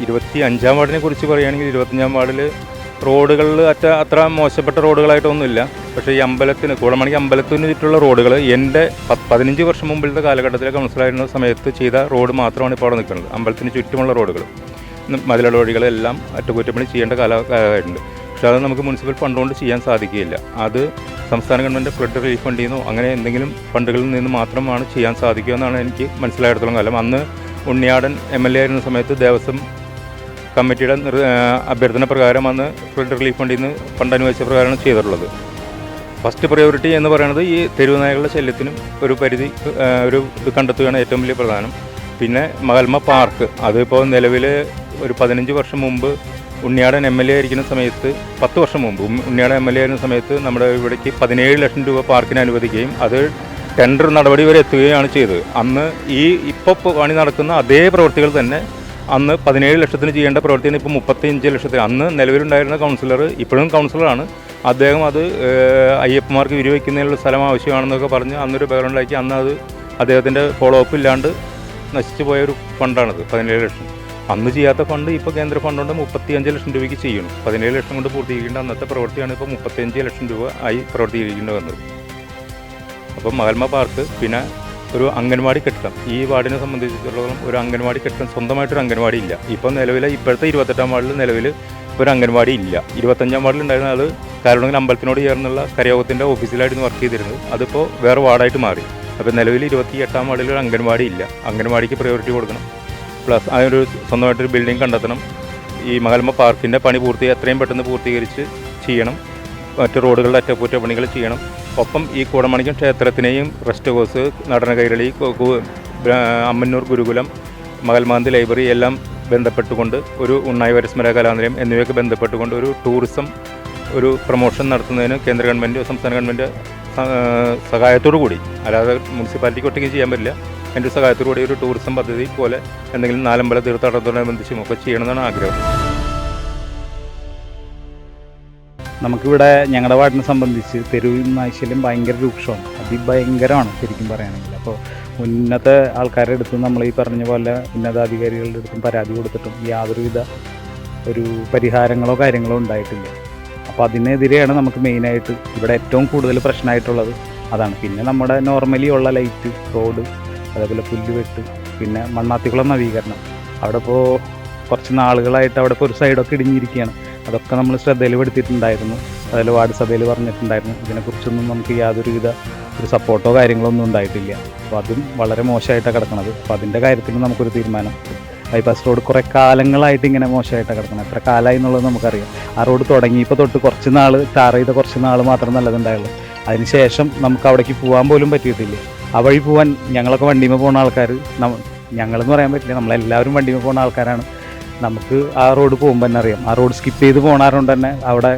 25ാം വാർഡിനെ കുറിച്ച് പറയുകയാണെങ്കിൽ 25ാം വാർഡിൽ റോഡുകളിൽ അത്ര മോശപ്പെട്ട റോഡുകളായിട്ടൊന്നുമില്ല. പക്ഷേ ഈ കൂടൽമാണിക്യം അമ്പലത്തിന് ചുറ്റുള്ള റോഡുകൾ എൻ്റെ 15 വർഷം മുമ്പിലത്തെ കാലഘട്ടത്തിലെ കൗൺസിലായിരുന്ന സമയത്ത് ചെയ്ത റോഡ് മാത്രമാണ് ഇപ്പോൾ അവിടെ നിൽക്കുന്നത്. അമ്പലത്തിന് ചുറ്റുമുള്ള റോഡുകൾ, മതിലട വഴികളെല്ലാം അറ്റകുറ്റപ്പണി ചെയ്യേണ്ട കാലമായിട്ടുണ്ട്. പക്ഷേ അത് നമുക്ക് മുനിസിപ്പൽ ഫണ്ട് കൊണ്ട് ചെയ്യാൻ സാധിക്കുകയില്ല. അത് സംസ്ഥാന ഗവൺമെൻറ് ഫ്ലഡ് റിലീഫ് ഫണ്ടിൽ നിന്നോ അങ്ങനെ എന്തെങ്കിലും ഫണ്ടുകളിൽ നിന്ന് മാത്രമാണ് ചെയ്യാൻ സാധിക്കുക എന്നാണ് എനിക്ക് മനസ്സിലായിടത്തോളം കാലം. അന്ന് ഉണ്ണിയാടൻ MLA ആയിരുന്ന സമയത്ത് ദേവസ്വം കമ്മിറ്റിയുടെ അഭ്യർത്ഥന പ്രകാരം അന്ന് ഫ്ലഡ് റിലീഫ് ഫണ്ടിൽ നിന്ന് ഫണ്ട് അനുവദിച്ച പ്രകാരമാണ് ചെയ്തിട്ടുള്ളത്. ഫസ്റ്റ് പ്രയോറിറ്റി എന്ന് പറയുന്നത് ഈ തെരുവ് നായകളുടെ ശല്യത്തിനും ഒരു പരിധി ഒരു ഇത് കണ്ടെത്തുകയാണ് ഏറ്റവും വലിയ പ്രധാനം. പിന്നെ മകൽമ പാർക്ക്, അതിപ്പോൾ നിലവിൽ ഒരു 15 വർഷം മുമ്പ് ഉണ്ണിയാടൻ MLA ആയിരിക്കുന്ന സമയത്ത് 10 വർഷം മുമ്പ് ഉണ്ണിയാടൻ MLA ആയിരുന്ന സമയത്ത് നമ്മുടെ ഇവിടേക്ക് 17 ലക്ഷം രൂപ പാർക്കിന് അനുവദിക്കുകയും അത് ടെൻഡർ നടപടി വരെ എത്തുകയാണ് ചെയ്തത്. അന്ന് ഇപ്പോൾ പണി നടക്കുന്ന അതേ പ്രവൃത്തികൾ തന്നെ അന്ന് 17 ലക്ഷത്തിന് ചെയ്യേണ്ട പ്രവൃത്തിയാണ് ഇപ്പോൾ 35 ലക്ഷത്തിന്. അന്ന് നിലവിലുണ്ടായിരുന്ന കൗൺസിലർ, ഇപ്പോഴും കൗൺസിലറാണ്, അദ്ദേഹം അത് അയ്യപ്പന്മാർക്ക് വിരിവയ്ക്കുന്നതിനുള്ള സ്ഥലം ആവശ്യമാണെന്നൊക്കെ പറഞ്ഞ് അന്നൊരു ബഹളമുണ്ടാക്കി. അന്ന് അത് അദ്ദേഹത്തിൻ്റെ ഫോളോ അപ്പ് ഇല്ലാണ്ട് നശിച്ചു പോയൊരു ഫണ്ടാണത് 17 ലക്ഷം. അന്ന് ചെയ്യാത്ത ഫണ്ട് ഇപ്പോൾ കേന്ദ്ര ഫണ്ട് കൊണ്ട് 35 ലക്ഷം രൂപയ്ക്ക് ചെയ്യണം. 17 ലക്ഷം കൊണ്ട് പൂർത്തീകരിക്കേണ്ട അന്നത്തെ പ്രവൃത്തിയാണ് ഇപ്പോൾ 35 ലക്ഷം രൂപ ആയി പ്രവർത്തീകരിക്കേണ്ടി വന്നത്. അപ്പം മകൽമ പാർക്ക്, പിന്നെ ഒരു അംഗൻവാടി കെട്ടിടം, ഈ വാർഡിനെ സംബന്ധിച്ചിടത്തോളം ഒരു അംഗൻവാടി കെട്ടിടം, സ്വന്തമായിട്ടൊരു അംഗൻവാടി ഇല്ല. ഇപ്പം നിലവിൽ ഇപ്പോഴത്തെ 28-ാം വാർഡിൽ നിലവിൽ ഒരു അംഗൻവാടി ഇല്ല. 25-ാം വാർഡിൽ ഉണ്ടായിരുന്ന അത് കാരണങ്ങൾ അമ്പലത്തിനോട് ചേർന്നുള്ള കരയോഗത്തിൻ്റെ ഓഫീസിലായിരുന്നു വർക്ക് ചെയ്തിരുന്നത്. അതിപ്പോൾ വേറെ വാർഡായിട്ട് മാറി. അപ്പോൾ നിലവിൽ 28-ാം വാർഡിൽ ഒരു അംഗൻവാടി ഇല്ല. അംഗൻവാടിക്ക് പ്രയോറിറ്റി കൊടുക്കണം. പ്ലസ് അതിനൊരു സ്വന്തമായിട്ടൊരു ബിൽഡിംഗ് കണ്ടെത്തണം. ഈ മകൽമ പാർക്കിൻ്റെ പണി എത്രയും പെട്ടെന്ന് പൂർത്തീകരിച്ച് ചെയ്യണം. മറ്റ് റോഡുകളുടെ അറ്റകുറ്റപ്പണികൾ ചെയ്യണം. ഒപ്പം ഈ കൂടമണിക്കം ക്ഷേത്രത്തിനെയും റെസ്റ്റ് ഹൗസ്, നടന കൈരളി, അമ്മന്നൂർ ഗുരുകുലം, മകൽമാന്തി ലൈബ്രറി എല്ലാം ബന്ധപ്പെട്ടുകൊണ്ട് ഒരു ഉണ്ണായി വരസ്മര കലാനിലയം എന്നിവയൊക്കെ ബന്ധപ്പെട്ടുകൊണ്ട് ഒരു ടൂറിസം ഒരു പ്രൊമോഷൻ നടത്തുന്നതിന് കേന്ദ്ര ഗവൺമെൻറ് സംസ്ഥാന ഗവൺമെൻറ് സഹായത്തോടു കൂടി, അല്ലാതെ മുനിസിപ്പാലിറ്റിക്ക് ഒറ്റയ്ക്ക് ചെയ്യാൻ പറ്റില്ല, എൻ്റെ സഹായത്തോടു കൂടി ഒരു ടൂറിസം പദ്ധതി പോലെ എന്തെങ്കിലും നാലമ്പല തീർത്ഥാടനത്തോടനുബന്ധിച്ചും ഒക്കെ ചെയ്യണമെന്നാണ് ആഗ്രഹം. നമുക്കിവിടെ ഞങ്ങളുടെ വാർഡിനെ സംബന്ധിച്ച് തെരുവ് നായ്ശല്യം ഭയങ്കര രൂക്ഷമാണ്, അതിഭയങ്കരമാണ് ശരിക്കും പറയുകയാണെങ്കിൽ. അപ്പോൾ ഉന്നത ആൾക്കാരുടെ അടുത്തും നമ്മൾ ഈ പറഞ്ഞ പോലെ ഉന്നതാധികാരികളുടെ അടുത്തും പരാതി കൊടുത്തിട്ടും യാതൊരുവിധ ഒരു പരിഹാരങ്ങളോ കാര്യങ്ങളോ ഉണ്ടായിട്ടില്ല. അപ്പോൾ അതിനെതിരെയാണ് നമുക്ക് മെയിനായിട്ട് ഇവിടെ ഏറ്റവും കൂടുതൽ പ്രശ്നമായിട്ടുള്ളത് അതാണ്. പിന്നെ നമ്മുടെ നോർമലി ഉള്ള ലൈറ്റ്, റോഡ്, അതേപോലെ പുല്ലുവെട്ട്, പിന്നെ മണ്ണാത്തിക്കുളം നവീകരണം, അവിടെ ഇപ്പോൾ കുറച്ച് നാളുകളായിട്ട് അവിടെ ഇപ്പോൾ ഒരു സൈഡൊക്കെ ഇടിഞ്ഞിരിക്കുകയാണ്. അതൊക്കെ നമ്മൾ ശ്രദ്ധയിൽപ്പെടുത്തിയിട്ടുണ്ടായിരുന്നു. അതിൽ വാർഡ് സഭയിൽ പറഞ്ഞിട്ടുണ്ടായിരുന്നു. ഇതിനെക്കുറിച്ചൊന്നും നമുക്ക് യാതൊരുവിധ ഒരു സപ്പോർട്ടോ കാര്യങ്ങളോ ഒന്നും ഉണ്ടായിട്ടില്ല. അപ്പോൾ അതും വളരെ മോശമായിട്ടാണ് കിടക്കുന്നത്. അപ്പോൾ അതിൻ്റെ കാര്യത്തിൽ നമുക്കൊരു തീരുമാനം. ബൈപ്പാസ് റോഡ് കുറേ കാലങ്ങളായിട്ട് ഇങ്ങനെ മോശമായിട്ടാണ് കിടക്കുന്നത്. എത്ര കാലമായി എന്നുള്ളത് നമുക്കറിയാം. ആ റോഡ് തുടങ്ങിയപ്പോൾ തൊട്ട് കുറച്ച് നാൾ ടാർ ചെയ്ത കുറച്ച് നാൾ മാത്രം നല്ലതുണ്ടായുള്ളൂ. അതിനുശേഷം നമുക്ക് അവിടേക്ക് പോകാൻ പോലും പറ്റിയിട്ടില്ല. ആ വഴി പോകാൻ ഞങ്ങളൊക്കെ വണ്ടിയിൽ പോകുന്ന ആൾക്കാർ, ഞങ്ങളെന്ന് പറയാൻ പറ്റില്ല, നമ്മളെല്ലാവരും വണ്ടിയിൽ പോകുന്ന ആൾക്കാരാണ്. നമുക്ക് ആ റോഡ് പോകുമ്പോൾ തന്നെ അറിയാം, ആ റോഡ് സ്കിപ്പ് ചെയ്ത് പോകാറുകൊണ്ട് തന്നെ അവിടെ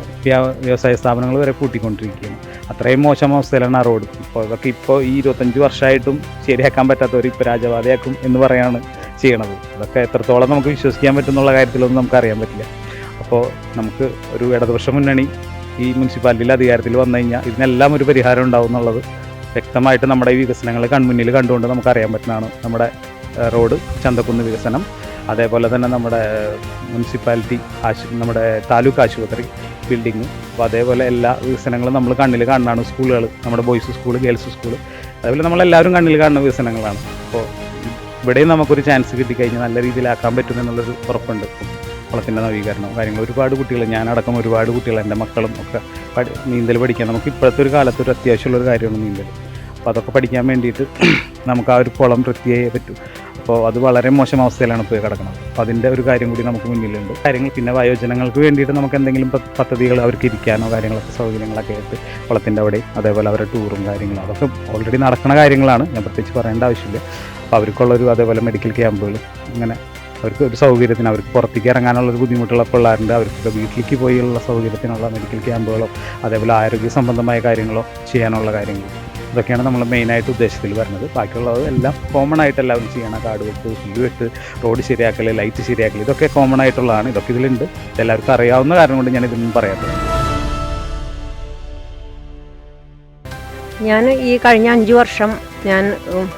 വ്യവസായ സ്ഥാപനങ്ങൾ വരെ പൂട്ടിക്കൊണ്ടിരിക്കുകയാണ്. അത്രയും മോശം അവസ്ഥയിലാണ് ആ റോഡ്. ഇപ്പോൾ അതൊക്കെ ഇപ്പോൾ ഈ 25 വർഷമായിട്ടും ശരിയാക്കാൻ പറ്റാത്തവർ ഇപ്പോൾ രാജപാതയാക്കും എന്ന് പറയാണ് ചെയ്യണത്. അതൊക്കെ എത്രത്തോളം നമുക്ക് വിശ്വസിക്കാൻ പറ്റുന്നുള്ള കാര്യത്തിലൊന്നും നമുക്കറിയാൻ പറ്റില്ല. അപ്പോൾ നമുക്ക് ഒരു ഇടതുപക്ഷ മുന്നണി ഈ മുനിസിപ്പാലിറ്റിയിൽ അധികാരത്തിൽ വന്നു കഴിഞ്ഞാൽ ഇതിനെല്ലാം ഒരു പരിഹാരം ഉണ്ടാവും എന്നുള്ളത് വ്യക്തമായിട്ട് നമ്മുടെ ഈ വികസനങ്ങൾ കൺമുന്നിൽ കണ്ടുകൊണ്ട് നമുക്കറിയാൻ പറ്റുന്നതാണ്. നമ്മുടെ റോഡ്, ചന്തക്കുന്ന് വികസനം, അതേപോലെ തന്നെ നമ്മുടെ മുനിസിപ്പാലിറ്റി നമ്മുടെ താലൂക്ക് ആശുപത്രി ബിൽഡിങ്, അപ്പോൾ അതേപോലെ എല്ലാ വികസനങ്ങളും നമ്മൾ കണ്ണിൽ കാണുന്നതാണ്. സ്കൂളുകൾ, നമ്മുടെ ബോയ്സ് സ്കൂൾ, ഗേൾസ് സ്കൂൾ, അതേപോലെ നമ്മളെല്ലാവരും കണ്ണിൽ കാണുന്ന വികസനങ്ങളാണ്. അപ്പോൾ ഇവിടെയും നമുക്കൊരു ചാൻസ് കിട്ടിക്കഴിഞ്ഞാൽ നല്ല രീതിയിലാക്കാൻ പറ്റുമെന്നുള്ളൊരു ഉറപ്പുണ്ട്. കുളത്തിൻ്റെ നവീകരണം കാര്യങ്ങൾ, ഒരുപാട് കുട്ടികൾ, ഞാനടക്കം ഒരുപാട് കുട്ടികൾ, എൻ്റെ മക്കളും ഒക്കെ നീന്തൽ പഠിക്കാൻ, നമുക്ക് ഇപ്പോഴത്തെ ഒരു കാലത്ത് ഒരു അത്യാവശ്യമുള്ളൊരു കാര്യമാണ് നീന്തൽ. അപ്പോൾ അതൊക്കെ പഠിക്കാൻ വേണ്ടിയിട്ട് നമുക്ക് ആ ഒരു കുളം വൃത്തിയായേ പറ്റൂ. അപ്പോൾ അത് വളരെ മോശം അവസ്ഥയിലാണ് ഇപ്പോൾ കിടക്കുന്നത്. അപ്പോൾ അതിൻ്റെ ഒരു കാര്യം കൂടി നമുക്ക് മുന്നിലുണ്ട്. കാര്യങ്ങൾ പിന്നെ വയോജനങ്ങൾക്ക് വേണ്ടിയിട്ട് നമുക്ക് എന്തെങ്കിലും പദ്ധതികൾ അവർക്ക് ഇരിക്കാനോ കാര്യങ്ങളൊക്കെ സൗകര്യങ്ങളൊക്കെ ആയിട്ട് കുളത്തിൻ്റെ അവിടെ, അതേപോലെ അവരുടെ ടൂറും കാര്യങ്ങളും അതൊക്കെ ഓൾറെഡി നടക്കുന്ന കാര്യങ്ങളാണ്, ഞാൻ പ്രത്യേകിച്ച് പറയേണ്ട ആവശ്യമില്ല. അപ്പോൾ അവർക്കുള്ളൊരു അതേപോലെ മെഡിക്കൽ ക്യാമ്പുകൾ, അങ്ങനെ അവർക്ക് ഒരു സൗകര്യത്തിന്, അവർക്ക് പുറത്തേക്ക് ഇറങ്ങാനുള്ളൊരു ബുദ്ധിമുട്ടുള്ള പിള്ളേരുണ്ട്, അവർക്ക് വീട്ടിലേക്ക് പോയുള്ള സൗകര്യത്തിനുള്ള മെഡിക്കൽ ക്യാമ്പുകളോ അതേപോലെ ആരോഗ്യ സംബന്ധമായ കാര്യങ്ങളോ ചെയ്യാനുള്ള കാര്യങ്ങൾ, ഇതൊക്കെയാണ് നമ്മൾ മെയിനായിട്ട് ഉദ്ദേശത്തിൽ വരുന്നത്. ബാക്കിയുള്ളത് എല്ലാം കോമൺ ആയിട്ട് എല്ലാവരും ചെയ്യണം. കാട് വെട്ട്, പുല്ല് വെട്ട്, റോഡ് ശരിയാക്കൽ, ലൈറ്റ് ശരിയാക്കൽ, ഇതൊക്കെ കോമൺ ആയിട്ടുള്ളതാണ്. ഇതൊക്കെ ഇതിലുണ്ട്. എല്ലാവർക്കും അറിയാവുന്ന കാരണം കൊണ്ട് ഞാൻ ഇതൊന്നും പറയാത്തത്. ഞാൻ ഈ കഴിഞ്ഞ 5 വർഷം ഞാൻ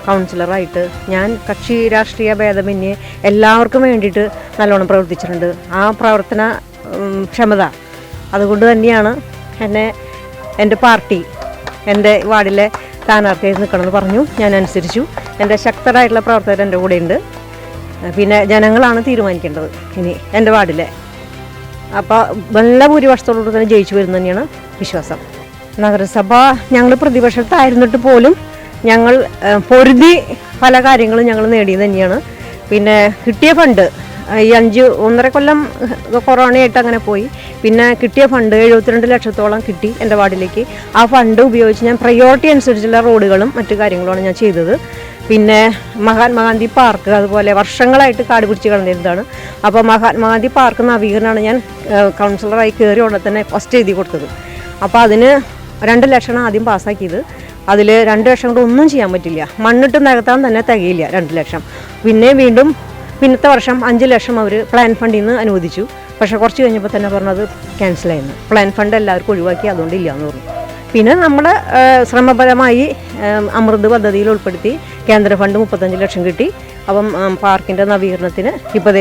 കൗൺസിലറായിട്ട് ഞാൻ കക്ഷി രാഷ്ട്രീയ ഭേദമന്യേ എല്ലാവർക്കും വേണ്ടിയിട്ട് നല്ലോണം പ്രവർത്തിച്ചിട്ടുണ്ട്. ആ പ്രവർത്തന ക്ഷമത അതുകൊണ്ട് തന്നെയാണ് എന്നെ എൻ്റെ പാർട്ടി എൻ്റെ വാർഡിലെ സ്ഥാനാർത്ഥിയായി നിൽക്കണമെന്ന് പറഞ്ഞു. ഞാൻ അനുസരിച്ചു. എൻ്റെ ശക്തരായിട്ടുള്ള പ്രവർത്തകർ എൻ്റെ കൂടെയുണ്ട്. പിന്നെ ജനങ്ങളാണ് തീരുമാനിക്കേണ്ടത് ഇനി എൻ്റെ വാർഡിലെ അപ്പോൾ നല്ല ഭൂരിപക്ഷത്തോടുകൂടി തന്നെ ജയിച്ചു വരുന്നത് തന്നെയാണ് വിശ്വാസം. നഗരസഭ ഞങ്ങൾ പ്രതിപക്ഷത്തായിരുന്നിട്ട് പോലും ഞങ്ങൾ പൊരുതി പല കാര്യങ്ങളും ഞങ്ങൾ നേടിയത് തന്നെയാണ്. പിന്നെ കിട്ടിയ ഫണ്ട് ഈ 1.5 കൊല്ലം കൊറോണയായിട്ട് അങ്ങനെ പോയി. പിന്നെ കിട്ടിയ ഫണ്ട് 72 ലക്ഷത്തോളം കിട്ടി എൻ്റെ വാർഡിലേക്ക്. ആ ഫണ്ട് ഉപയോഗിച്ച് ഞാൻ പ്രയോറിറ്റി അനുസരിച്ചുള്ള റോഡുകളും മറ്റു കാര്യങ്ങളുമാണ് ഞാൻ ചെയ്തത്. പിന്നെ മഹാത്മാഗാന്ധി പാർക്ക് അതുപോലെ വർഷങ്ങളായിട്ട് കാട് പിടിച്ച് കിടന്നിരുന്നതാണ്. അപ്പോൾ മഹാത്മാഗാന്ധി പാർക്ക് നവീകരണമാണ് ഞാൻ കൗൺസിലറായി കയറി ഉടനെ തന്നെ ഫസ്റ്റ് എഴുതി കൊടുത്തത്. അപ്പോൾ അതിന് 2 ലക്ഷമാണ് ആദ്യം പാസ്സാക്കിയത്. അതിൽ 2 ലക്ഷം കൊണ്ട് ഒന്നും ചെയ്യാൻ പറ്റില്ല, മണ്ണിട്ട് നികത്താൻ തന്നെ തികയില്ല 2 ലക്ഷം. പിന്നെ വീണ്ടും പിന്നത്തെ വർഷം 5 ലക്ഷം അവർ പ്ലാൻ ഫണ്ടിൽ നിന്ന് അനുവദിച്ചു. പക്ഷേ കുറച്ച് കഴിഞ്ഞപ്പോൾ തന്നെ പറഞ്ഞത് ക്യാൻസലായിരുന്നു. പ്ലാൻ ഫണ്ട് എല്ലാവർക്കും ഒഴിവാക്കി, അതുകൊണ്ട് ഇല്ല എന്ന് പറഞ്ഞു. പിന്നെ നമ്മുടെ ശ്രമപരമായി അമൃത് പദ്ധതിയിൽ ഉൾപ്പെടുത്തി കേന്ദ്ര ഫണ്ട് 35 ലക്ഷം കിട്ടി. അപ്പം പാർക്കിൻ്റെ നവീകരണത്തിന് ഇപ്പോൾ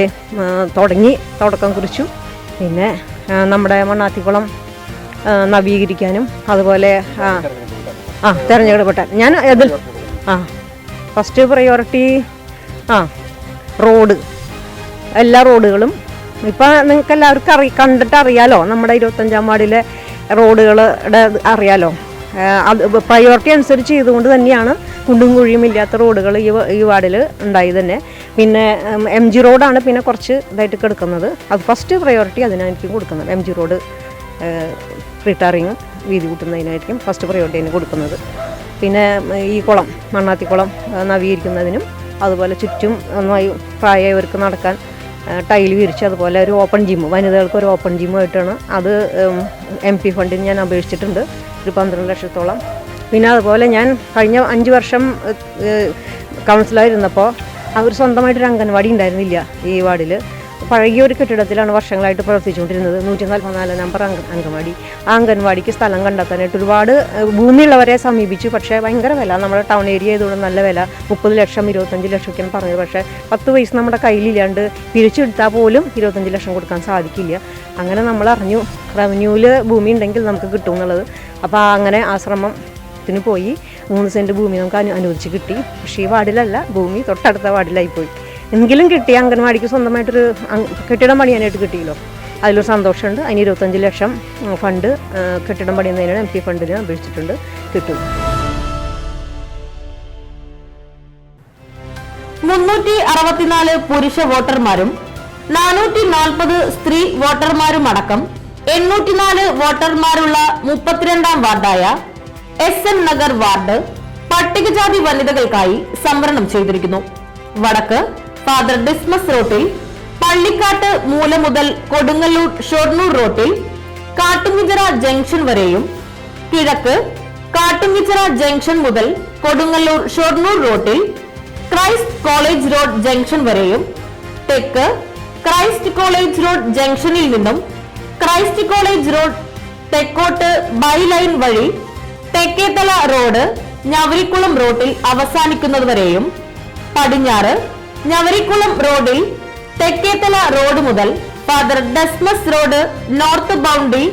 തുടക്കം കുറിച്ചു. പിന്നെ നമ്മുടെ മണ്ണാത്തിക്കുളം നവീകരിക്കാനും അതുപോലെ തിരഞ്ഞെടുക്കപ്പെട്ട ഞാൻ അതിൽ ഫസ്റ്റ് പ്രയോറിറ്റി റോഡ്, എല്ലാ റോഡുകളും ഇപ്പം നിങ്ങൾക്ക് എല്ലാവർക്കും കണ്ടിട്ട് അറിയാലോ, നമ്മുടെ 25-ാം വാർഡിലെ റോഡുകളുടെ അറിയാലോ. അത് പ്രയോറിറ്റി അനുസരിച്ച് ചെയ്തുകൊണ്ട് തന്നെയാണ് കുണ്ടും കുഴിയും ഇല്ലാത്ത റോഡുകൾ ഈ വാർഡിൽ ഉണ്ടായി തന്നെ. പിന്നെ MG റോഡാണ് പിന്നെ കുറച്ച് ഇതായിട്ട് കിടക്കുന്നത്. അത് ഫസ്റ്റ് പ്രയോറിറ്റി അതിനായിരിക്കും കൊടുക്കുന്നത്. MG റോഡ് റിട്ടയറിങ്ങും വീതി കൂട്ടുന്നതിനായിരിക്കും ഫസ്റ്റ് പ്രയോറിറ്റി അതിന് കൊടുക്കുന്നത്. പിന്നെ ഈ കുളം മണ്ണാത്തിക്കുളം നവീകരിക്കുന്നതിനും അതുപോലെ ചുറ്റും നന്നായി പ്രായമായവർക്ക് നടക്കാൻ ടൈൽ വിരിച്ച് അതുപോലെ ഒരു ഓപ്പൺ ജിമ്മ്, വനിതകൾക്ക് ഒരു ഓപ്പൺ ജിമ്മായിട്ടാണ് അത് MP ഫണ്ടിന് ഞാൻ അപേക്ഷിച്ചിട്ടുണ്ട്, ഒരു 12 ലക്ഷത്തോളം. പിന്നെ അതുപോലെ ഞാൻ കഴിഞ്ഞ 5 വർഷം കൗൺസിലറായിരുന്നപ്പോൾ അവർ സ്വന്തമായിട്ടൊരു അംഗൻവാടി ഉണ്ടായിരുന്നില്ല ഈ വാർഡിൽ. പഴകിയ ഒരു കെട്ടിടത്തിലാണ് വർഷങ്ങളായിട്ട് പ്രവർത്തിച്ചുകൊണ്ടിരുന്നത്. 144 നമ്പർ അംഗൻവാടി. ആ അംഗൻവാടിക്ക് സ്ഥലം കണ്ടെത്താനായിട്ട് ഒരുപാട് ഭൂമിയുള്ളവരെ സമീപിച്ചു. പക്ഷേ ഭയങ്കര വില, നമ്മുടെ ടൗൺ ഏരിയ ആയതുകൊണ്ട് നല്ല വില, 30 ലക്ഷം 25 ലക്ഷമൊക്കെയാണ് പറഞ്ഞത്. പക്ഷേ 10 പൈസ നമ്മുടെ കയ്യിലില്ലാണ്ട് പിരിച്ചെടുത്താൽ പോലും 25 ലക്ഷം കൊടുക്കാൻ സാധിക്കില്ല. അങ്ങനെ നമ്മൾ അറിഞ്ഞു റവന്യൂവിൽ ഭൂമി ഉണ്ടെങ്കിൽ നമുക്ക് കിട്ടും എന്നുള്ളത്. അപ്പോൾ അങ്ങനെ ആശ്രമത്തിന് പോയി 3 സെൻറ്റ് ഭൂമി നമുക്ക് അനുവദിച്ച് കിട്ടി. പക്ഷേ ഈ വാർഡിലല്ല, ഭൂമി തൊട്ടടുത്ത വാർഡിലായിപ്പോയി. എങ്കിലും കിട്ടി, അംഗൻവാടിക്ക് സ്വന്തമായിട്ടൊരു കെട്ടിടം പണിയാനായിട്ട് കിട്ടിയല്ലോ, അതിലൊരു സന്തോഷമുണ്ട്. അതിന് 25 ലക്ഷം ഫണ്ട് കെട്ടിടം പണിയുന്നതിനാണ് MP ഫണ്ടിന് അപേക്ഷിച്ചിട്ടുണ്ട്, കിട്ടും. 364 പുരുഷ വോട്ടർമാരും 440 സ്ത്രീ വോട്ടർമാരും അടക്കം 804 വോട്ടർമാരുള്ള 32-ാം വാർഡായ SM നഗർ വാർഡ് പട്ടികജാതി വനിതകൾക്കായി സംവരണം ചെയ്തിരിക്കുന്നു. വടക്ക് ഫാദർ ഡിസ്മസ് റോട്ടിൽ പള്ളിക്കാട്ട് മൂല മുതൽ കൊടുങ്ങല്ലൂർ ഷൊർണൂർ റോട്ടിൽ കാട്ടുങ്ങിച്ചിറ ജംഗ്ഷൻ വരെയും, കിഴക്ക് കാട്ടുങ്ങിച്ചിറ ജംഗ്ഷൻ മുതൽ കൊടുങ്ങല്ലൂർ ഷൊർണൂർ റോട്ടിൽ ക്രൈസ്റ്റ് കോളേജ് റോഡ് ജംഗ്ഷൻ വരെയും, തെക്ക് ക്രൈസ്റ്റ് കോളേജ് റോഡ് ജംഗ്ഷനിൽ നിന്നും ക്രൈസ്റ്റ് കോളേജ് റോഡ് തെക്കോട്ട് ബൈലൈൻ വഴി തെക്കേത്തല റോഡ് ഞവരിക്കുളം റോഡിൽ അവസാനിക്കുന്നതുവരെയും, പടിഞ്ഞാറ് ഞവരിക്കുളം റോഡിൽ തെക്കേത്തല റോഡ് മുതൽ ഫാദർ ഡെസ്മസ് റോഡ് നോർത്ത് ബൗണ്ടറി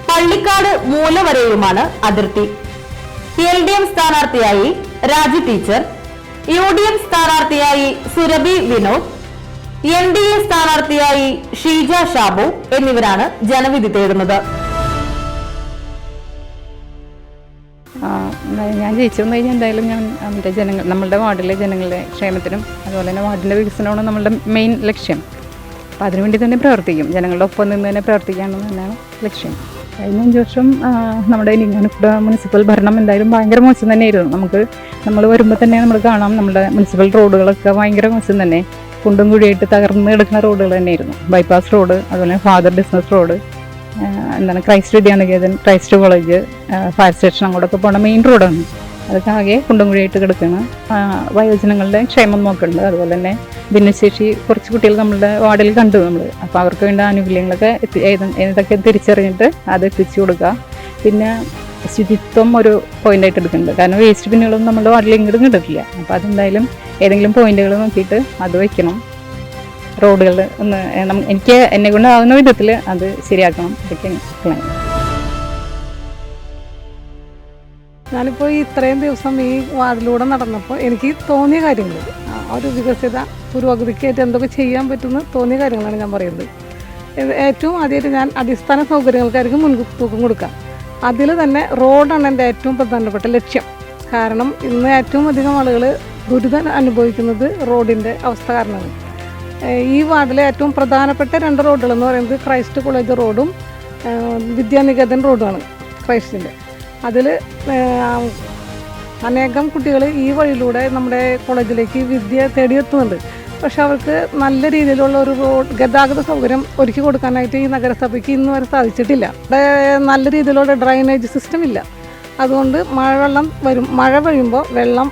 പള്ളിക്കാട് മൂല വരെയുമാണ് അതിർത്തി. LDF സ്ഥാനാർത്ഥിയായി രാജി ടീച്ചർ, UDF സ്ഥാനാർത്ഥിയായി സുരഭി വിനോദ്, NDA സ്ഥാനാർത്ഥിയായി ഷീജ ഷാബു എന്നിവരാണ് ജനവിധി തേടുന്നത്. ഞാൻ ജയിച്ചു വന്നു കഴിഞ്ഞാൽ എന്തായാലും ഞാൻ നമ്മളുടെ വാർഡിലെ ജനങ്ങളുടെ ക്ഷേമത്തിനും അതുപോലെ തന്നെ വാർഡിൻ്റെ വികസനമാണ് നമ്മളുടെ മെയിൻ ലക്ഷ്യം. അപ്പോൾ അതിനുവേണ്ടി തന്നെ പ്രവർത്തിക്കും, ജനങ്ങളുടെ ഒപ്പം നിന്ന് തന്നെ പ്രവർത്തിക്കാമെന്ന് തന്നെയാണ് ലക്ഷ്യം. കഴിഞ്ഞ 5 വർഷം നമ്മുടെ ഇരിങ്ങാലക്കുട മുനിസിപ്പൽ ഭരണം എന്തായാലും ഭയങ്കര മോശം തന്നെയായിരുന്നു. നമ്മൾ വരുമ്പോൾ തന്നെ നമ്മൾ കാണാം, നമ്മുടെ മുനിസിപ്പൽ റോഡുകളൊക്കെ ഭയങ്കര മോശം തന്നെ, കുണ്ടും കുഴിയായിട്ട് തകർന്ന് കിടക്കുന്ന റോഡുകൾ തന്നെയായിരുന്നു. ബൈപ്പാസ് റോഡ്, അതുപോലെ father business road, Christ Vidyaniketan, Christ college, fire station അങ്ങോട്ടൊക്കെ പോണ മെയിൻ റോഡാണ്. അതൊക്കെ ആകെ കുണ്ടും കുഴിയായിട്ട് കിടക്കുകയാണ്. വയോജനങ്ങളുടെ ക്ഷേമം നോക്കുന്നുണ്ട്. അതുപോലെ തന്നെ ഭിന്നശേഷി കുറച്ച് കുട്ടികൾ നമ്മളുടെ വാർഡിൽ കണ്ടു നമ്മൾ. അപ്പോൾ അവർക്ക് വേണ്ട ആനുകൂല്യങ്ങളൊക്കെ ഏതൊക്കെ തിരിച്ചറിഞ്ഞിട്ട് അത് എത്തിച്ചു കൊടുക്കുക. പിന്നെ ശുചിത്വം ഒരു പോയിൻ്റായിട്ട് എടുക്കുന്നുണ്ട്. കാരണം വേസ്റ്റ് പിന്നുകളൊന്നും നമ്മുടെ വാർഡിൽ ഇങ്ങോട്ടും കിട്ടില്ല. അപ്പോൾ അതെന്തായാലും ഏതെങ്കിലും പോയിന്റുകൾ നോക്കിയിട്ട് അത് വയ്ക്കണം. റോഡുകൾ ഒന്ന് എനിക്ക് എന്നെ കൊണ്ടാവുന്ന വിധത്തിൽ അത് ശരിയാക്കണം. ഇതൊക്കെയാണ് പ്ലാൻ. ഞാനിപ്പോൾ ഇത്രയും ദിവസം ഈ വാർഡിലൂടെ നടന്നപ്പോൾ എനിക്ക് തോന്നിയ കാര്യങ്ങൾ, ഒരു വികസിത പുരോഗതിക്കായിട്ട് എന്തൊക്കെ ചെയ്യാൻ പറ്റുമെന്ന് തോന്നിയ കാര്യങ്ങളാണ് ഞാൻ പറയുന്നത്. ഏറ്റവും ആദ്യമായിട്ട് ഞാൻ അടിസ്ഥാന സൗകര്യങ്ങൾക്കായിരിക്കും മുൻതൂക്കം കൊടുക്കാം. അതിൽ തന്നെ റോഡാണ് എൻ്റെ ഏറ്റവും പ്രധാനപ്പെട്ട ലക്ഷ്യം. കാരണം ഇന്ന് ഏറ്റവും അധികം ആളുകൾ ദുരിതം അനുഭവിക്കുന്നത് റോഡിൻ്റെ അവസ്ഥ കാരണമാണ്. ഈ വാർഡിലെ ഏറ്റവും പ്രധാനപ്പെട്ട 2 റോഡുകളെന്ന് പറയുന്നത് ക്രൈസ്റ്റ് കോളേജ് റോഡും വിദ്യാനികേതൻ റോഡുമാണ് ക്രൈസ്റ്റിൻ്റെ. അതിൽ അനേകം കുട്ടികൾ ഈ വഴിയിലൂടെ നമ്മുടെ കോളേജിലേക്ക് വിദ്യ തേടിയെത്തുന്നുണ്ട്. പക്ഷെ അവർക്ക് നല്ല രീതിയിലുള്ള ഒരു റോഡ് ഗതാഗത സൗകര്യം ഒരുക്കി കൊടുക്കാനായിട്ട് ഈ നഗരസഭയ്ക്ക് ഇന്ന് വരെ സാധിച്ചിട്ടില്ല. ഇവിടെ നല്ല രീതിയിലുള്ള ഡ്രൈനേജ് സിസ്റ്റം ഇല്ല. അതുകൊണ്ട് മഴ പെയ്യുമ്പോൾ വെള്ളം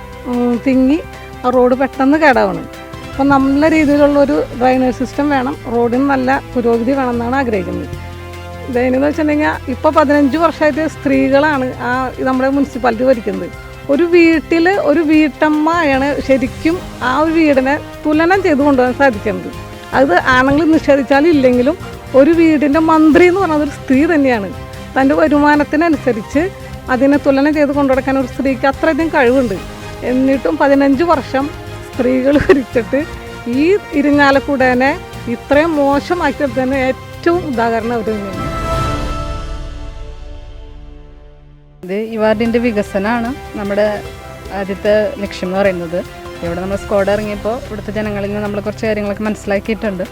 തിങ്ങി ആ റോഡ് പെട്ടെന്ന് കേടാവണം. അപ്പോൾ നല്ല രീതിയിലുള്ളൊരു ഡ്രൈനേജ് സിസ്റ്റം വേണം. റോഡിന് നല്ല പുരോഗതി വേണമെന്നാണ് ആഗ്രഹിക്കുന്നത്. ഇതെന്ന് വെച്ചിട്ടുണ്ടെങ്കിൽ ഇപ്പോൾ 15 വർഷമായിട്ട് സ്ത്രീകളാണ് നമ്മുടെ മുനിസിപ്പാലിറ്റി ഭരിക്കുന്നത്. ഒരു വീട്ടിൽ ഒരു വീട്ടമ്മയാണ് ശരിക്കും ആ ഒരു വീടിനെ തുലനം ചെയ്ത് കൊണ്ടുപോകാൻ സാധിക്കുന്നത്. അത് ആണുങ്ങൾ നിഷേധിച്ചാലും ഇല്ലെങ്കിലും ഒരു വീടിൻ്റെ മന്ത്രി എന്ന് പറയുന്നത് ഒരു സ്ത്രീ തന്നെയാണ്. തൻ്റെ വരുമാനത്തിനനുസരിച്ച് അതിനെ തുലനം ചെയ്ത് കൊണ്ടുനടക്കാൻ ഒരു സ്ത്രീക്ക് അത്രയധികം കഴിവുണ്ട്. എന്നിട്ടും 15 വർഷം സ്ത്രീകൾ ഭരിച്ചിട്ട് ഈ ഇരിങ്ങാലക്കുടനെ ഇത്രയും മോശമാക്കിയെടുത്തതിന് ഏറ്റവും ഉദാഹരണം അവർ തന്നെയാണ്. ഇത് ഈ വാർഡിൻ്റെ വികസനമാണ് നമ്മുടെ ആദ്യത്തെ ലക്ഷ്യം എന്ന് പറയുന്നത്. ഇവിടെ നമ്മൾ സ്ക്വാഡ് ഇറങ്ങിയപ്പോൾ ഇവിടുത്തെ ജനങ്ങളിൽ നിന്ന് നമ്മൾ കുറച്ച് കാര്യങ്ങളൊക്കെ മനസ്സിലാക്കിയിട്ടുണ്ട്.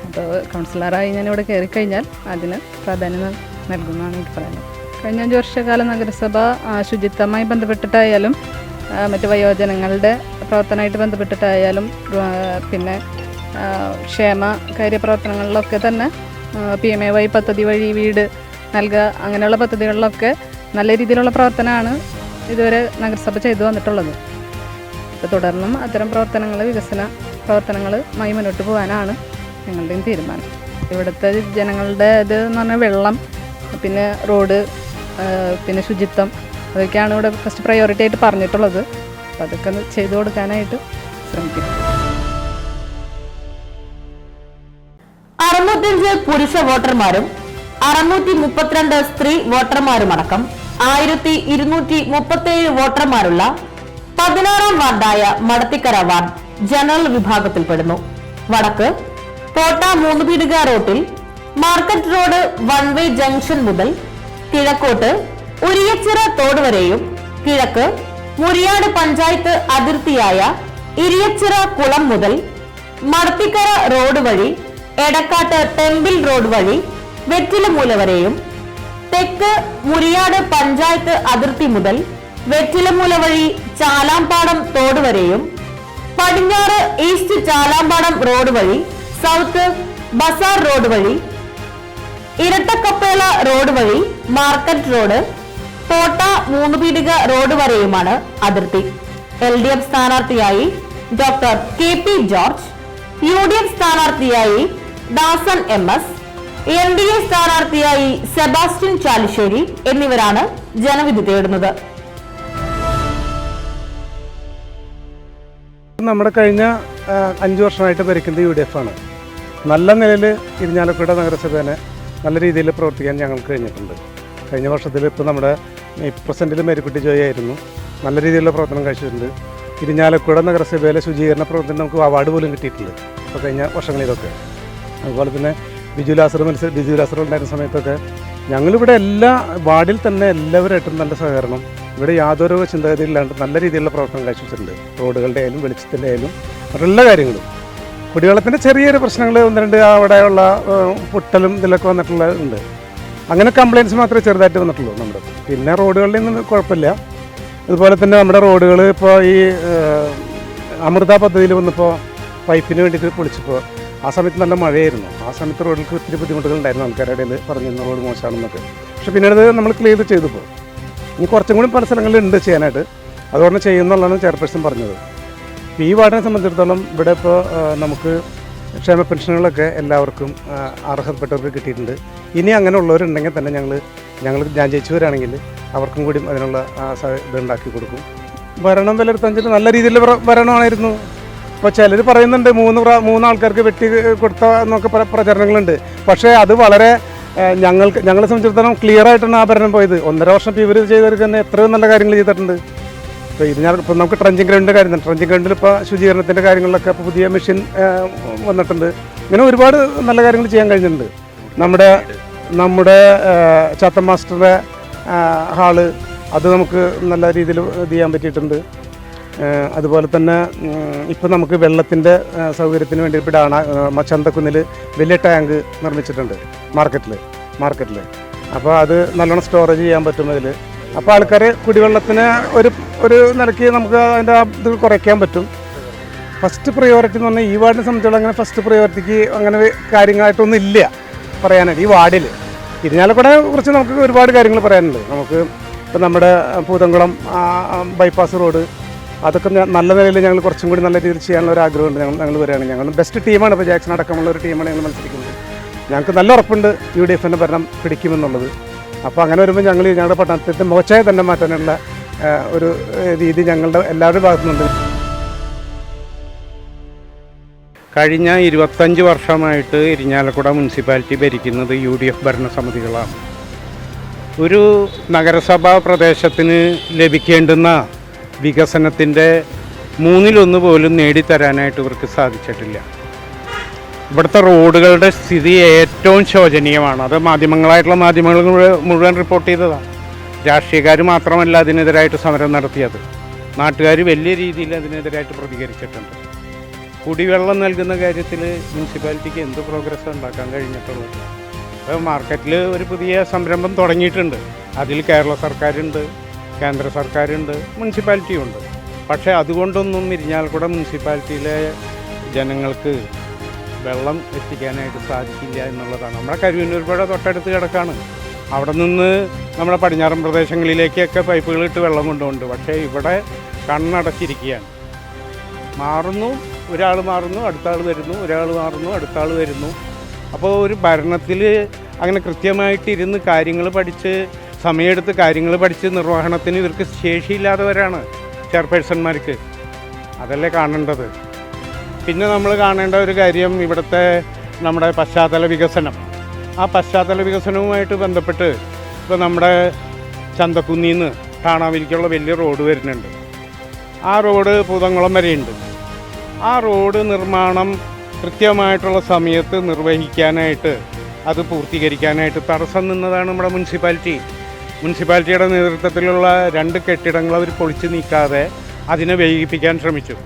അപ്പോൾ കൗൺസിലറായി ഞാനിവിടെ കയറിക്കഴിഞ്ഞാൽ അതിന് പ്രാധാന്യം നൽകുന്നതാണ് എനിക്ക് പറയുന്നത്. കഴിഞ്ഞ 5 വർഷക്കാലം നഗരസഭ ശുചിത്വമായി ബന്ധപ്പെട്ടിട്ടായാലും മറ്റ് വയോജനങ്ങളുടെ പ്രവർത്തനമായിട്ട് ബന്ധപ്പെട്ടിട്ടായാലും പിന്നെ ക്ഷേമകാര്യ പ്രവർത്തനങ്ങളിലൊക്കെ തന്നെ PMAY പദ്ധതി വഴി വീട് നൽകുക അങ്ങനെയുള്ള പദ്ധതികളിലൊക്കെ നല്ല രീതിയിലുള്ള പ്രവർത്തനമാണ് ഇതുവരെ നഗരസഭ ചെയ്തു വന്നിട്ടുള്ളത്. അപ്പോൾ തുടർന്നും അത്തരം വികസന പ്രവർത്തനങ്ങളുമായി മുന്നോട്ട് പോകാനാണ് ഞങ്ങളുടെയും തീരുമാനം. ഇവിടുത്തെ ജനങ്ങളുടെ ഇത് എന്ന് പറഞ്ഞാൽ വെള്ളം, പിന്നെ റോഡ്, പിന്നെ ശുചിത്വം, അതൊക്കെയാണ് ഇവിടെ ഫസ്റ്റ് പ്രയോറിറ്റി ആയിട്ട് പറഞ്ഞിട്ടുള്ളത്. അപ്പോൾ അതൊക്കെ ചെയ്തു കൊടുക്കാനായിട്ട് ശ്രമിക്കും. 65 പുരുഷ വോട്ടർമാരും 632 സ്ത്രീ വോട്ടർമാരുമടക്കം 1237 വോട്ടർമാരുള്ള 16ാം വാർഡായ മടത്തിക്കര വാർഡ് ജനറൽ വിഭാഗത്തിൽപ്പെടുന്നു. വടക്ക് കോട്ട 3 പീടിക റോട്ടിൽ മാർക്കറ്റ് റോഡ് 1 വേ ജംഗ്ഷൻ മുതൽ കിഴക്കോട്ട് ഉരിയച്ചിറ തോട് വരെയും കിഴക്ക് മുരിയാട് പഞ്ചായത്ത് അതിർത്തിയായ ഇരിയച്ചിറ കുളം മുതൽ മടത്തിക്കര റോഡ് വഴി എടക്കാട്ട് ടെമ്പിൾ റോഡ് വഴി വെറ്റിലമൂല വരെയും തെക്ക് മുരിയാട് പഞ്ചായത്ത് അതിർത്തി മുതൽ വെറ്റിലമൂല വഴി ചാലാമ്പാടം തോട് വരെയും പടിഞ്ഞാറ് ഈസ്റ്റ് ചാലാമ്പാടം റോഡ് വഴി സൗത്ത് ബസാർ റോഡ് വഴി ഇരട്ടക്കപ്പേള റോഡ് വഴി മാർക്കറ്റ് റോഡ് കോട്ട 3 പീടിക റോഡ് വരെയുമാണ് അതിർത്തി. LDF സ്ഥാനാർത്ഥിയായി ഡോക്ടർ KP ജോർജ്, UDF സ്ഥാനാർത്ഥിയായി ദാസൻ MS, NDA സ്ഥാനാർത്ഥിയായി സെബാസ്റ്റ്യൻ ചാലിശ്ശേരി എന്നിവരാണ് ജനവിധി തേടുന്നത്. നമ്മുടെ കഴിഞ്ഞ 5 വർഷമായിട്ട് ഭരിക്കുന്നത് UDF ആണ്. നല്ല നിലയിൽ ഇരിഞ്ഞാലക്കുട നഗരസഭേനെ നല്ല രീതിയിൽ പ്രവർത്തിക്കാൻ ഞങ്ങൾക്ക് കഴിഞ്ഞിട്ടുണ്ട്. കഴിഞ്ഞ വർഷത്തിൽ ഇപ്പോൾ നമ്മുടെ പ്രസൻറ്റിൽ മേരിക്കുട്ടി ജോയി ആയിരുന്നു. നല്ല രീതിയിലുള്ള പ്രവർത്തനം കഴിച്ചിട്ടുണ്ട്. ഇരിഞ്ഞാലക്കുട നഗരസഭയിലെ ശുചീകരണ പ്രവർത്തനം നമുക്ക് അവാർഡ് പോലും കിട്ടിയിട്ടുണ്ട് ഇപ്പോൾ കഴിഞ്ഞ വർഷങ്ങളിലൊക്കെ. അതുപോലെ തന്നെ ബിജു ലാസർ ഉണ്ടായിരുന്ന സമയത്തൊക്കെ ഞങ്ങളിവിടെ എല്ലാ വാർഡിൽ തന്നെ എല്ലാവരുമായിട്ടും നല്ല സഹകരണം, ഇവിടെ യാതൊരു ചിന്താഗതിയില്ലാണ്ട് നല്ല രീതിയിലുള്ള പ്രവർത്തനം കാഴ്ചവെച്ചിട്ടുണ്ട്. റോഡുകളുടെ ആയാലും വെളിച്ചത്തിൻ്റെ ആയാലും മറ്റുള്ള കാര്യങ്ങളും. കുടിവെള്ളത്തിൻ്റെ ചെറിയൊരു പ്രശ്നങ്ങൾ 1-2 അവിടെയുള്ള പൊട്ടലും ഇതിലൊക്കെ വന്നിട്ടുള്ളതുണ്ട്. അങ്ങനെ കംപ്ലയിൻറ്റ്സ് മാത്രമേ ചെറുതായിട്ട് വന്നിട്ടുള്ളൂ നമ്മുടെ. പിന്നെ റോഡുകളിൽ നിന്ന് കുഴപ്പമില്ല. അതുപോലെ തന്നെ നമ്മുടെ റോഡുകൾ ഇപ്പോൾ ഈ അമൃത പദ്ധതിയിൽ വന്നപ്പോൾ പൈപ്പിന് വേണ്ടിയിട്ട് പൊളിച്ചപ്പോൾ ആ സമയത്ത് നല്ല മഴയായിരുന്നു. ആ സമയത്ത് റോഡിലേക്ക് ഒത്തിരി ബുദ്ധിമുട്ടുകളുണ്ടായിരുന്നു. ആൾക്കാരുടെ ഇടയിൽ പറഞ്ഞിരുന്നു റോഡ് മോശമാണെന്നൊക്കെ. പക്ഷേ പിന്നീട് നമ്മൾ ക്ലിയർ ചെയ്തപ്പോൾ ഇനി കുറച്ചും കൂടി പല സ്ഥലങ്ങളിലുണ്ട് ചെയ്യാനായിട്ട്. അതുകൊണ്ട് ചെയ്യുന്നുള്ളതാണ് ചെയർപേഴ്സൺ പറഞ്ഞത്. ഇപ്പോൾ ഈ വാർഡിനെ സംബന്ധിച്ചിടത്തോളം ഇവിടെ ഇപ്പോൾ നമുക്ക് ക്ഷേമ പെൻഷനുകളൊക്കെ എല്ലാവർക്കും അർഹതപ്പെട്ടവർക്ക് കിട്ടിയിട്ടുണ്ട്. ഇനി അങ്ങനെ ഉള്ളവരുണ്ടെങ്കിൽ തന്നെ ഞാൻ ജയിച്ചു വരികയാണെങ്കിൽ അവർക്കും കൂടി അതിനുള്ള ഇതുണ്ടാക്കി കൊടുക്കും. ഭരണം വിലയിരുത്താൻ നല്ല രീതിയിലുള്ള ഭരണമായിരുന്നു. ഇപ്പോൾ ചിലർ പറയുന്നുണ്ട് 3 ആൾക്കാർക്ക് വെട്ടി കൊടുത്ത എന്നൊക്കെ പ്രചരണങ്ങളുണ്ട്. പക്ഷേ അത് വളരെ ഞങ്ങളെ സംബന്ധിച്ചിടത്തോളം ക്ലിയർ ആയിട്ടാണ് ആ ഭരണം പോയത്. 1.5 വർഷം ഇവർ ചെയ്തവർക്ക് തന്നെ എത്രയോ നല്ല കാര്യങ്ങൾ ചെയ്തിട്ടുണ്ട്. ഇപ്പോൾ ഇപ്പോൾ നമുക്ക് ട്രഞ്ചിങ് ഗ്രൗണ്ടിൻ്റെ കാര്യം, ട്രഞ്ചിങ് ഗ്രൗണ്ടിൽ ഇപ്പോൾ ശുചീകരണത്തിൻ്റെ കാര്യങ്ങളിലൊക്കെ ഇപ്പോൾ പുതിയ മെഷീൻ വന്നിട്ടുണ്ട്. ഇങ്ങനെ ഒരുപാട് നല്ല കാര്യങ്ങൾ ചെയ്യാൻ കഴിഞ്ഞിട്ടുണ്ട്. നമ്മുടെ ചാത്തൻ മാസ്റ്ററുടെ ഹാള് അത് നമുക്ക് നല്ല രീതിയിൽ ഇത് ചെയ്യാൻ പറ്റിയിട്ടുണ്ട്. അതുപോലെ തന്നെ ഇപ്പോൾ നമുക്ക് വെള്ളത്തിൻ്റെ സൗകര്യത്തിന് വേണ്ടി ഇപ്പോൾ ചന്തക്കുന്നിൽ വലിയ ടാങ്ക് നിർമ്മിച്ചിട്ടുണ്ട് മാർക്കറ്റിൽ. അപ്പോൾ അത് നല്ലോണം സ്റ്റോറേജ് ചെയ്യാൻ പറ്റും അതിൽ. അപ്പോൾ ആൾക്കാർ കുടിവെള്ളത്തിന് ഒരു നിലയ്ക്ക് നമുക്ക് അതിൻ്റെ ഇത് കുറയ്ക്കാൻ പറ്റും. ഫസ്റ്റ് പ്രയോറിറ്റി എന്ന് പറഞ്ഞാൽ ഈ വാർഡിനെ സംബന്ധിച്ചോളം അങ്ങനെ ഫസ്റ്റ് പ്രയോറിറ്റിക്ക് അങ്ങനെ കാര്യങ്ങളായിട്ടൊന്നും ഇല്ല പറയാനായിട്ട്. ഈ വാർഡിൽ ഇരിഞ്ഞാലക്കുടയെ കുറിച്ച് നമുക്ക് ഒരുപാട് കാര്യങ്ങൾ പറയാനുണ്ട്. നമുക്ക് ഇപ്പം നമ്മുടെ പൂതംകുളം ബൈപ്പാസ് റോഡ് അതൊക്കെ നല്ല നിലയിൽ ഞങ്ങൾ കുറച്ചും കൂടി നല്ല രീതിയിൽ ചെയ്യാനുള്ള ഒരു ആഗ്രഹമുണ്ട്. ഞങ്ങൾ വരികയാണെങ്കിൽ ഞങ്ങൾ ബെസ്റ്റ് ടീമാണ്. ഇപ്പോൾ ജാക്സൺ അടക്കമുള്ള ഒരു ടീമാണ് ഞങ്ങൾ മത്സരിക്കുന്നത്. ഞങ്ങൾക്ക് നല്ല ഉറപ്പുണ്ട് UDFൻ്റെ ഭരണം പിടിക്കുമെന്നുള്ളത്. അപ്പോൾ അങ്ങനെ വരുമ്പോൾ ഞങ്ങളുടെ പട്ടണത്തിൻ്റെ മോശമായി തന്നെ മാറ്റാനുള്ള ഒരു രീതി ഞങ്ങളുടെ എല്ലാവരുടെ ഭാഗത്തുനിന്നുണ്ട്. കഴിഞ്ഞ 25 വർഷമായിട്ട് ഇരിഞ്ഞാലക്കുട മുനിസിപ്പാലിറ്റി ഭരിക്കുന്നത് UDF ഭരണസമിതികളാണ്. ഒരു നഗരസഭാ പ്രദേശത്തിന് ലഭിക്കേണ്ടുന്ന വികസനത്തിൻ്റെ 1/3 പോലും നേടിത്തരാനായിട്ട് ഇവർക്ക് സാധിച്ചിട്ടില്ല. ഇവിടുത്തെ റോഡുകളുടെ സ്ഥിതി ഏറ്റവും ശോചനീയമാണ്. അത് മാധ്യമങ്ങൾ മുഴുവൻ റിപ്പോർട്ട് ചെയ്തതാണ്. രാഷ്ട്രീയക്കാർ മാത്രമല്ല അതിനെതിരായിട്ട് സമരം നടത്തിയത്, നാട്ടുകാർ വലിയ രീതിയിൽ അതിനെതിരായിട്ട് പ്രതികരിച്ചിട്ടുണ്ട്. കുടിവെള്ളം നൽകുന്ന കാര്യത്തിൽ മുനിസിപ്പാലിറ്റിക്ക് എന്ത് പ്രോഗ്രസ് ഉണ്ടാക്കാൻ കഴിഞ്ഞിട്ടുള്ളത്? ഇപ്പോൾ മാർക്കറ്റിൽ ഒരു പുതിയ സംരംഭം തുടങ്ങിയിട്ടുണ്ട്. അതിൽ കേരള സർക്കാരുണ്ട്, കേന്ദ്ര സർക്കാരുണ്ട്, മുനിസിപ്പാലിറ്റിയുണ്ട്. പക്ഷേ അതുകൊണ്ടൊന്നും ഇരിഞ്ഞാലക്കുട മുനിസിപ്പാലിറ്റിയിലെ ജനങ്ങൾക്ക് വെള്ളം എത്തിക്കാനായിട്ട് സാധിക്കില്ല എന്നുള്ളതാണ്. നമ്മുടെ കരുവന്നൂർ പുഴ തൊട്ടടുത്ത് കിടക്കാണ്. അവിടെ നിന്ന് നമ്മുടെ പടിഞ്ഞാറൻ പ്രദേശങ്ങളിലേക്കൊക്കെ പൈപ്പുകളിട്ട് വെള്ളം കൊണ്ടുപോകുന്നുണ്ട്. പക്ഷേ ഇവിടെ കണ്ണടച്ചിരിക്കുകയാണ്. മാറുന്നു, ഒരാൾ മാറുന്നു, അടുത്ത ആൾ വരുന്നു, ഒരാൾ മാറുന്നു, അടുത്ത ആൾ വരുന്നു. അപ്പോൾ ഒരു ഭരണത്തിൽ അങ്ങനെ കൃത്യമായിട്ടിരുന്ന് കാര്യങ്ങൾ പഠിച്ച് സമയമെടുത്ത് കാര്യങ്ങൾ പഠിച്ച് നിർവഹണത്തിന് ഇവർക്ക് ശേഷിയില്ലാത്തവരാണ് ചെയർപേഴ്സൺമാർക്ക്. അതല്ലേ കാണേണ്ടത്. പിന്നെ നമ്മൾ കാണേണ്ട ഒരു കാര്യം ഇവിടുത്തെ നമ്മുടെ പശ്ചാത്തല വികസനം. ആ പശ്ചാത്തല വികസനവുമായിട്ട് ബന്ധപ്പെട്ട് ഇപ്പോൾ നമ്മുടെ ചന്തക്കുന്നിൽ നിന്ന് കാണാവിലേക്കുള്ള വലിയ റോഡ് വരുന്നുണ്ട്. ആ റോഡ് പൂതംകുളം വരെയുണ്ട്. ആ റോഡ് നിർമ്മാണം കൃത്യമായിട്ടുള്ള സമയത്ത് നിർവഹിക്കാനായിട്ട് അത് പൂർത്തീകരിക്കാനായിട്ട് തടസ്സം നിന്നതാണ് നമ്മുടെ മുനിസിപ്പാലിറ്റിയുടെ നേതൃത്വത്തിലുള്ള 2 കെട്ടിടങ്ങൾ അവർ പൊളിച്ചു നീക്കാതെ അതിനെ വേഗിപ്പിക്കാൻ ശ്രമിച്ചു.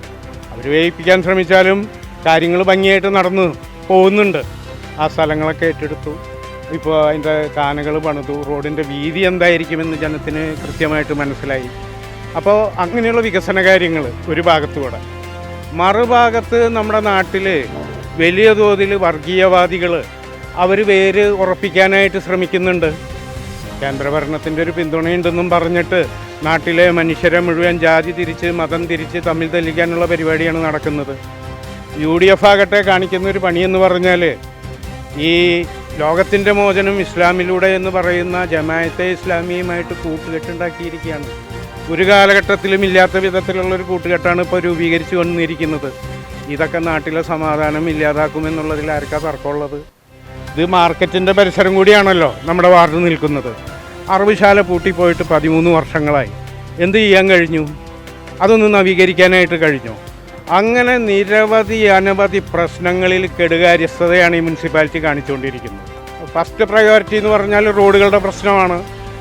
അവർ വേഗിപ്പിക്കാൻ ശ്രമിച്ചാലും കാര്യങ്ങൾ ഭംഗിയായിട്ട് നടന്നു പോകുന്നുണ്ട്. ആ സ്ഥലങ്ങളൊക്കെ ഏറ്റെടുത്തു. ഇപ്പോൾ അതിൻ്റെ കാനകൾ പണിതു. റോഡിൻ്റെ വീതി എന്തായിരിക്കുമെന്ന് ജനത്തിന് കൃത്യമായിട്ട് മനസ്സിലായി. അപ്പോൾ അങ്ങനെയുള്ള വികസന കാര്യങ്ങൾ ഒരു ഭാഗത്തുകൂടെ. മറുഭാഗത്ത് നമ്മുടെ നാട്ടിൽ വലിയ തോതിൽ വർഗീയവാദികൾ അവർ വേര് ഉറപ്പിക്കാനായിട്ട് ശ്രമിക്കുന്നുണ്ട്. കേന്ദ്രഭരണത്തിൻ്റെ ഒരു പിന്തുണയുണ്ടെന്നും പറഞ്ഞിട്ട് നാട്ടിലെ മനുഷ്യരെ മുഴുവൻ ജാതി തിരിച്ച് മതം തിരിച്ച് തമ്മിൽ തല്ലിക്കാനുള്ള പരിപാടിയാണ് നടക്കുന്നത്. UDF ആകട്ടെ കാണിക്കുന്ന ഒരു പണിയെന്ന് പറഞ്ഞാൽ ഈ ലോകത്തിൻ്റെ മോചനം ഇസ്ലാമിലൂടെ എന്ന് പറയുന്ന ജമാഅത്തെ ഇസ്ലാമിയുമായിട്ട് കൂട്ടുകെട്ടുണ്ടാക്കിയിരിക്കുകയാണ്. ഒരു കാലഘട്ടത്തിലും ഇല്ലാത്ത വിധത്തിലുള്ളൊരു കൂട്ടുകെട്ടാണ് ഇപ്പോൾ രൂപീകരിച്ചു വന്നിരിക്കുന്നത്. ഇതൊക്കെ നാട്ടിലെ സമാധാനം ഇല്ലാതാക്കുമെന്നുള്ളതിൽ ആർക്കാ തർക്കമുള്ളത്? ഇത് മാർക്കറ്റിൻ്റെ പരിസരം കൂടിയാണല്ലോ നമ്മുടെ വാർഡ് നിൽക്കുന്നത്. അറവുശാല പൂട്ടിപ്പോയിട്ട് 13 വർഷങ്ങളായി. എന്ത് ചെയ്യാൻ കഴിഞ്ഞു? അതൊന്ന് നവീകരിക്കാനായിട്ട് കഴിഞ്ഞു? അങ്ങനെ അനവധി പ്രശ്നങ്ങളിൽ കെടുകാര്യസ്ഥതയാണ് ഈ മുനിസിപ്പാലിറ്റി കാണിച്ചുകൊണ്ടിരിക്കുന്നത്. ഫസ്റ്റ് പ്രയോറിറ്റി എന്ന് പറഞ്ഞാൽ റോഡുകളുടെ പ്രശ്നമാണ്.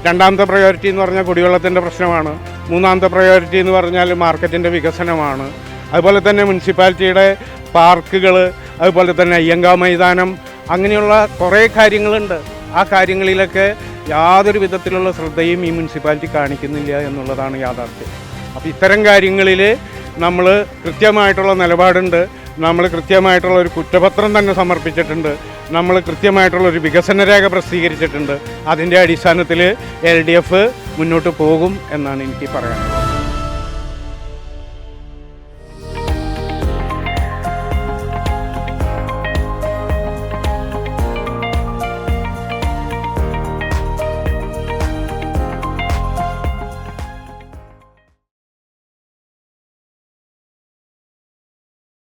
രണ്ടാമത്തെ പ്രയോറിറ്റി എന്ന് പറഞ്ഞാൽ കുടിവെള്ളത്തിൻ്റെ പ്രശ്നമാണ്. മൂന്നാമത്തെ പ്രയോറിറ്റി എന്ന് പറഞ്ഞാൽ മാർക്കറ്റിൻ്റെ വികസനമാണ്. അതുപോലെ തന്നെ മുനിസിപ്പാലിറ്റിയുടെ പാർക്കുകൾ, അതുപോലെ തന്നെ അയ്യങ്കാവ് മൈതാനം, അങ്ങനെയുള്ള കുറേ കാര്യങ്ങളുണ്ട്. ആ കാര്യങ്ങളിലൊക്കെ യാതൊരു വിധത്തിലുള്ള ശ്രദ്ധയും ഈ മുനിസിപ്പാലിറ്റി കാണിക്കുന്നില്ല എന്നുള്ളതാണ് യാഥാർത്ഥ്യം. അപ്പോൾ ഇത്തരം കാര്യങ്ങളിൽ നമ്മൾ കൃത്യമായിട്ടുള്ള നിലപാടുണ്ട്. നമ്മൾ കൃത്യമായിട്ടുള്ള ഒരു കുറ്റപത്രം തന്നെ സമർപ്പിച്ചിട്ടുണ്ട്. നമ്മൾ കൃത്യമായിട്ടുള്ളൊരു വികസന രേഖ പ്രസിദ്ധീകരിച്ചിട്ടുണ്ട്. അതിൻ്റെ അടിസ്ഥാനത്തിൽ LDF മുന്നോട്ട് പോകും എന്നാണ് എനിക്ക് പറയാനുള്ളത്.